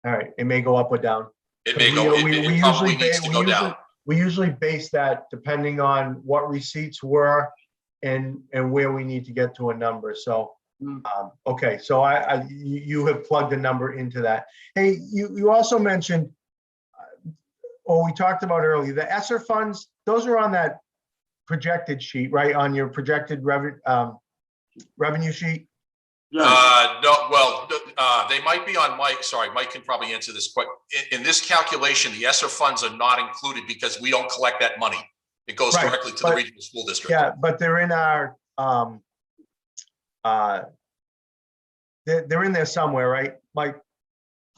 All right, it may go up or down. It may go, it probably needs to go down. We usually base that depending on what receipts were and where we need to get to a number. So, okay, so you have plugged a number into that. Hey, you also mentioned, or we talked about earlier, the ESSER funds, those are on that projected sheet, right? On your projected revenue sheet? No, well, they might be on Mike. Sorry, Mike can probably answer this. But in this calculation, the ESSER funds are not included because we don't collect that money. It goes directly to the regional school district. Yeah, but they're in our, they're in there somewhere, right, Mike?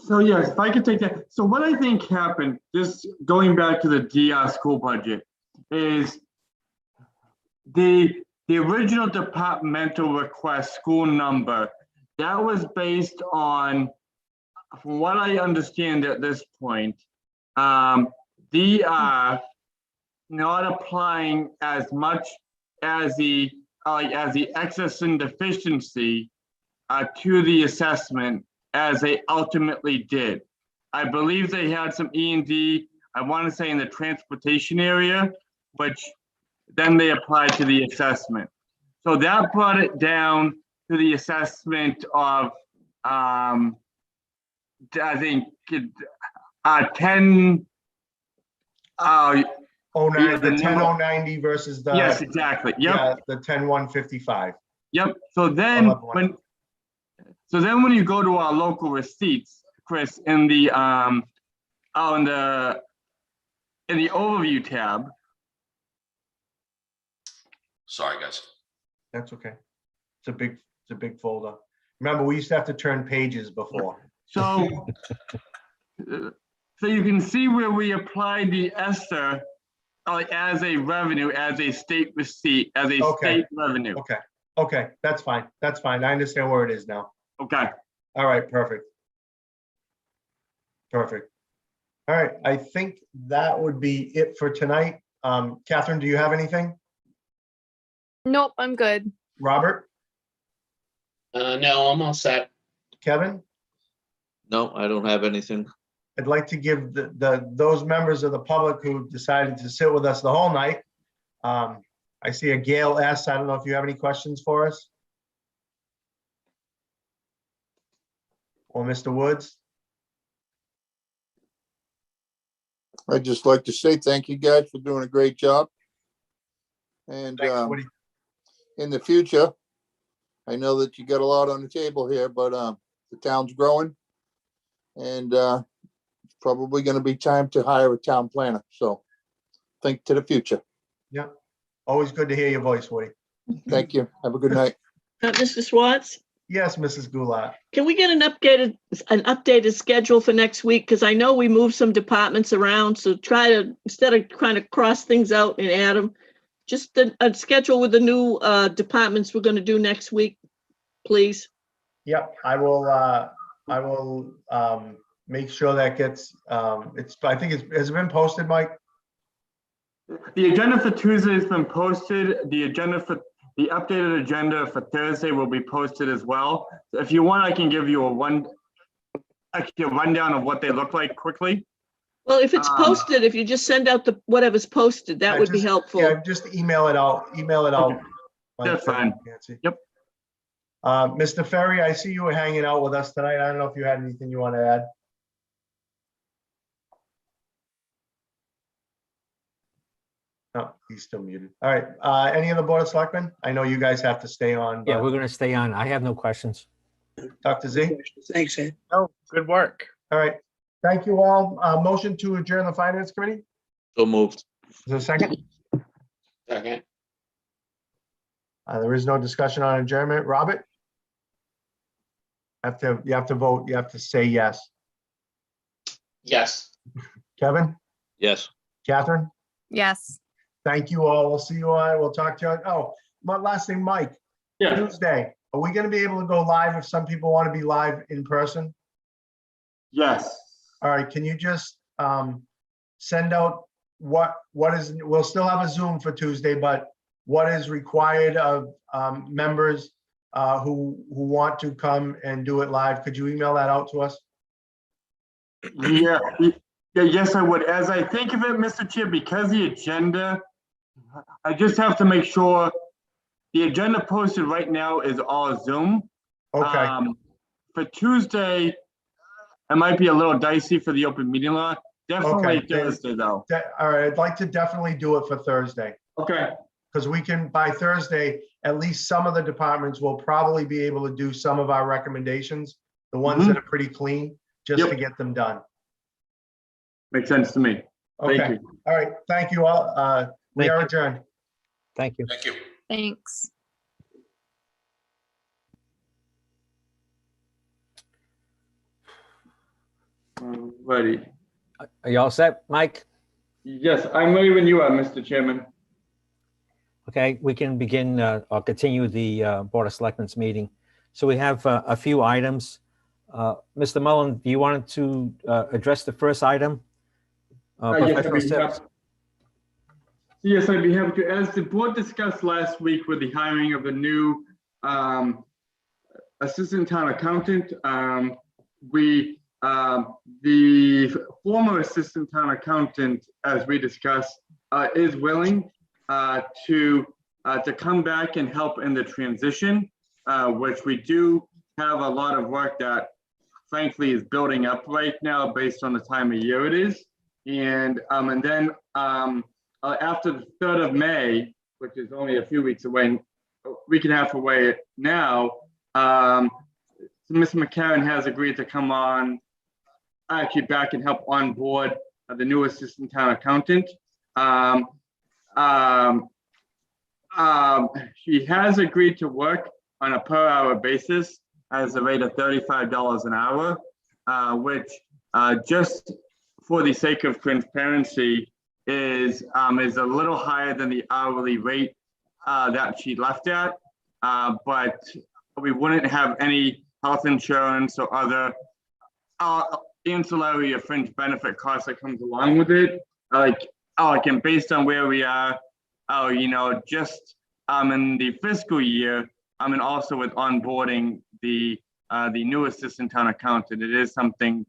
So yes, if I could take that. So what I think happened, just going back to the DR school budget, is the original departmental request school number, that was based on, from what I understand at this point, DR not applying as much as the excess and deficiency to the assessment as they ultimately did. I believe they had some E&D, I want to say in the transportation area, which then they applied to the assessment. So that brought it down to the assessment of, I think, 10, the 10,090 versus the. Yes, exactly. Yep. Yeah, the 10,155. Yep. So then So then when you go to our local receipts, Chris, in the overview tab, Sorry, guys. That's okay. It's a big folder. Remember, we used to have to turn pages before. so you can see where we applied the ESSER as a revenue, as a state receipt, as a state revenue. Okay, that's fine. That's fine. I understand where it is now. Okay. All right, perfect. Perfect. All right, I think that would be it for tonight. Catherine, do you have anything? Nope, I'm good. Robert? No, I'm all set. Kevin? No, I don't have anything. I'd like to give those members of the public who decided to sit with us the whole night. I see a Gail S. I don't know if you have any questions for us. Or Mr. Woods? I'd just like to say thank you guys for doing a great job. And Thanks, Woody. in the future, I know that you got a lot on the table here, but the town's growing. And it's probably going to be time to hire a town planner. So think to the future. Yeah. Always good to hear your voice, Woody. Thank you. Have a good night. Mr. Schwartz, Yes, Mrs. Goulart. can we get an updated schedule for next week? Because I know we moved some departments around, so try to, instead of trying to cross things out and add them, just a schedule with the new departments we're going to do next week, please. Yep, I will make sure that gets, I think has it been posted, Mike? The agenda for Tuesday has been posted. The updated agenda for Thursday will be posted as well. If you want, I can give you a rundown of what they look like quickly. Well, if it's posted, if you just send out whatever's posted, that would be helpful. Yeah, just email it out. Okay. That's fine. Yep. Mr. Ferry, I see you were hanging out with us tonight. I don't know if you had anything you want to add. No, he's still muted. All right. Any of the Board of Selectmen? I know you guys have to stay on. Yeah, but- we're going to stay on. I have no questions. Dr. Z? Thanks, Ed. Oh, good work. All right. Thank you all. Motion to adjourn the Finance Committee? So moved. Is there a second? Second. There is no discussion on adjournment. Robert? You have to vote. You have to say yes. Yes. Kevin? Yes. Catherine? Yes. Thank you all. We'll see you all. We'll talk to you. Oh, my last thing, Mike. Yeah. Tuesday. Are we going to be able to go live if some people want to be live in person? Yes. All right. Can you just send out what is, we'll still have a Zoom for Tuesday, but what is required of members who want to come and do it live? Could you email that out to us? Yeah. Yes, I would. As I think of it, Mr. Chair, because the agenda, I just have to make sure the agenda posted right now is all Zoom. Okay. For Tuesday, it might be a little dicey for the open meeting law. Definitely Okay. Thursday, though. All right. I'd like to definitely do it for Thursday. Okay. Because we can, by Thursday, at least some of the departments will probably be able to do some of our recommendations, the ones that are pretty clean, just to get them done. Makes sense to me. Thank Okay. you. All right. Thank you all. We are adjourned. Thank you. Thank you. Thanks. Ready. Are you all set, Mike? Yes, I'm ready when you are, Mr. Chairman. Okay, we can begin or continue the Board of Selectmen's meeting. So we have a few items. Mr. Mullen, do you want to address the first item? Professional service. Yes, I'd be happy to. As the board discussed last week with the hiring of a new assistant town accountant, the former assistant town accountant, as we discussed, is willing to come back and help in the transition, which we do have a lot of work that frankly is building up right now based on the time of year it is. And then after the 3rd of May, which is only a few weeks away, a week and a half away now, so Ms. McCarron has agreed to come on, actually back and help on board the new assistant town accountant. She has agreed to work on a per hour basis as a rate of $35 an hour, which just for the sake of transparency is a little higher than the hourly rate that she left at. But we wouldn't have any health insurance or other ancillary or fringe benefit costs that comes along with it. And based on where we are, just in the fiscal year, and also with onboarding the new assistant town accountant, it is something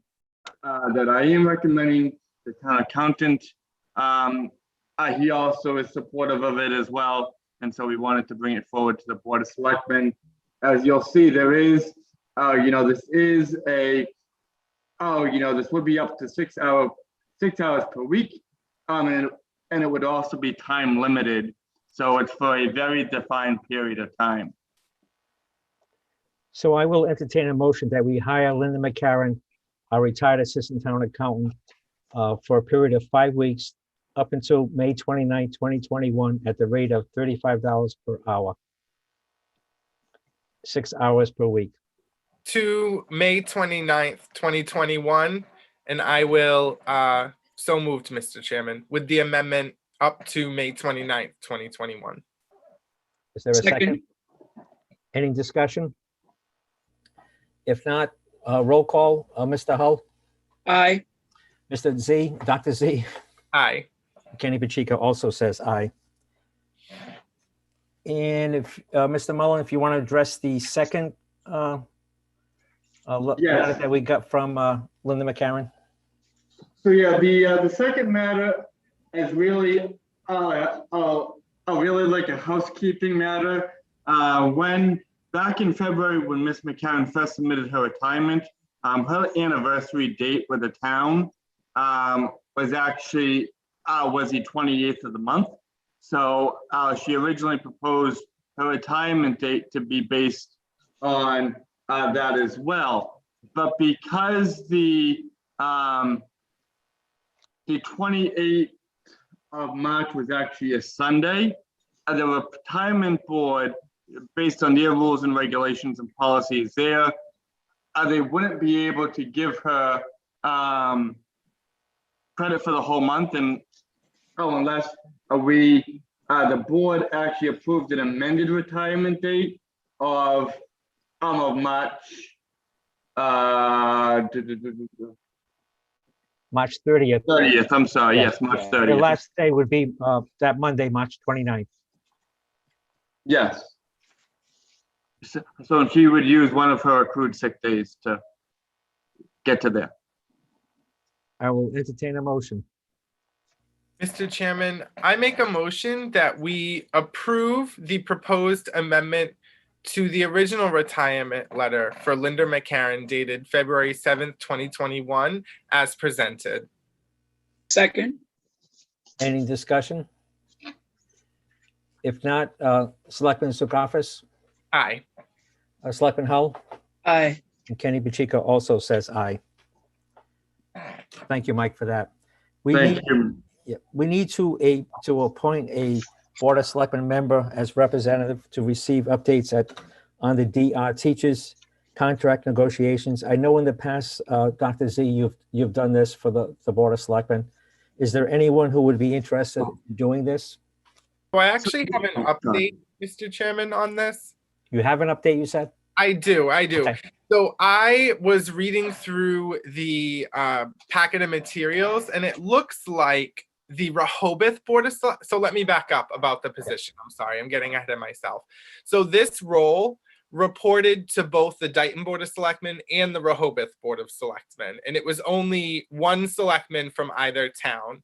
that I am recommending the town accountant. He also is supportive of it as well, and so we wanted to bring it forward to the Board of Selectmen. As you'll see, there is, this is a, this would be up to 6 hours per week, and it would also be time limited. So it's for a very defined period of time. So I will entertain a motion that we hire Linda McCarron, our retired assistant town accountant, for a period of 5 weeks up until May 29, 2021, at the rate of $35 per hour. 6 hours per week. To May 29th, 2021, and I will so moved, Mr. Chairman, with the amendment up to May 29th, 2021. Is there a second? Any discussion? If not, roll call. Mr. Hull? Aye. Mr. Z, Dr. Z? Aye. Kenny Pacheco also says aye. And if, Mr. Mullen, if you want to address the second letter that we got from Linda McCarron. So yeah, the second matter is really really like a housekeeping matter. Back in February, when Miss McCarron first submitted her retirement, her anniversary date with the town was actually was the 28th of the month. So she originally proposed her retirement date to be based on that as well. But because the 28th of March was actually a Sunday, the retirement board, based on their rules and regulations and policies there, they wouldn't be able to give her credit for the whole month, and unless the board actually approved an amended retirement date of March. March 30th. 30th, I'm sorry, yes, March 30th. The last day would be that Monday, March 29th. Yes. So she would use one of her accrued sick days to get to there. I will entertain a motion. Mr. Chairman, I make a motion that we approve the proposed amendment to the original retirement letter for Linda McCarron dated February 7th, 2021, as presented. Second. Any discussion? If not, Selectman Segafis? Aye. Selectman Hull? Aye. And Kenny Pacheco also says aye. Thank you, Mike, for that. We need to appoint a Board of Selectmen member as representative to receive updates on the DR teachers contract negotiations. I know in the past, Dr. Z, you've done this for the Board of Selectmen. Is there anyone who would be interested in doing this? So I actually have an update, Mr. Chairman, on this. You have an update, you said? I do. Okay. So I was reading through the packet of materials, and it looks like the Rehoboth Board of so let me back up about the position. I'm sorry, I'm getting ahead of myself. So this role reported to both the Dayton Board of Selectmen and the Rehoboth Board of Selectmen, and it was only one selectman from either town.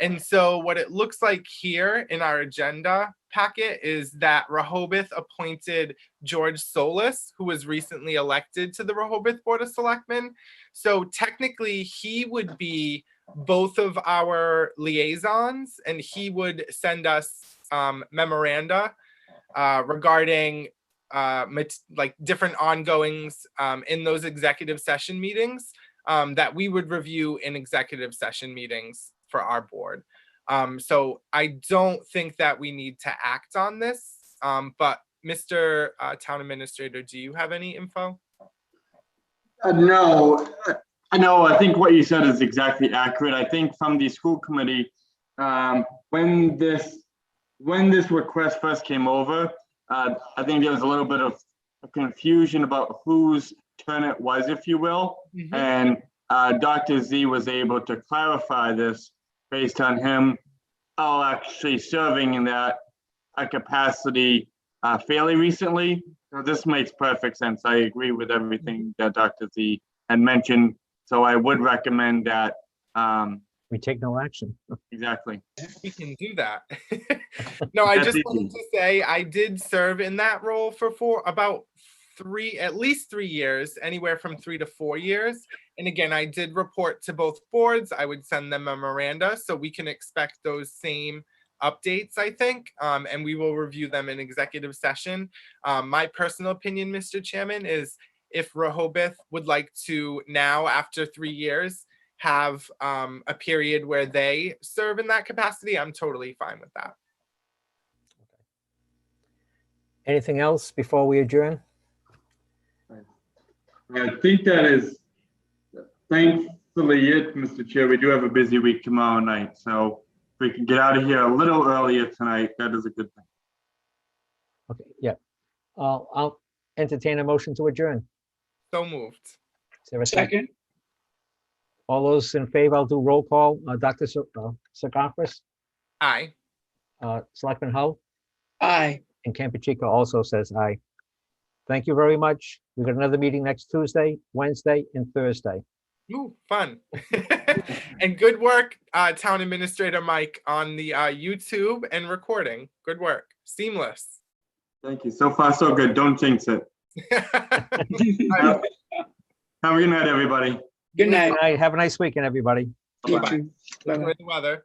And so what it looks like here in our agenda packet is that Rehoboth appointed George Solis, who was recently elected to the Rehoboth Board of Selectmen. So technically he would be both of our liaisons, and he would send us memoranda regarding like different ongoings in those executive session meetings that we would review in executive session meetings for our board. So I don't think that we need to act on this, but Mr. Town Administrator, do you have any info? No, I think what you said is exactly accurate. I think from the school committee, when this request first came over, I think there was a little bit of confusion about whose turn it was, if you will. And Dr. Z was able to clarify this based on him actually serving in that capacity fairly recently. So this makes perfect sense. I agree with everything that Dr. Z had mentioned. So I would recommend that. We take no action. Exactly. We can do that. No, I just wanted to say I did serve in that role for at least 3 years, anywhere from 3 to 4 years. And again, I did report to both boards. I would send them memoranda, so we can expect those same updates, I think, and we will review them in executive session. My personal opinion, Mr. Chairman, is if Rehoboth would like to now, after 3 years, have a period where they serve in that capacity, I'm totally fine with that. Anything else before we adjourn? I think that is thankfully it, Mr. Chair. We do have a busy week tomorrow night, so if we can get out of here a little earlier tonight, that is a good thing. Okay, yeah. I'll entertain a motion to adjourn. So moved. Is there a Second. All those in favor, I'll do roll call. Dr. Sarkophis, Aye. Selectman Hull, Aye. and Campuchico also says aye. Thank you very much. We've got another meeting next Tuesday, Wednesday, and Thursday. Ooh, fun. And good work, Town Administrator Mike, on the YouTube and recording. Good work. Seamless. Thank you. So far, so good. Don't jinx it. Have a good night, everybody. Good night. Good night. Have a nice weekend, everybody. Enjoy the weather.